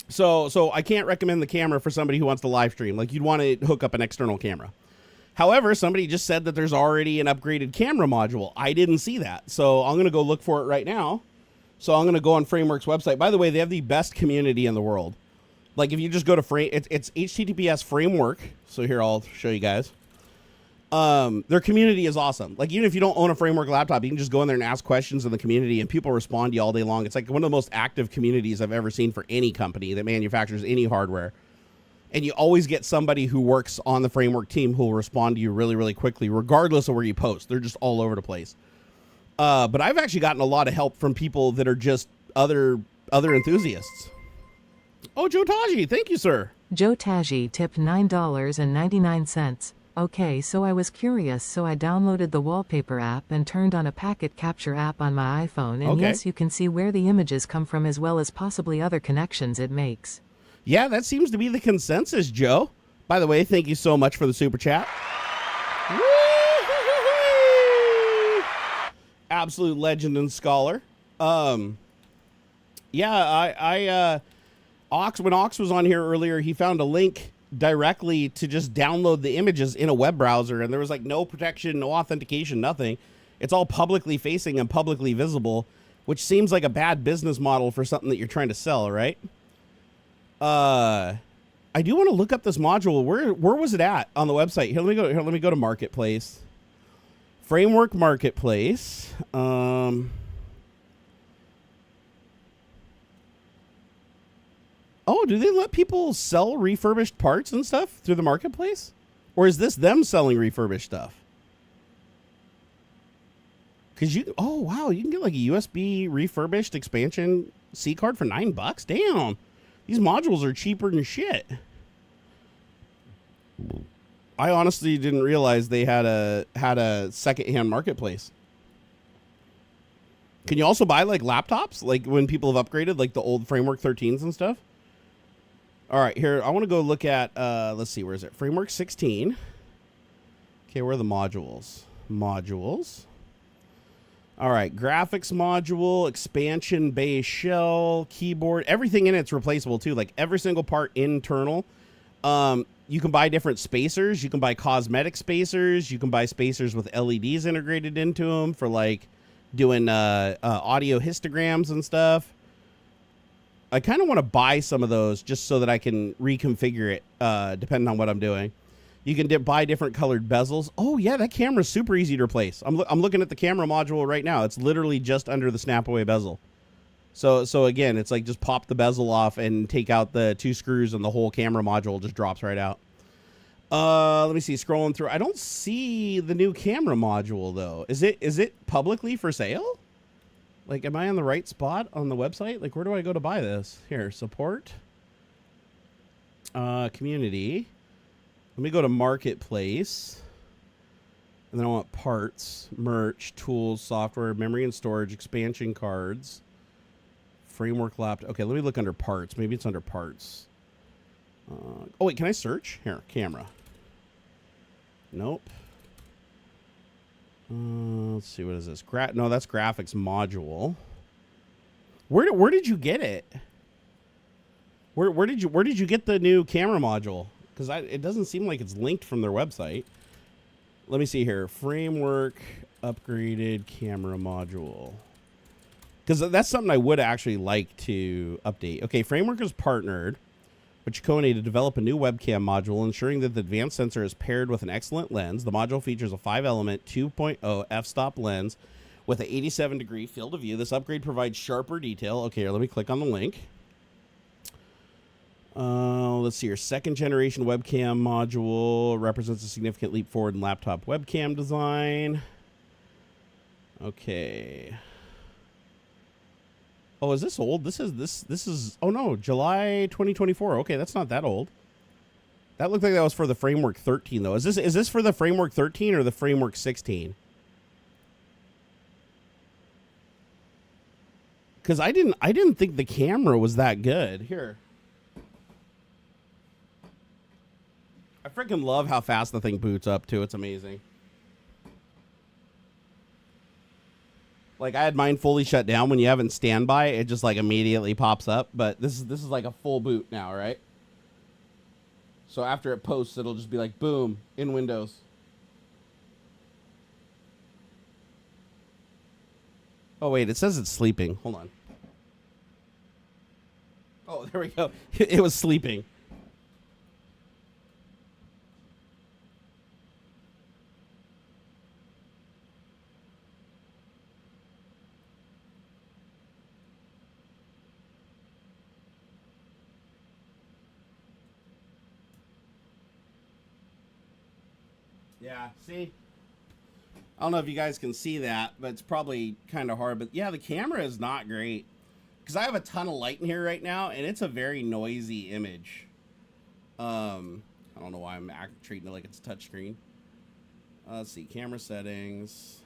So I can't recommend the camera for somebody who wants to live stream. Like, you'd want to hook up an external camera. However, somebody just said that there's already an upgraded camera module. I didn't see that, so I'm going to go look for it right now. So I'm going to go on Framework's website. By the way, they have the best community in the world. Like, if you just go to it's HTTPS Framework. So here, I'll show you guys. Their community is awesome. Like, even if you don't own a Framework laptop, you can just go in there and ask questions in the community, and people respond to you all day long. It's like one of the most active communities I've ever seen for any company that manufactures any hardware. And you always get somebody who works on the Framework team who will respond to you really, really quickly, regardless of where you post. They're just all over the place. But I've actually gotten a lot of help from people that are just other enthusiasts. Oh, Joe Taji, thank you, sir. Joe Taji tipped $9.99. Okay, so I was curious, so I downloaded the Wallpaper app and turned on a packet capture app on my iPhone, and okay. Yes, you can see where the images come from as well as possibly other connections it makes. Yeah, that seems to be the consensus, Joe. By the way, thank you so much for the super chat. Absolute legend and scholar. When Aux was on here earlier, he found a link directly to just download the images in a web browser, and there was like no protection, no authentication, nothing. It's all publicly facing and publicly visible, which seems like a bad business model for something that you're trying to sell, right? I do want to look up this module. Where was it at on the website? Let me go to Marketplace. Framework Marketplace. Oh, do they let people sell refurbished parts and stuff through the Marketplace? Or is this them selling refurbished stuff? Because oh wow, you can get like a USB refurbished expansion C card for $9. Damn, these modules are cheaper than shit. I honestly didn't realize they had a secondhand marketplace. Can you also buy like laptops, like when people have upgraded, like the old Framework 13s and stuff? All right, here I want to go look at. Let's see, where is it? Framework 16. Okay, where are the modules? Modules. All right, graphics module, expansion base shell, keyboard, everything in it's replaceable too. Like every single part internal. You can buy different spacers. You can buy cosmetic spacers. You can buy spacers with LEDs integrated into them for like doing audio histograms and stuff. I kind of want to buy some of those just so that I can reconfigure it depending on what I'm doing. You can buy different colored bezels. Oh, yeah, that camera's super easy to replace. I'm looking at the camera module right now. It's literally just under the snap-away bezel. So again, it's like just pop the bezel off and take out the 2 screws and the whole camera module just drops right out. Let me see. Scrolling through. I don't see the new camera module, though. Is it publicly for sale? Like, am I on the right spot on the website? Like, where do I go to buy this? Here, support. Community. Let me go to marketplace. And then I want parts, merch, tools, software, memory and storage, expansion cards, framework laptop. Okay, let me look under parts. Maybe it's under parts. Oh, wait, can I search? Here, camera. Nope. Let's see, what is this? No, that's graphics module. Where did you get it? Where did you get the new camera module? Because it doesn't seem like it's linked from their website. Let me see here. Framework upgraded camera module. Because that's something I would actually like to update. Okay, Framework is partnered with Chicone to develop a new webcam module, ensuring that the advanced sensor is paired with an excellent lens. The module features a 5-element 2.0 f-stop lens with an 87-degree field of view. This upgrade provides sharper detail. Okay, here, let me click on the link. Let's see here. 2nd generation webcam module represents a significant leap forward in laptop webcam design. Okay. Oh, is this old? This is oh no, July 2024. Okay, that's not that old. That looked like that was for the Framework 13 though. Is this for the Framework 13 or the Framework 16? Cuz I didn't think the camera was that good. Here. I freaking love how fast the thing boots up too. It's amazing. Like, I had mine fully shut down. When you have it in standby, it just like immediately pops up. But this is like a full boot now, right? So after it posts, it'll just be like, boom, in Windows. Oh, wait, it says it's sleeping. Hold on. Oh, there we go. It was sleeping. Yeah, see? I don't know if you guys can see that, but it's probably kind of hard. But yeah, the camera is not great. Because I have a ton of light in here right now, and it's a very noisy image. I don't know why I'm treating it like it's a touchscreen. Let's see, camera settings.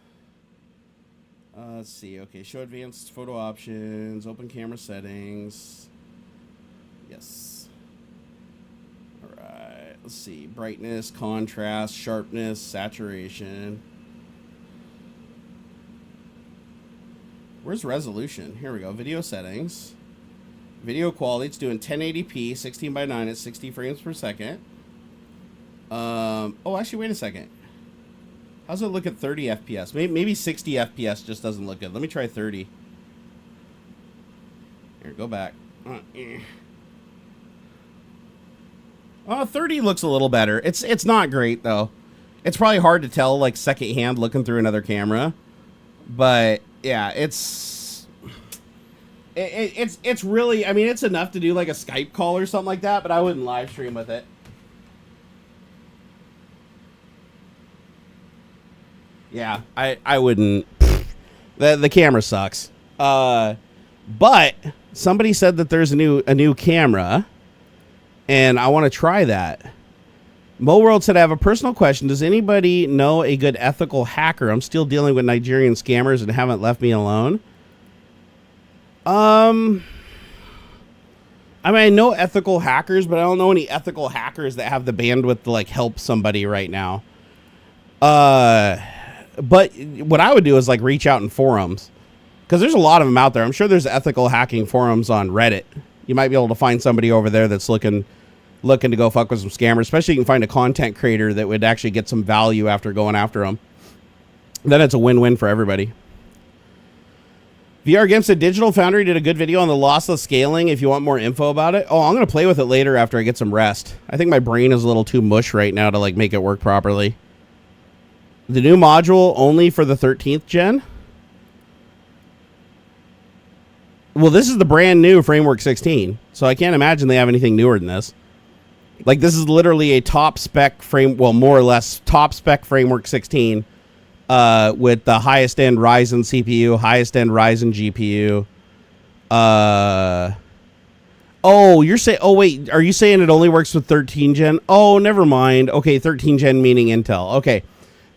Let's see, okay, show advanced photo options, open camera settings. Yes. Let's see, brightness, contrast, sharpness, saturation. Where's resolution? Here we go. Video settings. Video quality. It's doing 1080p, 16:9 at 60 frames per second. Oh, actually, wait a second. How's it look at 30 FPS? Maybe 60 FPS just doesn't look good. Let me try 30. Here, go back. 30 looks a little better. It's not great though. It's probably hard to tell like secondhand looking through another camera, but yeah, it's really, I mean, it's enough to do like a Skype call or something like that, but I wouldn't live stream with it. Yeah, I wouldn't. The camera sucks. But somebody said that there's a new camera. And I want to try that. Mo World said, I have a personal question. Does anybody know a good ethical hacker? I'm still dealing with Nigerian scammers and haven't left me alone. I mean, I know ethical hackers, but I don't know any ethical hackers that have the bandwidth to like help somebody right now. But what I would do is like reach out in forums, because there's a lot of them out there. I'm sure there's ethical hacking forums on Reddit. You might be able to find somebody over there that's looking to go fuck with some scammers, especially you can find a content creator that would actually get some value after going after them. Then it's a win-win for everybody. VR Game said Digital Foundry did a good video on the lossless scaling if you want more info about it. Oh, I'm going to play with it later after I get some rest. I think my brain is a little too mush right now to like make it work properly. The new module only for the 13th gen? Well, this is the brand new Framework 16, so I can't imagine they have anything newer than this. Like, this is literally a top spec well, more or less top spec Framework 16 with the highest end Ryzen CPU, highest end Ryzen GPU. Oh, you're saying, oh wait, are you saying it only works with 13 gen? Oh, never mind. Okay, 13 gen meaning Intel. Okay,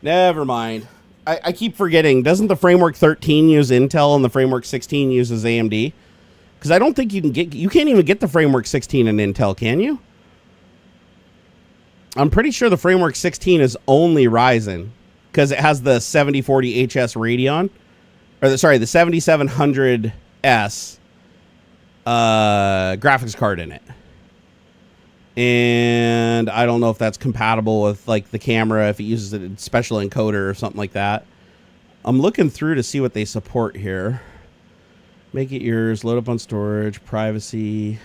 never mind. I keep forgetting. Doesn't the Framework 13 use Intel and the Framework 16 uses AMD? Because I don't think you can't even get the Framework 16 in Intel, can you? I'm pretty sure the Framework 16 is only Ryzen because it has the 7040 HS Radeon, or the 7700S graphics card in it. And I don't know if that's compatible with like the camera, if it uses a special encoder or something like that. I'm looking through to see what they support here. Make it yours, load up on storage, privacy.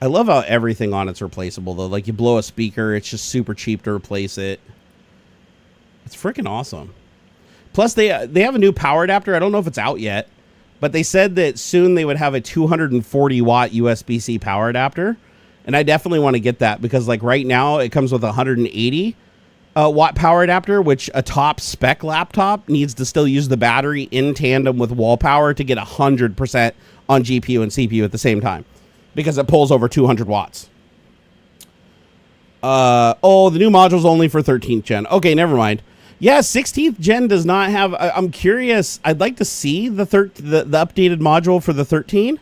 I love how everything on it's replaceable though. Like you blow a speaker, it's just super cheap to replace it. It's freaking awesome. Plus they have a new power adapter. I don't know if it's out yet, but they said that soon they would have a 240 watt USB-C power adapter. And I definitely want to get that because like right now it comes with a 180 watt power adapter, which a top spec laptop needs to still use the battery in tandem with wall power to get 100% on GPU and CPU at the same time because it pulls over 200 watts. Oh, the new module's only for 13th gen. Okay, never mind. Yeah, 16th gen does not have. I'm curious. I'd like to see the updated module for the 13.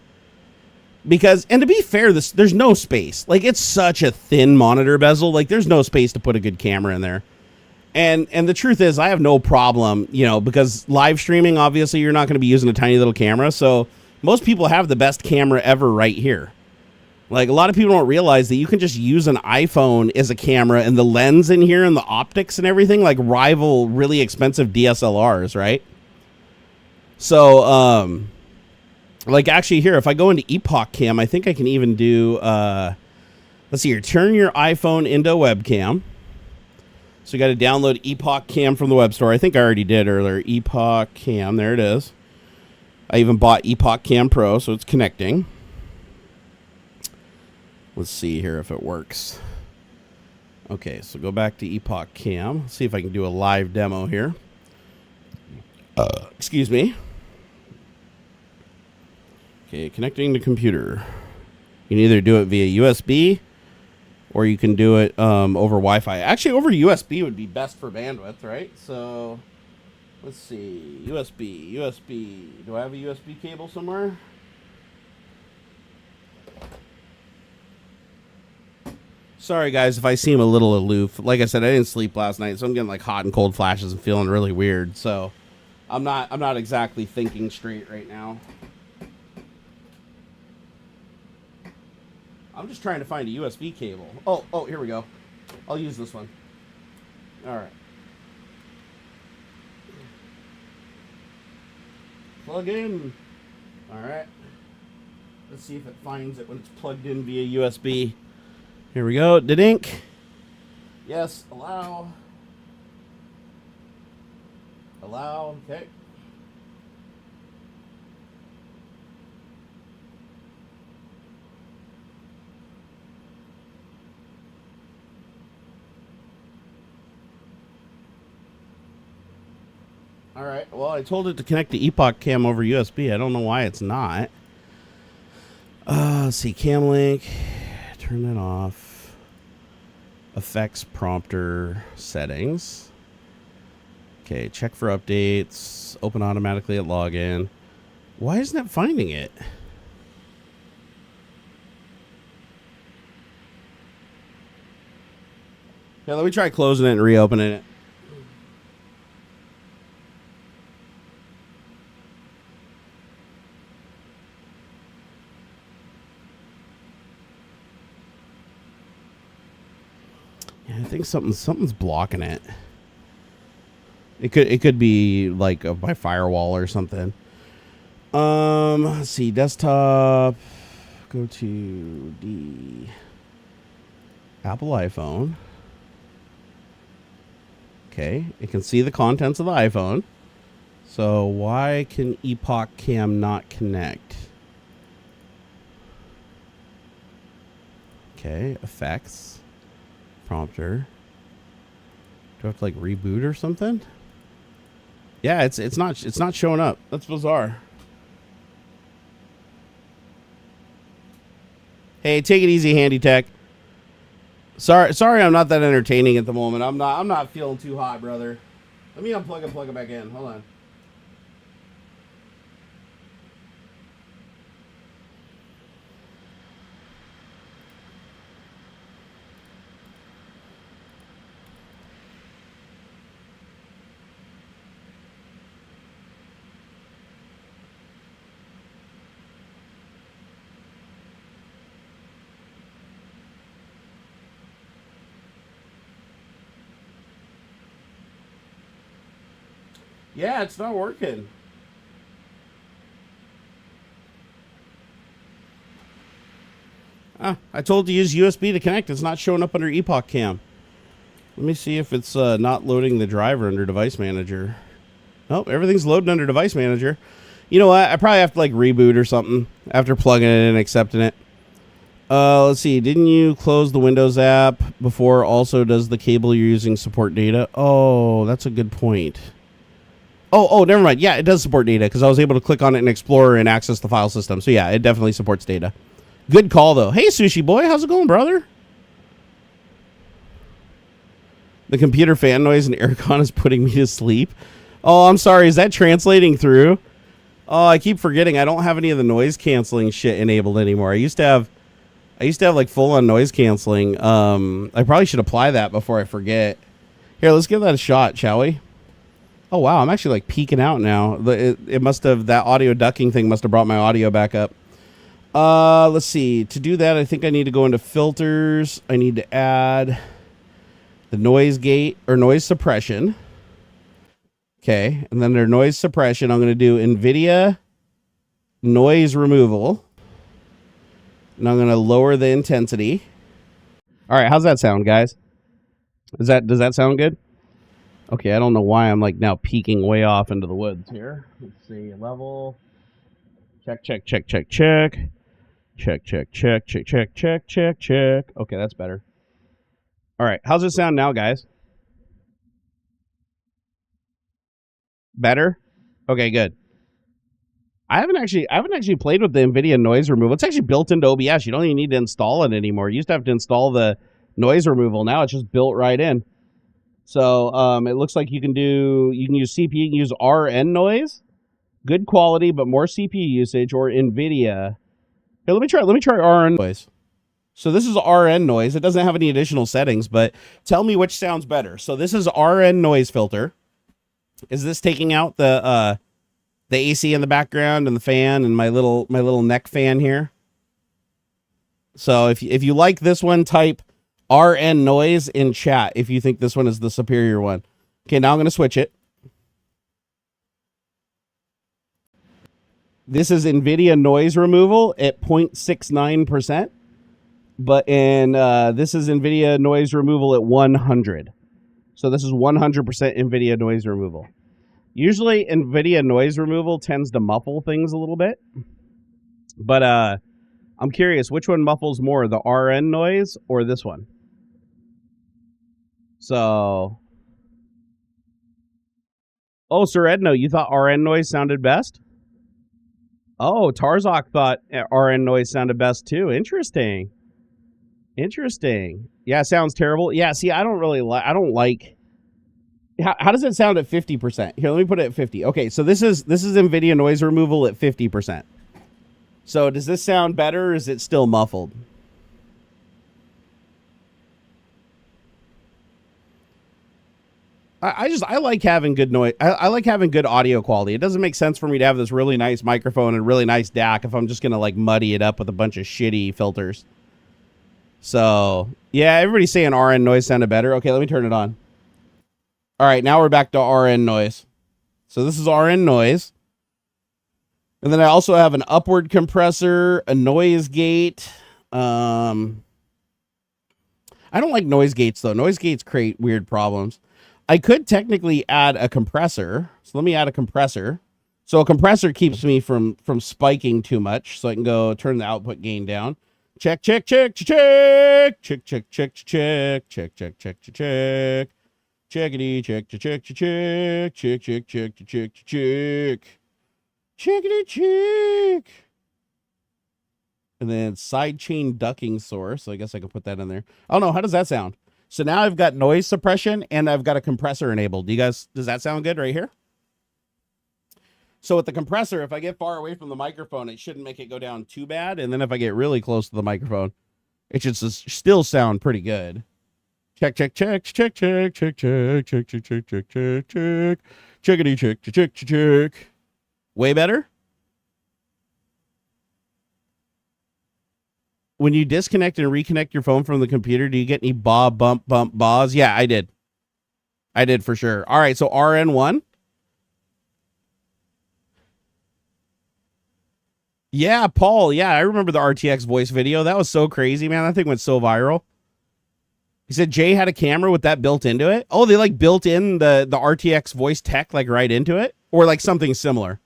Because, and to be fair, there's no space. Like, it's such a thin monitor bezel. Like, there's no space to put a good camera in there. And the truth is, I have no problem, you know, because live streaming, obviously, you're not going to be using a tiny little camera. So, most people have the best camera ever right here. Like, a lot of people don't realize that you can just use an iPhone as a camera, and the lens in here and the optics and everything, like, rival really expensive DSLRs, right? So, like actually here, if I go into Epoch Cam, I think I can even do, let's see here, turn your iPhone into a webcam. So you got to download Epoch Cam from the web store. I think I already did earlier. Epoch Cam, there it is. I even bought Epoch Cam Pro, so it's connecting. Let's see here if it works. Okay, so go back to Epoch Cam. Let's see if I can do a live demo here. Excuse me. Okay, connecting to computer. You can either do it via USB or you can do it over Wi-Fi. Actually, over USB would be best for bandwidth, right? So, let's see. USB. Do I have a USB cable somewhere? Sorry, guys, if I seem a little aloof. Like I said, I didn't sleep last night, so I'm getting like hot and cold flashes and feeling really weird. So, I'm not exactly thinking straight right now. I'm just trying to find a USB cable. Oh, here we go. I'll use this one. All right. Plug in. All right. Let's see if it finds it when it's plugged in via USB. Here we go. Didink. Yes. Allow. Okay. All right. Well, I told it to connect the Epoch Cam over USB. I don't know why it's not. Let's see. Cam link. Turn that off. Effects prompter settings. Okay. Check for updates. Open automatically at login. Why isn't it finding it? Yeah, let me try closing it and reopening it. I think something's blocking it. It could be like by firewall or something. Let's see, desktop. Go to the Apple iPhone. Okay, it can see the contents of the iPhone. So why can Epoch Cam not connect? Okay, effects, prompter. Do I have to like reboot or something? Yeah, it's not showing up. That's bizarre. Hey, take it easy, Handy Tech. Sorry, I'm not that entertaining at the moment. I'm not feeling too hot, brother. Let me unplug and plug it back in. Hold on. Yeah, it's not working. I told you to use USB to connect. It's not showing up under Epoch Cam. Let me see if it's not loading the driver under Device Manager. Nope, everything's loading under Device Manager. You know what? I probably have to like reboot or something after plugging it in and accepting it. Let's see. Didn't you close the Windows app before? Also, does the cable you're using support data? Oh, that's a good point. Oh, never mind. Yeah, it does support data because I was able to click on it in Explorer and access the file system. So yeah, it definitely supports data. Good call, though. Hey, Sushi Boy. How's it going, brother? The computer fan noise and aircon is putting me to sleep. Oh, I'm sorry. Is that translating through? Oh, I keep forgetting. I don't have any of the noise canceling shit enabled anymore. I used to have like full-on noise canceling. I probably should apply that before I forget. Here, let's give that a shot, shall we? Oh, wow. I'm actually like peeking out now. It must have, that audio ducking thing must have brought my audio back up. Let's see. To do that, I think I need to go into filters. I need to add the noise gate or noise suppression. Okay. And then under noise suppression, I'm going to do Nvidia noise removal. And I'm going to lower the intensity. All right. How's that sound, guys? Does that sound good? Okay, I don't know why I'm like now peeking way off into the woods here. Let's see, level. Check. Check. Okay, that's better. All right, how's it sound now, guys? Better? Okay, good. I haven't actually played with the Nvidia noise removal. It's actually built into OBS. You don't even need to install it anymore. You used to have to install the noise removal. Now it's just built right in. So it looks like you can use CPU, you can use RN noise, good quality but more CPU usage, or Nvidia. Here, let me try RN noise. So this is RN noise. It doesn't have any additional settings, but tell me which sounds better. So this is RN noise filter. Is this taking out the AC in the background and the fan and my little neck fan here? So if you like this one, type RN noise in chat if you think this one is the superior one. Okay, now I'm going to switch it. This is Nvidia noise removal at 0.69%, but this is Nvidia noise removal at 100. So this is 100% Nvidia noise removal. Usually Nvidia noise removal tends to muffle things a little bit, but I'm curious, which one muffles more, the RN noise or this one? So, oh, Sir Edno, you thought RN noise sounded best? Oh, Tarzok thought RN noise sounded best too. Interesting. Yeah, sounds terrible. Yeah, see, I don't like. How does it sound at 50%? Here, let me put it at 50. Okay, so this is Nvidia noise removal at 50%. So does this sound better, or is it still muffled? I like having good noise. I like having good audio quality. It doesn't make sense for me to have this really nice microphone and really nice DAC if I'm just gonna like muddy it up with a bunch of shitty filters. So yeah, everybody's saying RN noise sounded better. Okay, let me turn it on. All right, now we're back to RN noise. So this is RN noise. And then I also have an upward compressor, a noise gate. I don't like noise gates though. Noise gates create weird problems. I could technically add a compressor. So let me add a compressor. So a compressor keeps me from spiking too much. So I can go turn the output gain down. Check, check, check, check, check, check, check, check, check, check, check, check, check. Checkity, check, check, check, check, check, check, check, check, check. Checkity, check. And then sidechain ducking source. So I guess I can put that in there. Oh no, how does that sound? So now I've got noise suppression and I've got a compressor enabled. Does that sound good right here? So with the compressor, if I get far away from the microphone, it shouldn't make it go down too bad. And then if I get really close to the microphone, it should still sound pretty good. Check, check, check, check, check, check, check, check, check, check, check, check, check, checkity, check, check, check, check. Way better? When you disconnect and reconnect your phone from the computer, do you get any bump, baws? Yeah, I did. I did for sure. All right, so RN1. Yeah, Paul. Yeah, I remember the RTX voice video. That was so crazy, man. That thing went so viral. He said Jay had a camera with that built into it. Oh, they like built in the RTX voice tech like right into it, or like something similar.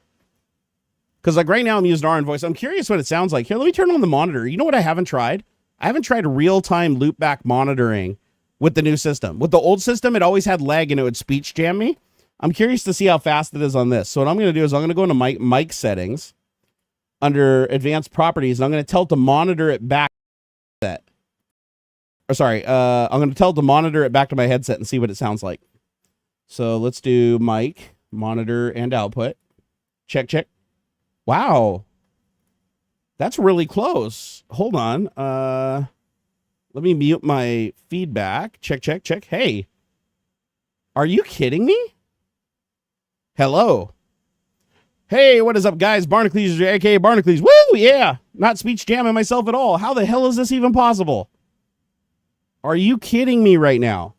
Because like right now I'm using RN voice. I'm curious what it sounds like. Here, let me turn on the monitor. You know what I haven't tried? I haven't tried real-time loopback monitoring with the new system. With the old system, it always had lag and it would speech jam me. I'm curious to see how fast it is on this. So what I'm going to do is I'm going to go into mic settings under advanced properties, and I'm going to tell it to monitor it back to that. Or sorry, I'm going to tell it to monitor it back to my headset and see what it sounds like. So let's do mic, monitor, and output. Check, check. Wow. That's really close. Hold on. Let me mute my feedback. Check, check, check. Hey. Are you kidding me? Hello. Hey, what is up, guys? Barnacules, aka Barnacules. Woo, yeah. Not speech jamming myself at all. How the hell is this even possible? Are you kidding me right now?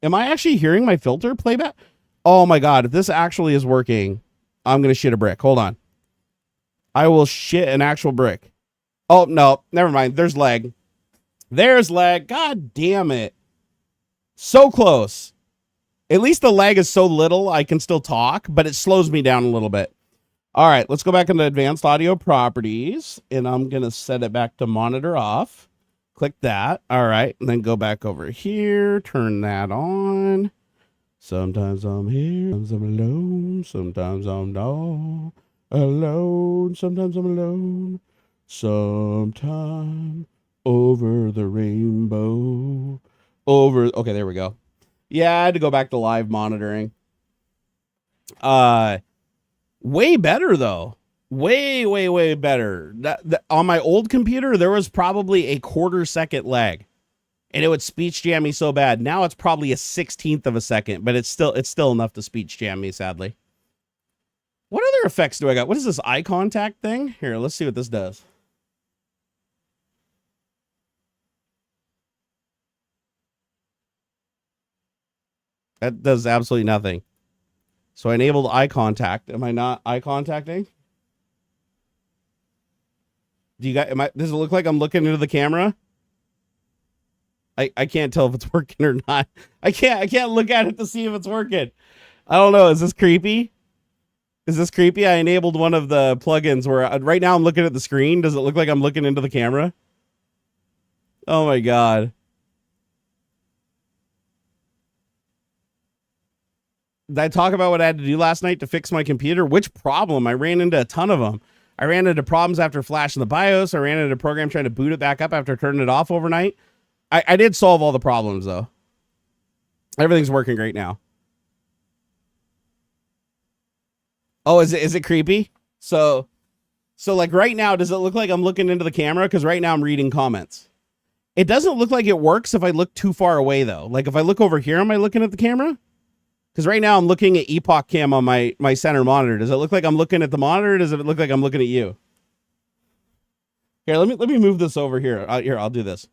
Am I actually hearing my filter playback? Oh my God. If this actually is working, I'm going to shit a brick. Hold on. I will shit an actual brick. Oh, no. Never mind. There's lag. There's lag. God damn it. So close. At least the lag is so little I can still talk, but it slows me down a little bit. All right. Let's go back into advanced audio properties, and I'm going to set it back to monitor off. Click that. All right. And then go back over here. Turn that on. Sometimes I'm here. Sometimes I'm alone. Sometimes I'm not alone. Sometimes I'm alone. Sometime over the rainbow. Okay, there we go. Yeah, I had to go back to live monitoring. Way better though. Way better. On my old computer, there was probably a 1/4 second lag, and it would speech jam me so bad. Now it's probably a 1/16 of a second, but it's still enough to speech jam me, sadly. What other effects do I got? What is this eye contact thing? Here, let's see what this does. That does absolutely nothing. So I enabled eye contact. Am I not eye contacting? Do you guys, does it look like I'm looking into the camera? I can't tell if it's working or not. I can't look at it to see if it's working. I don't know. Is this creepy? Is this creepy? I enabled one of the plugins where right now I'm looking at the screen. Does it look like I'm looking into the camera? Oh my God. Did I talk about what I had to do last night to fix my computer? Which problem? I ran into a ton of them. I ran into problems after flashing the BIOS. I ran into a program trying to boot it back up after turning it off overnight. I did solve all the problems though. Everything's working great now. Oh, is it creepy? So like right now, does it look like I'm looking into the camera? Because right now I'm reading comments. It doesn't look like it works if I look too far away though. Like if I look over here, am I looking at the camera? Because right now I'm looking at Epoch Cam on my center monitor. Does it look like I'm looking at the monitor? Or does it look like I'm looking at you? Here, let me move this over here. Here, I'll do this.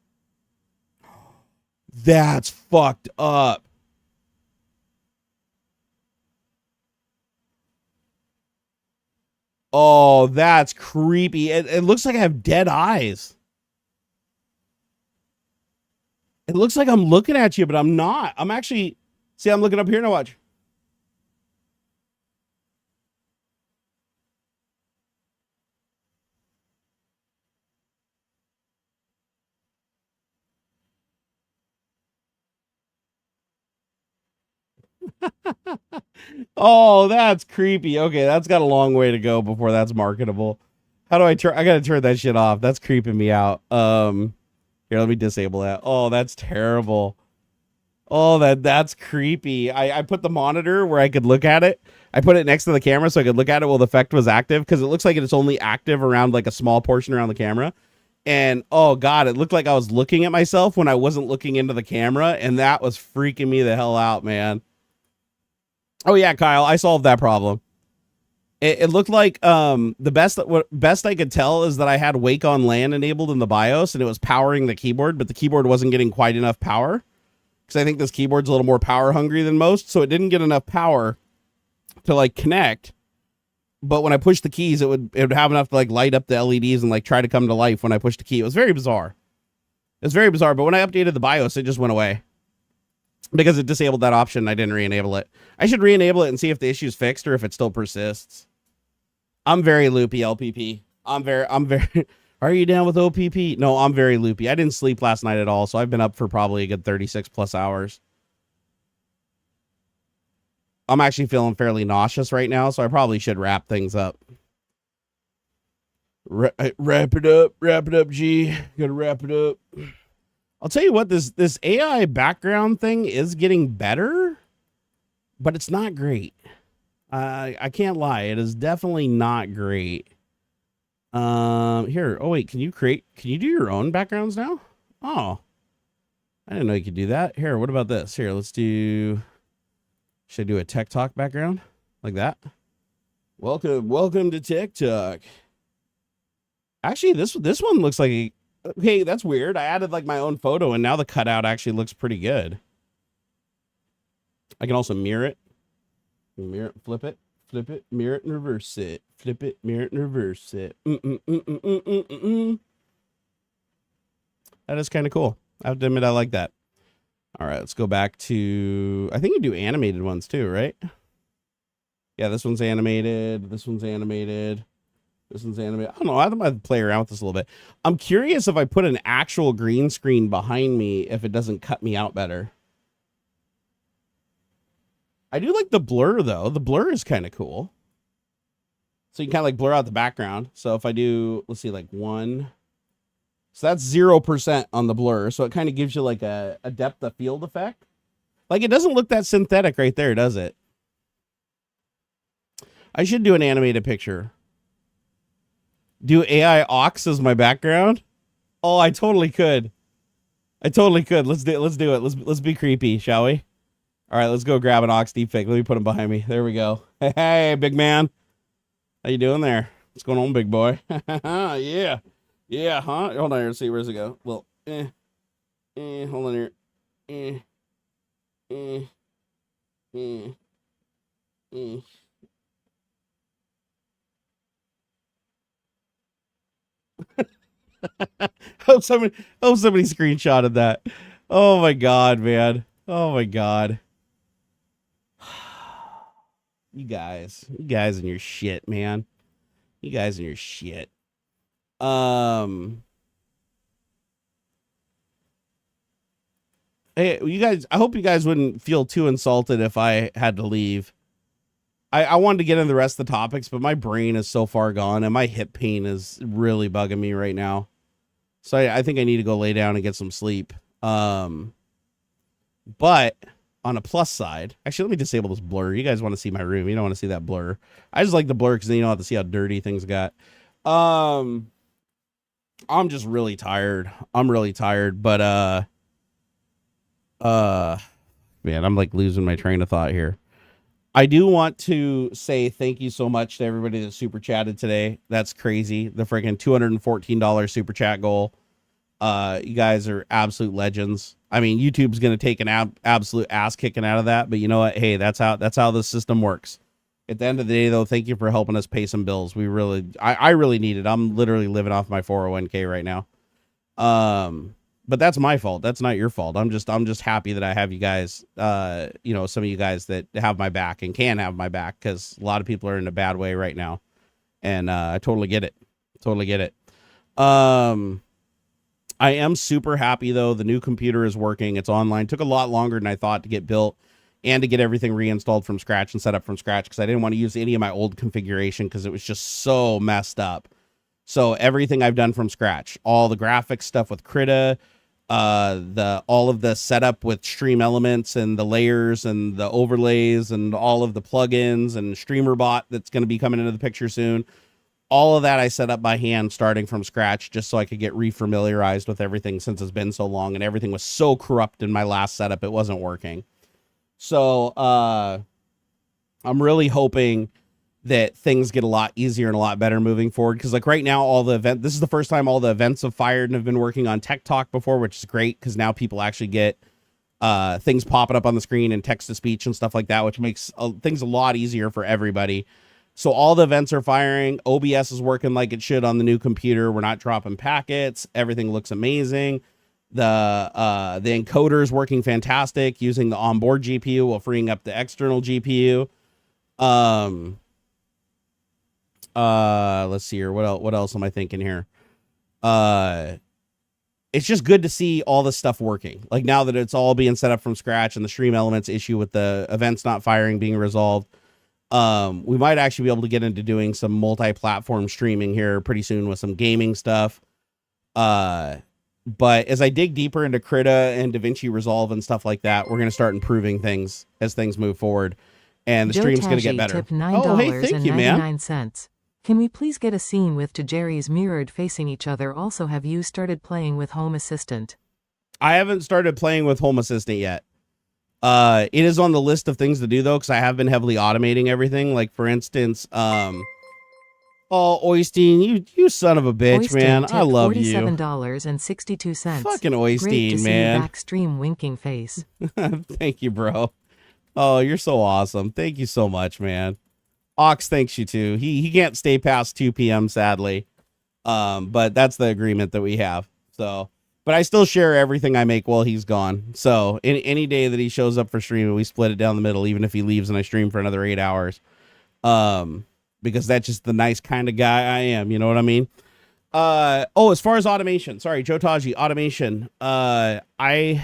That's fucked up. Oh, that's creepy. It looks like I have dead eyes. It looks like I'm looking at you, but I'm not. I'm actually... See, I'm looking up here now, watch. Oh, that's creepy. Okay, that's got a long way to go before that's marketable. How do I turn? I gotta turn that shit off. That's creeping me out. Here, let me disable that. Oh, that's terrible. Oh, that's creepy. I put the monitor where I could look at it. I put it next to the camera so I could look at it while the effect was active, because it looks like it's only active around like a small portion around the camera. And oh god, it looked like I was looking at myself when I wasn't looking into the camera, and that was freaking me the hell out, man. Oh yeah, Kyle, I solved that problem. It looked like the best I could tell is that I had Wake on LAN enabled in the BIOS, and it was powering the keyboard, but the keyboard wasn't getting quite enough power, because I think this keyboard's a little more power hungry than most, so it didn't get enough power to like connect. But when I pushed the keys, it would have enough to like light up the LEDs and like try to come to life when I pushed the key. It was very bizarre. It was very bizarre, but when I updated the BIOS, it just went away. Because it disabled that option, I didn't re-enable it. I should re-enable it and see if the issue's fixed or if it still persists. I'm very loopy, LPP. I'm very... Are you down with OPP? No, I'm very loopy. I didn't sleep last night at all, so I've been up for probably a good 36 plus hours. I'm actually feeling fairly nauseous right now, so I probably should wrap things up. Wrap it up, G. Gotta wrap it up. I'll tell you what, this AI background thing is getting better, but it's not great. I can't lie, it is definitely not great. Here, oh wait, can you do your own backgrounds now? Oh, I didn't know you could do that. Here, what about this? Here, should I do a Tech Talk background like that? Welcome to Tech Talk. Actually, this one looks like okay, that's weird. I added like my own photo, and now the cutout actually looks pretty good. I can also mirror it. Flip it, mirror it, and reverse it. Flip it, mirror it, and reverse it. That is kind of cool. I have to admit, I like that. All right, let's go back to... I think you do animated ones too, right? Yeah, this one's animated. This one's animated. This one's animated. I don't know. I might play around with this a little bit. I'm curious if I put an actual green screen behind me, if it doesn't cut me out better. I do like the blur, though. The blur is kind of cool. So you can kind of like blur out the background. So if I do, let's see, like 1. So that's 0% on the blur. So it kind of gives you like a depth of field effect. Like it doesn't look that synthetic right there, does it? I should do an animated picture. Do AI Aux as my background? Oh, I totally could. Let's do it. Let's be creepy, shall we? All right, let's go grab an Aux deepfake. Let me put him behind me. There we go. Hey, big man. How you doing there? What's going on, big boy? Yeah. Yeah, huh? Hold on here. Let's see. Where's it go? Well, hold on here. Hope somebody screenshotted that. Oh my god, man. Oh my god. You guys and your shit, man. You guys and your shit. Hey, you guys, I hope you guys wouldn't feel too insulted if I had to leave. I wanted to get into the rest of the topics, but my brain is so far gone and my hip pain is really bugging me right now. So I think I need to go lay down and get some sleep. But on a plus side, actually, let me disable this blur. You guys want to see my room. You don't want to see that blur. I just like the blur because then you don't have to see how dirty things got. I'm just really tired. I'm really tired, but, man, I'm like losing my train of thought here. I do want to say thank you so much to everybody that super chatted today. That's crazy. The freaking $214 super chat goal. You guys are absolute legends. I mean, YouTube's going to take an absolute ass kicking out of that, but you know what? Hey, that's how the system works. At the end of the day, though, thank you for helping us pay some bills. I really need it. I'm literally living off my 401k right now. But that's my fault. That's not your fault. I'm just happy that I have you guys, you know, some of you guys that have my back and can have my back, because a lot of people are in a bad way right now. And I totally get it. Totally get it. I am super happy, though. The new computer is working. It's online. Took a lot longer than I thought to get built and to get everything reinstalled from scratch and set up from scratch, because I didn't want to use any of my old configuration because it was just so messed up. So everything I've done from scratch, all the graphics stuff with Krita, all of the setup with stream elements and the layers and the overlays and all of the plugins and StreamerBot that's going to be coming into the picture soon. All of that I set up by hand starting from scratch just so I could get refamiliarized with everything, since it's been so long and everything was so corrupt in my last setup. It wasn't working. So I'm really hoping that things get a lot easier and a lot better moving forward. Because like right now, this is the first time all the events have fired and have been working on Tech Talk before, which is great because now people actually get things popping up on the screen and text to speech and stuff like that, which makes things a lot easier for everybody. So all the events are firing. OBS is working like it should on the new computer. We're not dropping packets. Everything looks amazing. The encoder is working fantastic using the onboard GPU while freeing up the external GPU. Let's see here. What else am I thinking here? It's just good to see all this stuff working. Like now that it's all being set up from scratch and the stream elements issue with the events not firing being resolved. We might actually be able to get into doing some multi-platform streaming here pretty soon with some gaming stuff. But as I dig deeper into Krita and DaVinci Resolve and stuff like that, we're going to start improving things as things move forward. And the stream's going to get better. Oh, hey, thank you, man. Can we please get a scene with Jerry's mirrored facing each other? Also, have you started playing with Home Assistant? I haven't started playing with Home Assistant yet. It is on the list of things to do, though, because I have been heavily automating everything. Like, for instance, oh, Oystein, you son of a bitch, man. I love you. $47.62. Fucking Oystein, Great to see man. your backstream winking face. Thank you, bro. Oh, you're so awesome. Thank you so much, man. Aux thanks you too. He can't stay past 2 p.m. sadly. But that's the agreement that we have. So, but I still share everything I make while he's gone. So any day that he shows up for streaming, we split it down the middle, even if he leaves and I stream for another 8 hours. Because that's just the nice kind of guy I am. You know what I mean? As far as automation, sorry, Joe Taji, automation. I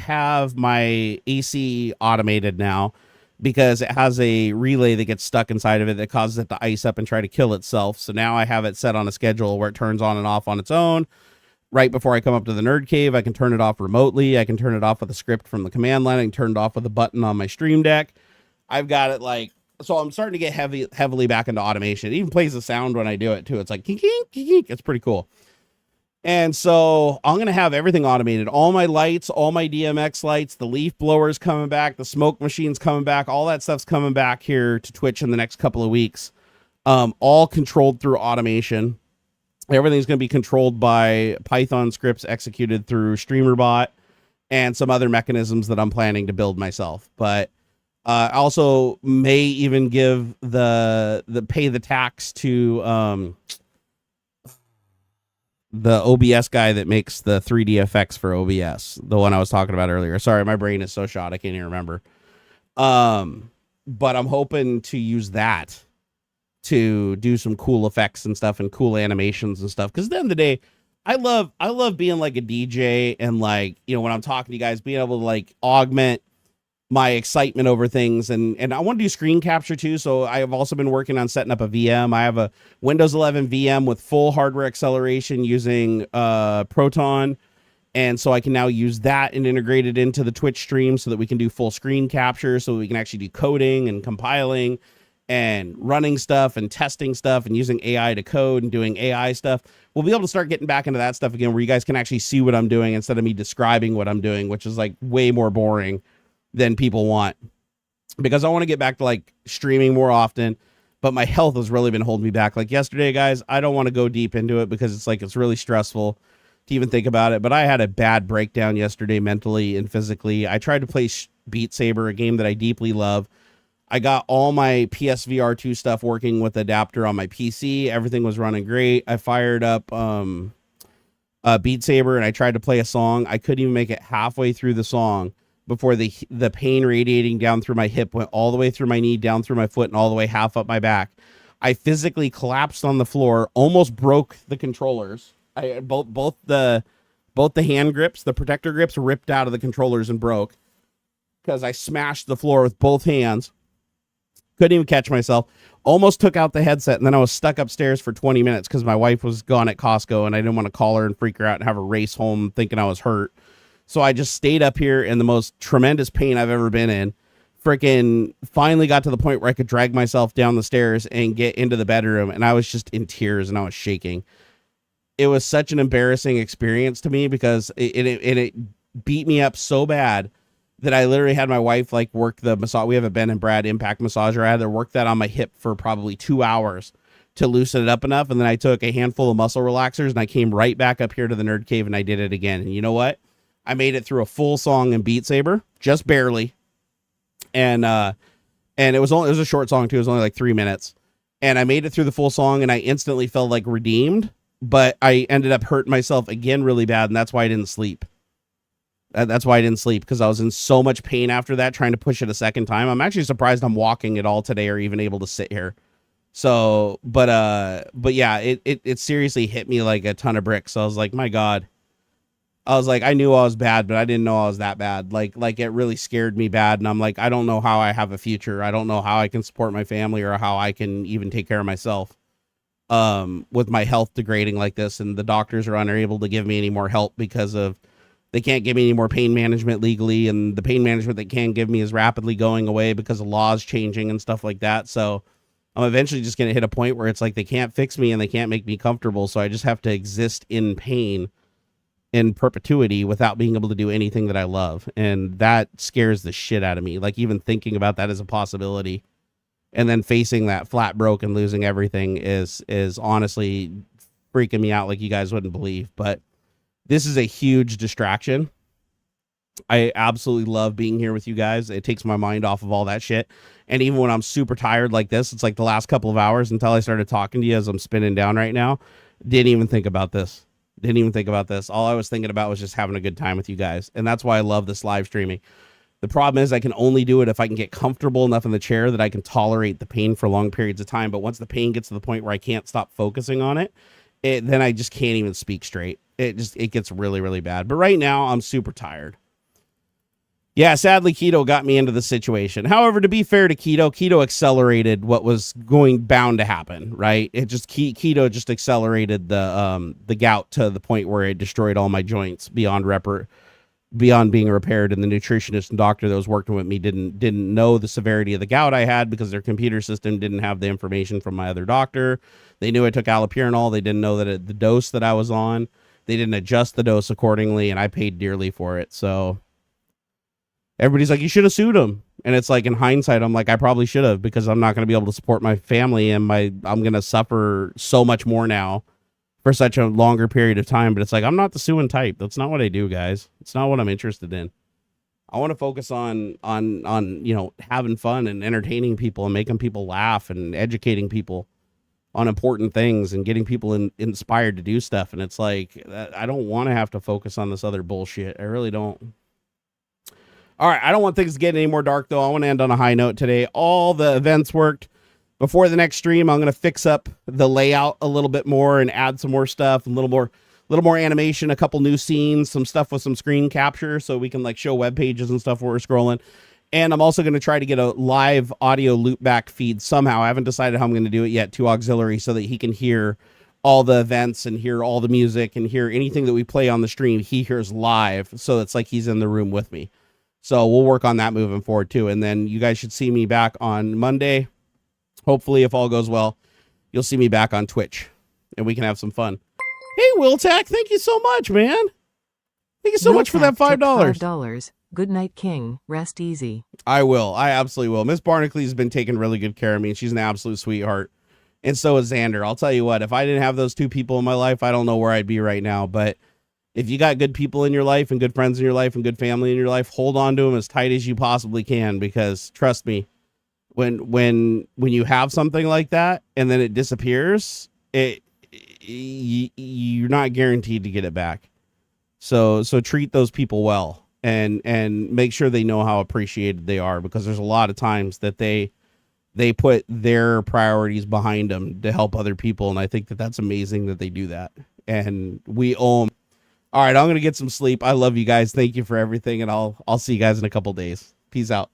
have my AC automated now because it has a relay that gets stuck inside of it that causes it to ice up and try to kill itself. So now I have it set on a schedule where it turns on and off on its own. Right before I come up to the Nerd Cave, I can turn it off remotely. I can turn it off with a script from the command line. I can turn it off with a button on my Stream Deck. I've got it like, so I'm starting to get heavily back into automation. It even plays the sound when I do it too. It's like, kink, kink, kink. It's pretty cool. And so I'm going to have everything automated. All my lights, all my DMX lights, the leaf blowers coming back, the smoke machines coming back, all that stuff's coming back here to Twitch in the next couple of weeks. All controlled through automation. Everything's going to be controlled by Python scripts executed through StreamerBot and some other mechanisms that I'm planning to build myself. But I also may even give the pay the tax to the OBS guy that makes the 3D effects for OBS, the one I was talking about earlier. Sorry, my brain is so shot I can't even remember. But I'm hoping to use that to do some cool effects and stuff and cool animations and stuff. Because at the end of the day, I love being like a DJ and like, you know, when I'm talking to you guys, being able to like augment my excitement over things. And I want to do screen capture too. So I have also been working on setting up a VM. I have a Windows 11 VM with full hardware acceleration using Proton. And so I can now use that and integrate it into the Twitch stream so that we can do full screen capture, so we can actually do coding and compiling and running stuff and testing stuff and using AI to code and doing AI stuff. We'll be able to start getting back into that stuff again, where you guys can actually see what I'm doing instead of me describing what I'm doing, which is like way more boring than people want, because I want to get back to like streaming more often, but my health has really been holding me back. Like yesterday, guys, I don't want to go deep into it because it's like, it's really stressful to even think about it, but I had a bad breakdown yesterday mentally and physically. I tried to play Beat Saber, a game that I deeply love. I got all my PSVR 2 stuff working with the adapter on my PC. Everything was running great. I fired up Beat Saber and I tried to play a song. I couldn't even make it halfway through the song before the pain radiating down through my hip went all the way through my knee, down through my foot, and all the way half up my back. I physically collapsed on the floor, almost broke the controllers. Both the hand grips, the protector grips, ripped out of the controllers and broke because I smashed the floor with both hands. Couldn't even catch myself. Almost took out the headset, and then I was stuck upstairs for 20 minutes because my wife was gone at Costco, and I didn't want to call her and freak her out and have her race home thinking I was hurt. So I just stayed up here in the most tremendous pain I've ever been in. Freaking finally got to the point where I could drag myself down the stairs and get into the bedroom, and I was just in tears and I was shaking. It was such an embarrassing experience to me because it beat me up so bad that I literally had my wife like work the massage. We have a Ben and Brad impact massager. I had to work that on my hip for probably 2 hours to loosen it up enough. And then I took a handful of muscle relaxers and I came right back up here to the Nerd Cave and I did it again. And you know what? I made it through a full song in Beat Saber, just barely. And it was a short song too. It was only like 3 minutes. And I made it through the full song and I instantly felt like redeemed, but I ended up hurting myself again really bad. And that's why I didn't sleep. That's why I didn't sleep, because I was in so much pain after that, trying to push it a second time. I'm actually surprised I'm walking at all today or even able to sit here. So, but yeah, it seriously hit me like a ton of bricks. So I was like, my God. I was like, I knew I was bad, but I didn't know I was that bad. Like it really scared me bad. And I'm like, I don't know how I have a future. I don't know how I can support my family or how I can even take care of myself with my health degrading like this. And the doctors are unable to give me any more help because of they can't give me any more pain management legally, and the pain management they can give me is rapidly going away because of laws changing and stuff like that. So I'm eventually just going to hit a point where it's like they can't fix me and they can't make me comfortable, so I just have to exist in pain in perpetuity without being able to do anything that I love. And that scares the shit out of me. Like even thinking about that as a possibility and then facing that flat broke and losing everything is honestly freaking me out like you guys wouldn't believe. But this is a huge distraction. I absolutely love being here with you guys. It takes my mind off of all that shit. And even when I'm super tired like this, it's like the last couple of hours until I started talking to you as I'm spinning down right now. Didn't even think about this. All I was thinking about was just having a good time with you guys. And that's why I love this live streaming. The problem is I can only do it if I can get comfortable enough in the chair that I can tolerate the pain for long periods of time. But once the pain gets to the point where I can't stop focusing on it, then I just can't even speak straight. It gets really, really bad. But right now I'm super tired. Yeah, sadly, Keto got me into the situation. However, to be fair to Keto accelerated what was bound to happen, right? It just Keto just accelerated the gout to the point where it destroyed all my joints beyond being repaired. And the nutritionist and doctor that was working with me didn't know the severity of the gout I had because their computer system didn't have the information from my other doctor. They knew I took allopurinol. They didn't know that the dose that I was on. They didn't adjust the dose accordingly, and I paid dearly for it. So everybody's like, you should have sued him. And it's like, in hindsight, I'm like, I probably should have, because I'm not going to be able to support my family, and I'm going to suffer so much more now for such a longer period of time. But it's like, I'm not the suing type. That's not what I do, guys. It's not what I'm interested in. I want to focus on having fun and entertaining people and making people laugh and educating people on important things and getting people inspired to do stuff. And it's like, I don't want to have to focus on this other bullshit. I really don't. All right, I don't want things to get any more dark, though. I want to end on a high note today. All the events worked. Before the next stream, I'm going to fix up the layout a little bit more and add some more stuff, a little more animation, a couple new scenes, some stuff with some screen capture so we can like show web pages and stuff where we're scrolling. And I'm also going to try to get a live audio loopback feed somehow. I haven't decided how I'm going to do it yet to AuxxZillary so that he can hear all the events and hear all the music and hear anything that we play on the stream. He hears live, so it's like he's in the room with me. So we'll work on that moving forward too. And then you guys should see me back on Monday. Hopefully, if all goes well, you'll see me back on Twitch and we can have some fun. Hey, Wiltac, thank you so much, man. Thank you so much for that $5. $5. Good night, King. Rest easy. I will. I absolutely will. Miss Barnacules has been taking really good care of me. She's an absolute sweetheart. And so is Xander. I'll tell you what, if I didn't have those two people in my life, I don't know where I'd be right now. But if you got good people in your life and good friends in your life and good family in your life, hold on to them as tight as you possibly can, because trust me, when you have something like that and then it disappears, you're not guaranteed to get it back. So treat those people well and make sure they know how appreciated they are, because there's a lot of times that they put their priorities behind them to help other people, and I think that that's amazing that they do that, and we owe them. All right, I'm gonna get some sleep. I love you guys. Thank you for everything, and I'll see you guys in a couple days. Peace out.